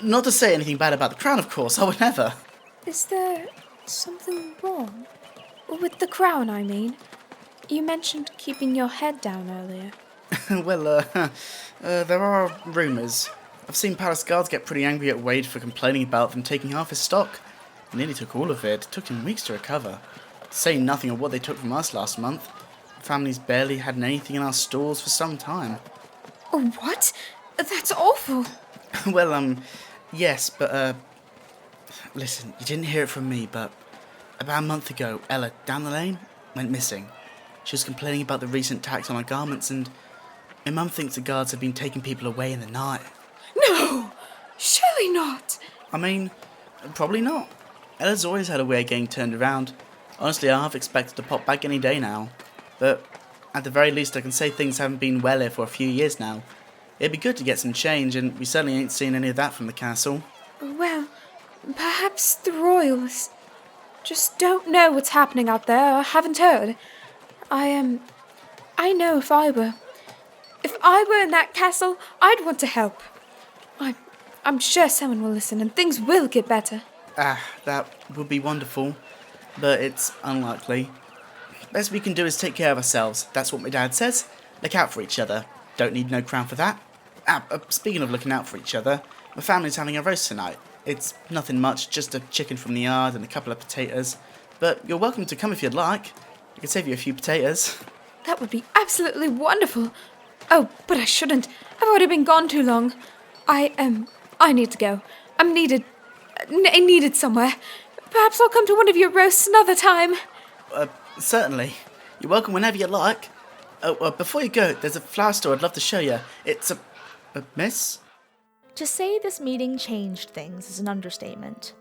Not to say anything bad about the crown, of course, I would never. Is there something wrong? With the crown, I mean. You mentioned keeping your head down earlier. Well, there are rumours. I've seen palace guards get pretty angry at Wade for complaining about them taking half his stock. They nearly took all of it. It took him weeks to recover. To say nothing of what they took from us last month. The family's barely had anything in our stores for some time. What? That's awful. Well, yes, but, listen, you didn't hear it from me, but about a month ago, Ella, down the lane, went missing. She was complaining about the recent tax on her garments, and my mum thinks the guards have been taking people away in the night. No! Surely not! I mean, probably not. Ella's always had a way of getting turned around. Honestly, I half expected to pop back any day now. But at the very least, I can say things haven't been well here for a few years now. It'd be good to get some change, and we certainly ain't seen any of that from the castle. Well, perhaps the royals just don't know what's happening out there, or haven't heard. I know if I were in that castle, I'd want to help. I'm sure someone will listen and things will get better. That would be wonderful, but it's unlikely. Best we can do is take care of ourselves. That's what my dad says. Look out for each other. Don't need no crown for that. Speaking of looking out for each other, my family's having a roast tonight. It's nothing much, just a chicken from the yard and a couple of potatoes. But you're welcome to come if you'd like. I could save you a few potatoes. That would be absolutely wonderful. Oh, but I shouldn't. I've already been gone too long. I need to go. I'm needed somewhere. Perhaps I'll come to one of your roasts another time. Certainly. You're welcome whenever you like. Before you go, there's a flower store I'd love to show you. It's a miss? To say this meeting changed things is an understatement.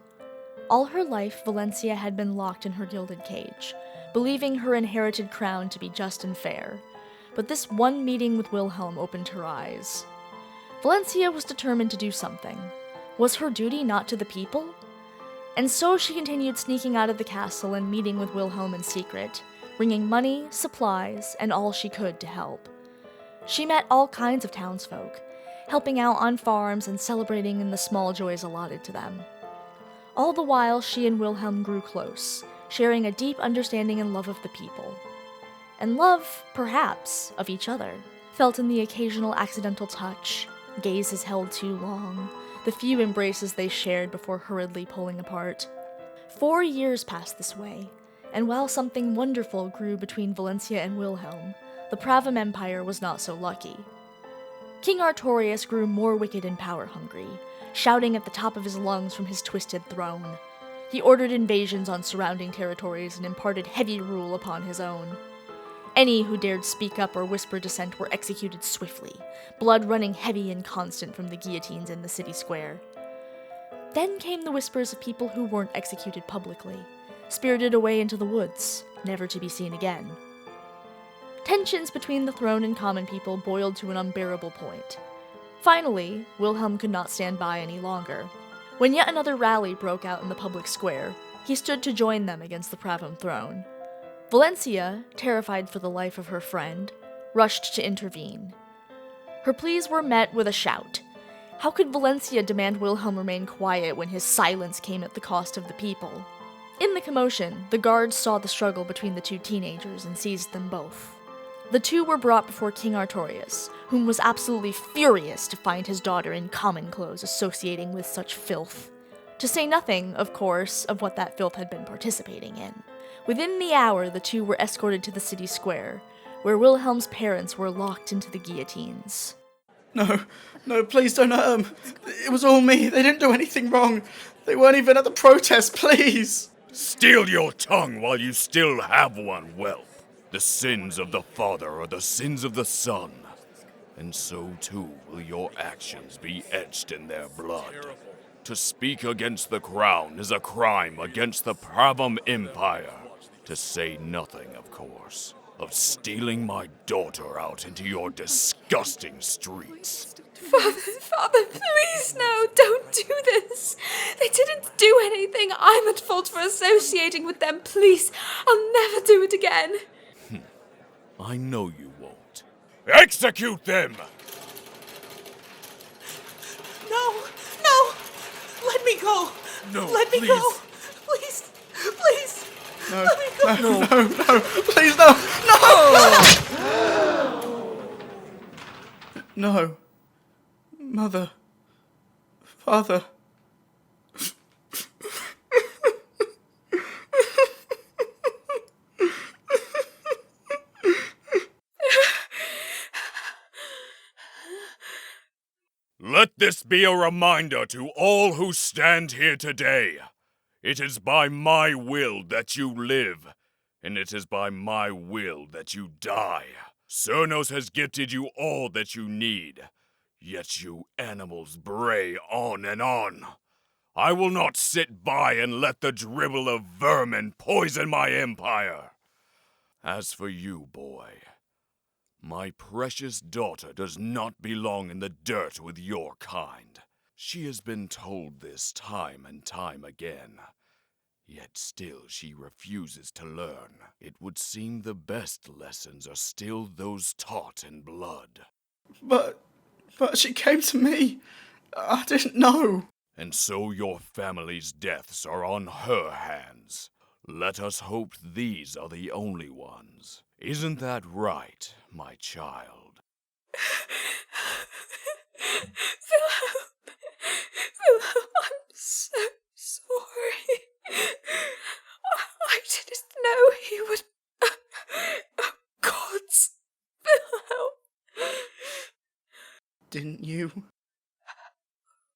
All her life, Valencia had been locked in her gilded cage, believing her inherited crown to be just and fair. But this one meeting with Wilhelm opened her eyes. Valencia was determined to do something. Was her duty not to the people? And so she continued sneaking out of the castle and meeting with Wilhelm in secret, bringing money, supplies, and all she could to help. She met all kinds of townsfolk, helping out on farms and celebrating in the small joys allotted to them. All the while, she and Wilhelm grew close, sharing a deep understanding and love of the people. And love, perhaps, of each other, felt in the occasional accidental touch, gazes held too long, the few embraces they shared before hurriedly pulling apart. 4 years passed this way, and while something wonderful grew between Valencia and Wilhelm, the Pravam Empire was not so lucky. King Artorius grew more wicked and power-hungry, shouting at the top of his lungs from his twisted throne. He ordered invasions on surrounding territories and imparted heavy rule upon his own. Any who dared speak up or whisper dissent were executed swiftly, blood running heavy and constant from the guillotines in the city square. Then came the whispers of people who weren't executed publicly, spirited away into the woods, never to be seen again. Tensions between the throne and common people boiled to an unbearable point. Finally, Wilhelm could not stand by any longer. When yet another rally broke out in the public square, he stood to join them against the Pravum throne. Valencia, terrified for the life of her friend, rushed to intervene. Her pleas were met with a shout. How could Valencia demand Wilhelm remain quiet when his silence came at the cost of the people? In the commotion, the guards saw the struggle between the two teenagers and seized them both. The two were brought before King Artorius, whom was absolutely furious to find his daughter in common clothes associating with such filth. To say nothing, of course, of what that filth had been participating in. Within the hour, the two were escorted to the city square, where Wilhelm's parents were locked into the guillotines. No, please don't hurt them. It was all me. They didn't do anything wrong. They weren't even at the protest, please. Steal your tongue while you still have one, whelp. The sins of the father are the sins of the son, and so too will your actions be etched in their blood. To speak against the crown is a crime against the Pravum Empire. To say nothing, of course, of stealing my daughter out into your disgusting streets. Father, please no, don't do this. They didn't do anything. I'm at fault for associating with them. Please, I'll never do it again. I know you won't. Execute them! No! Let me go! No, Let me please. go! Please! No, Let me go! no, please no! No! Mother. Father. Let this be a reminder to all who stand here today. It is by my will that you live, and it is by my will that you die. Cernos has gifted you all that you need, yet you animals bray on and on. I will not sit by and let the dribble of vermin poison my empire. As for you, boy, my precious daughter does not belong in the dirt with your kind. She has been told this time and time again. Yet still she refuses to learn. It would seem the best lessons are still those taught in blood. But she came to me. I didn't know. And so your family's deaths are on her hands. Let us hope these are the only ones. Isn't that right, my child? Wilhelm, I'm so sorry. I didn't know he would... Oh, gods. Wilhelm. Didn't you?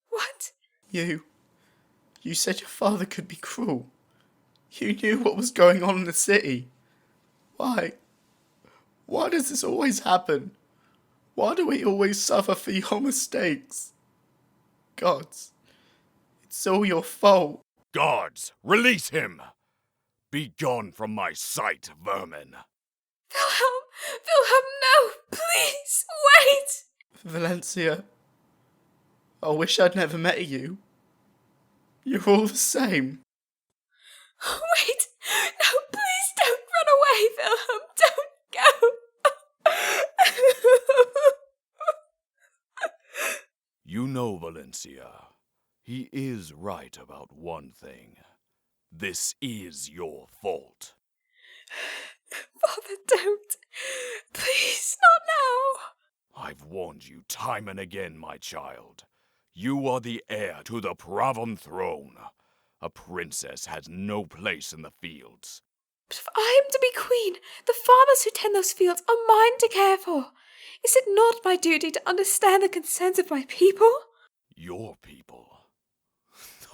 What? You said your father could be cruel. You knew what was going on in the city. Why? Why does this always happen? Why do we always suffer for your mistakes? Gods, it's all your fault. Guards, release him! Be gone from my sight, vermin! Wilhelm, no! Please, wait! Valencia, I wish I'd never met you. You're all the same. Wait! No, please don't run away, Wilhelm! Don't go! You know, Valencia, he is right about one thing. This is your fault. Father, don't. Please, not now. I've warned you time and again, my child. You are the heir to the Pravum throne. A princess has no place in the fields. But if I am to be queen, the farmers who tend those fields are mine to care for. Is it not my duty to understand the concerns of my people? Your people?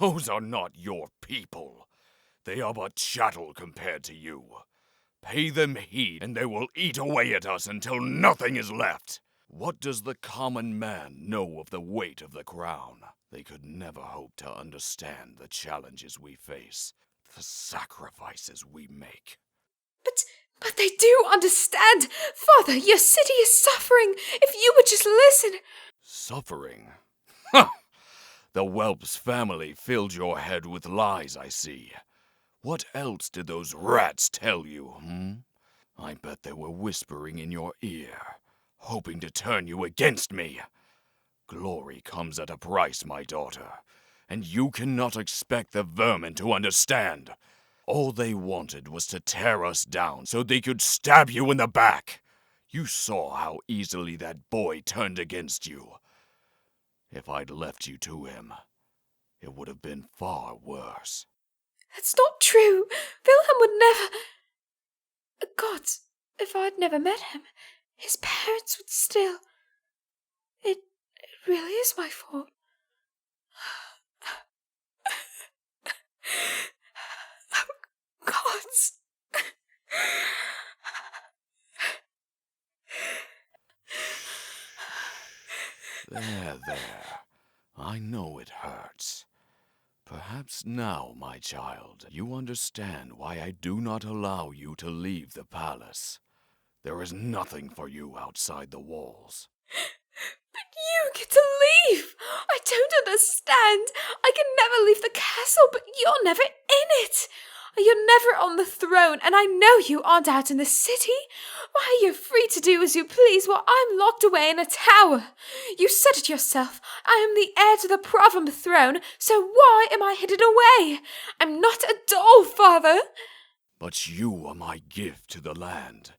Those are not your people. They are but chattel compared to you. Pay them heed, and they will eat away at us until nothing is left. What does the common man know of the weight of the crown? They could never hope to understand the challenges we face, the sacrifices we make. But they do understand! Father, your city is suffering! If you would just listen! Suffering? Ha! The whelp's family filled your head with lies, I see. What else did those rats tell you, I bet they were whispering in your ear, hoping to turn you against me. Glory comes at a price, my daughter, and you cannot expect the vermin to understand. All they wanted was to tear us down so they could stab you in the back. You saw how easily that boy turned against you. If I'd left you to him, it would have been far worse. That's not true. Wilhelm would never... Gods, if I'd never met him, his parents would still... It really is my fault. Oh, gods. There. I know it hurts. Perhaps now, my child, you understand why I do not allow you to leave the palace. There is nothing for you outside the walls. But you get to leave! I don't understand! I can never leave the castle, but you're never in it! You're never on the throne, and I know you aren't out in the city. Why are you free to do as you please while I'm locked away in a tower? You said it yourself. I am the heir to the Provenb throne, so why am I hidden away? I'm not a doll, father. But you are my gift to the land,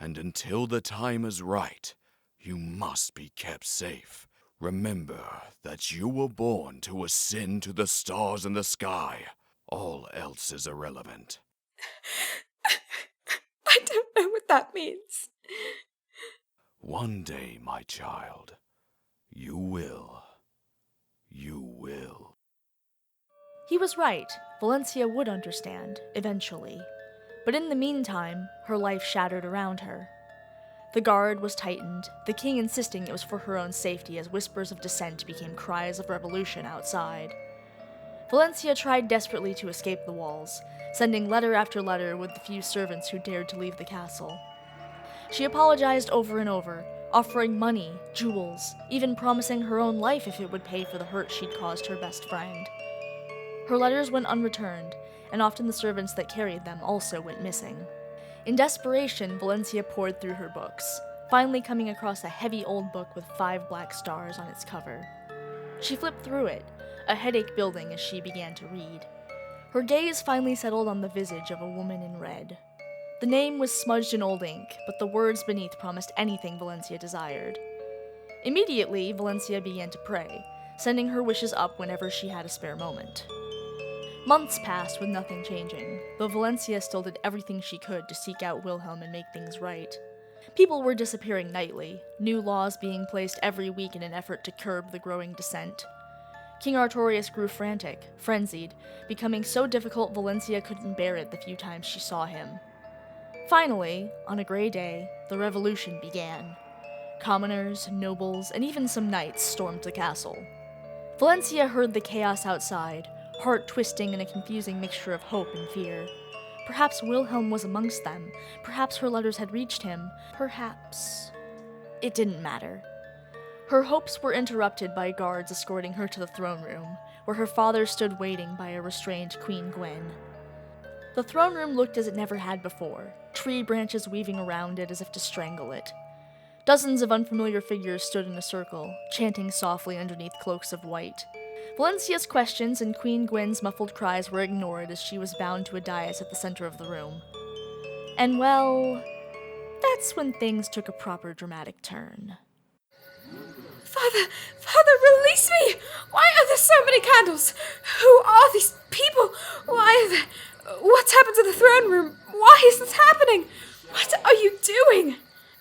and until the time is right, you must be kept safe. Remember that you were born to ascend to the stars in the sky. All else is irrelevant. I don't know what that means. One day, my child, you will. You will. He was right. Valencia would understand, eventually. But in the meantime, her life shattered around her. The guard was tightened, the king insisting it was for her own safety as whispers of dissent became cries of revolution outside. Valencia tried desperately to escape the walls, sending letter after letter with the few servants who dared to leave the castle. She apologized over and over, offering money, jewels, even promising her own life if it would pay for the hurt she'd caused her best friend. Her letters went unreturned, and often the servants that carried them also went missing. In desperation, Valencia pored through her books, finally coming across a heavy old book with 5 black stars on its cover. She flipped through it, a headache building as she began to read. Her gaze finally settled on the visage of a woman in red. The name was smudged in old ink, but the words beneath promised anything Valencia desired. Immediately, Valencia began to pray, sending her wishes up whenever she had a spare moment. Months passed with nothing changing, though Valencia still did everything she could to seek out Wilhelm and make things right. People were disappearing nightly, new laws being placed every week in an effort to curb the growing dissent. King Artorius grew frantic, frenzied, becoming so difficult Valencia couldn't bear it the few times she saw him. Finally, on a gray day, the revolution began. Commoners, nobles, and even some knights stormed the castle. Valencia heard the chaos outside, heart twisting in a confusing mixture of hope and fear. Perhaps Wilhelm was amongst them. Perhaps her letters had reached him. Perhaps... It didn't matter. Her hopes were interrupted by guards escorting her to the throne room, where her father stood waiting by a restrained Queen Gwen. The throne room looked as it never had before, tree branches weaving around it as if to strangle it. Dozens of unfamiliar figures stood in a circle, chanting softly underneath cloaks of white. Valencia's questions and Queen Gwen's muffled cries were ignored as she was bound to a dais at the center of the room. And well, that's when things took a proper dramatic turn. Father, release me! Why are there so many candles? Who are these people? What's happened to the throne room? Why is this happening? What are you doing?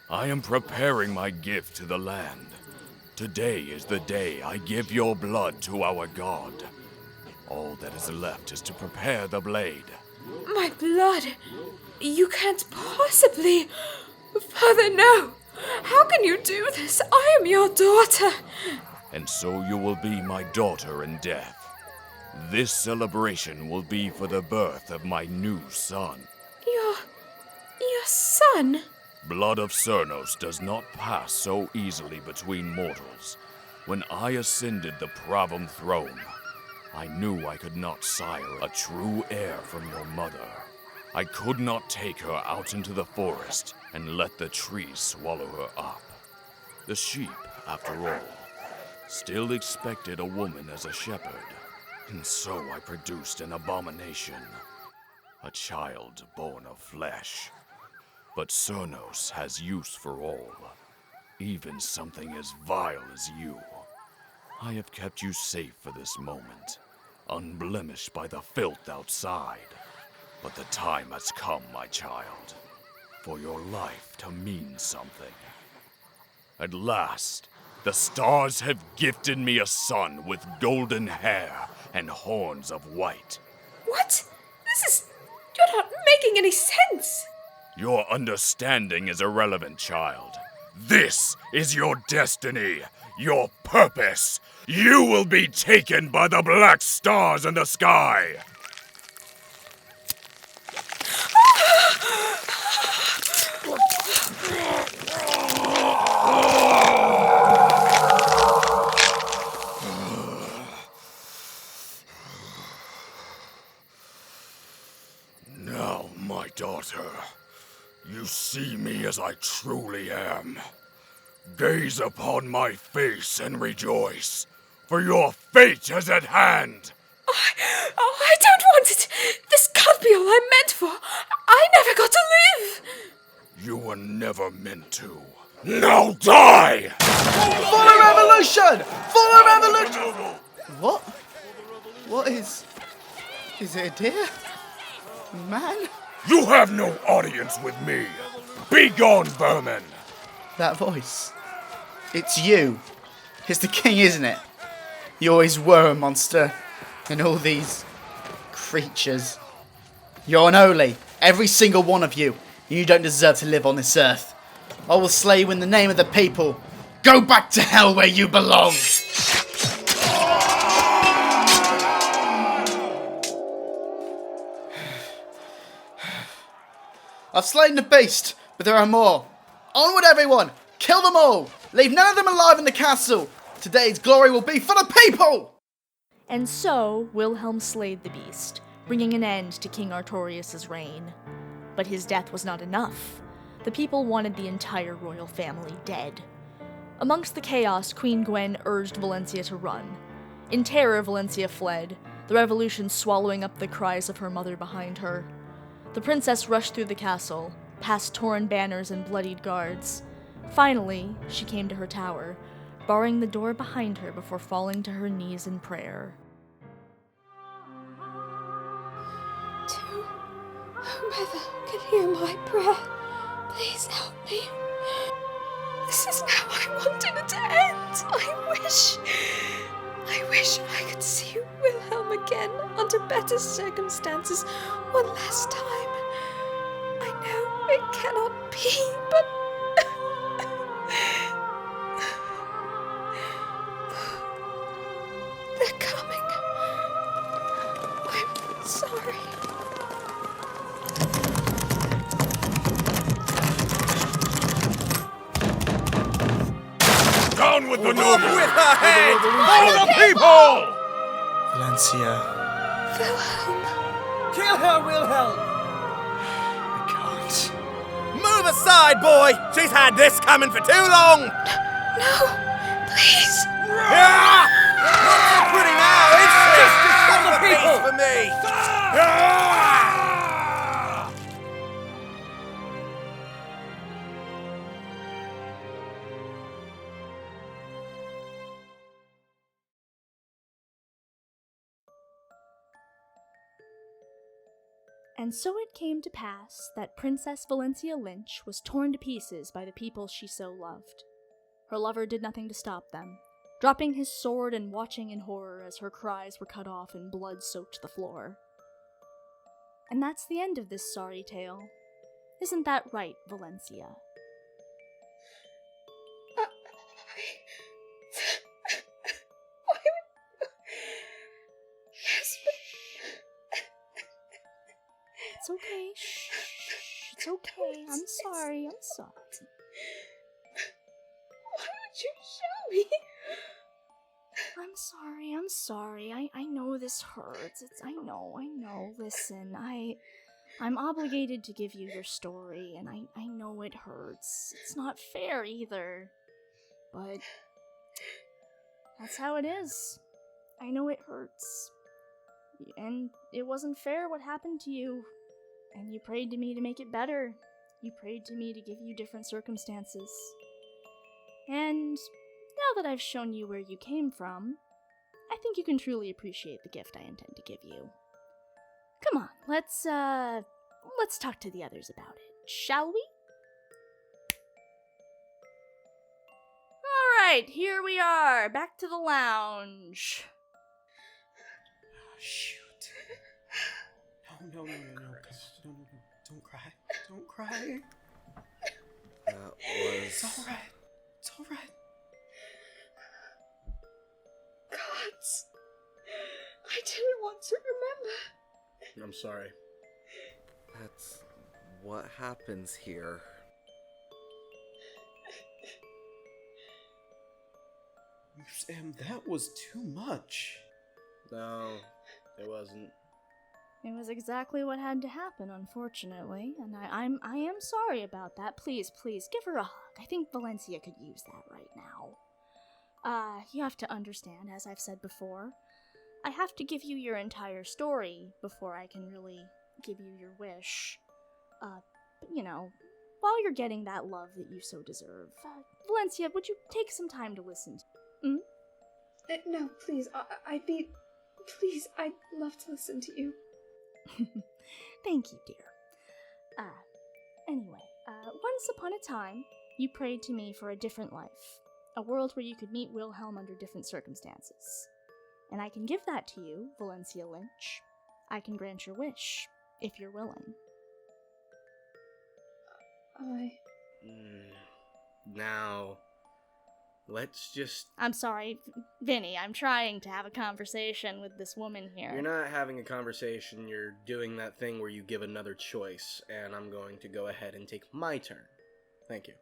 I am preparing my gift to the land. Today is the day I give your blood to our god. All that is left is to prepare the blade. My blood? You can't possibly... Father, no! How can you do this? I am your daughter! And so you will be my daughter in death. This celebration will be for the birth of my new son. Your son? Blood of Cernos does not pass so easily between mortals. When I ascended the Pravum throne, I knew I could not sire a true heir from your mother. I could not take her out into the forest and let the trees swallow her up. The sheep, after all, still expected a woman as a shepherd, and so I produced an abomination, a child born of flesh. But Cernos has use for all, even something as vile as you. I have kept you safe for this moment, unblemished by the filth outside. But the time has come, my child, for your life to mean something. At last, the stars have gifted me a son with golden hair and horns of white. What? You're not making any sense! Your understanding is irrelevant, child. This is your destiny, your purpose. You will be taken by the black stars in the sky. Now, my daughter, you see me as I truly am. Gaze upon my face and rejoice, for your fate is at hand. I don't want it. This can't be all I'm meant for. I never got to live. You were never meant to. Now die! For the revolution! For the revolution! What? What is... Is it a deer? Man? You have no audience with me. Be gone, vermin! That voice. It's you. It's the king, isn't it? You always were a monster. And all these... creatures. You're unholy. Every single one of you. You don't deserve to live on this earth. I will slay you in the name of the people. Go back to hell where you belong! I've slain the beast, but there are more. Onward, everyone! Kill them all! Leave none of them alive in the castle! Today's glory will be for the people! And so, Wilhelm slayed the beast, bringing an end to King Artorius' reign. But his death was not enough. The people wanted the entire royal family dead. Amongst the chaos, Queen Gwen urged Valencia to run. In terror, Valencia fled, the revolution swallowing up the cries of her mother behind her. The princess rushed through the castle, past torn banners and bloodied guards. Finally, she came to her tower, barring the door behind her before falling to her knees in prayer. Whomever can hear my prayer, please help me. This is how I wanted it to end. I wish I could see Wilhelm again under better circumstances one last time. I know it cannot be, but... They're coming. I'm sorry. Down with the nobles! With her head! For the people! Valencia. Wilhelm. Kill her, Wilhelm! I can't. Move aside, boy! She's had this coming for too long! No, please. Ah! Not so pretty now, is she? Just kill the people! For me! Ah! And so it came to pass that Princess Valencia Lynch was torn to pieces by the people she so loved. Her lover did nothing to stop them, dropping his sword and watching in horror as her cries were cut off and blood soaked the floor. And that's the end of this sorry tale. Isn't that right, Valencia? Yes, It's okay. Shh. It's okay. I'm sorry. Why would you show me? I'm sorry. I know this hurts. I know. Listen, I'm obligated to give you your story, and I know it hurts. It's not fair either. But that's how it is. I know it hurts. And it wasn't fair what happened to you. And you prayed to me to make it better. You prayed to me to give you different circumstances. And now that I've shown you where you came from, I think you can truly appreciate the gift I intend to give you. Come on, let's talk to the others about it, shall we? Alright, here we are, back to the lounge. Shoot. No, don't cry. Don't cry. That was... It's alright. Gods, I didn't want to remember. I'm sorry. That's what happens here. Sam, that was too much. No, it wasn't. It was exactly what had to happen, unfortunately, and I am sorry about that. Please, give her a hug. I think Valencia could use that right now. You have to understand, as I've said before, I have to give you your entire story before I can really give you your wish. But, you know, while you're getting that love that you so deserve, Valencia, would you take some time to listen to? No, please, please, I'd love to listen to you. Thank you, dear. Anyway, once upon a time, you prayed to me for a different life. A world where you could meet Wilhelm under different circumstances. And I can give that to you, Valencia Lynch. I can grant your wish, if you're willing. Now, let's just... I'm sorry, Vinny, I'm trying to have a conversation with this woman here. You're not having a conversation, you're doing that thing where you give another choice, and I'm going to go ahead and take my turn. Thank you.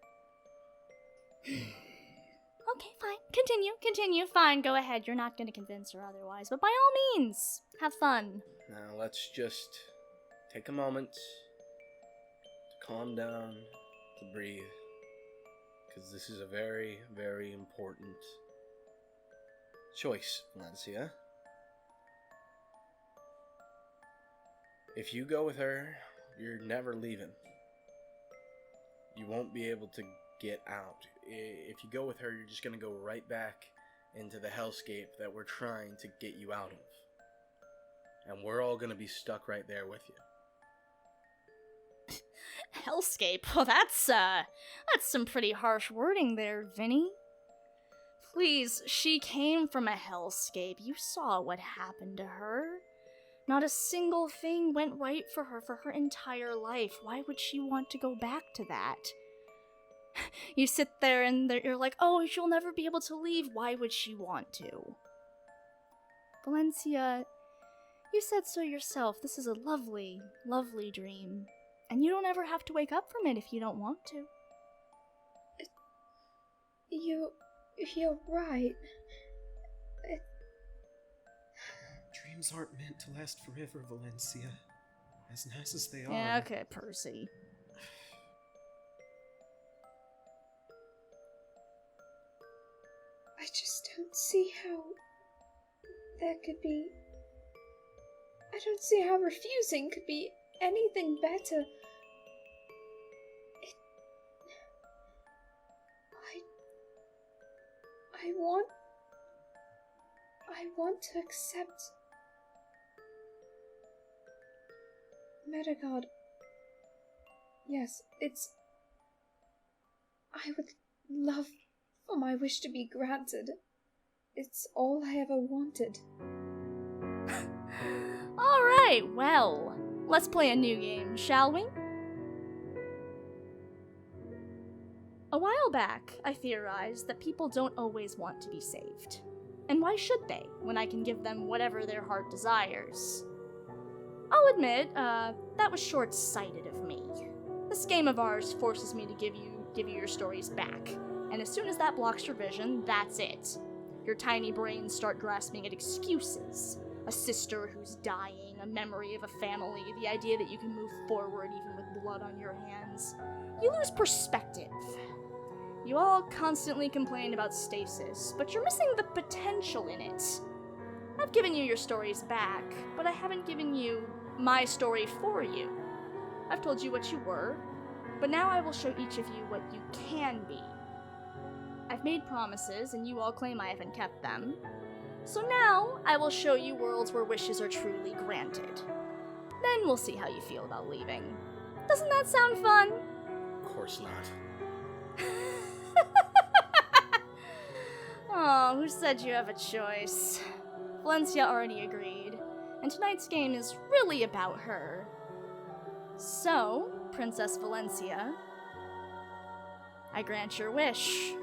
Okay, fine. Continue. Fine, go ahead. You're not going to convince her otherwise, but by all means, have fun. Now, let's just take a moment to calm down, to breathe, because this is a very, very important choice, Valencia. If you go with her, you're never leaving. You won't be able to get out. If you go with her, you're just going to go right back into the hellscape that we're trying to get you out of. And we're all going to be stuck right there with you. Hellscape? Well, that's some pretty harsh wording there, Vinny. Please, she came from a hellscape. You saw what happened to her. Not a single thing went right for her entire life. Why would she want to go back to that? You sit there and you're like, oh, she'll never be able to leave. Why would she want to? Valencia, you said so yourself. This is a lovely, lovely dream. And you don't ever have to wake up from it if you don't want to. You're right. Dreams aren't meant to last forever, Valencia. As nice as they are. Yeah, okay, Percy. I just don't see how there could be... I don't see how refusing could be anything better. I want to accept... Metagod. Yes, it's... I would love for my wish to be granted. It's all I ever wanted. Alright, well, let's play a new game, shall we? A while back, I theorized that people don't always want to be saved. And why should they, when I can give them whatever their heart desires? I'll admit, that was short-sighted of me. This game of ours forces me to give you your stories back, and as soon as that blocks your vision, that's it. Your tiny brains start grasping at excuses. A sister who's dying, a memory of a family, the idea that you can move forward even with blood on your hands. You lose perspective. You all constantly complain about stasis, but you're missing the potential in it. I've given you your stories back, but I haven't given you my story for you. I've told you what you were, but now I will show each of you what you can be. I've made promises, and you all claim I haven't kept them. So now, I will show you worlds where wishes are truly granted. Then we'll see how you feel about leaving. Doesn't that sound fun? Of course not. Oh, who said you have a choice? Valencia already agreed, and tonight's game is really about her. So, Princess Valencia, I grant your wish.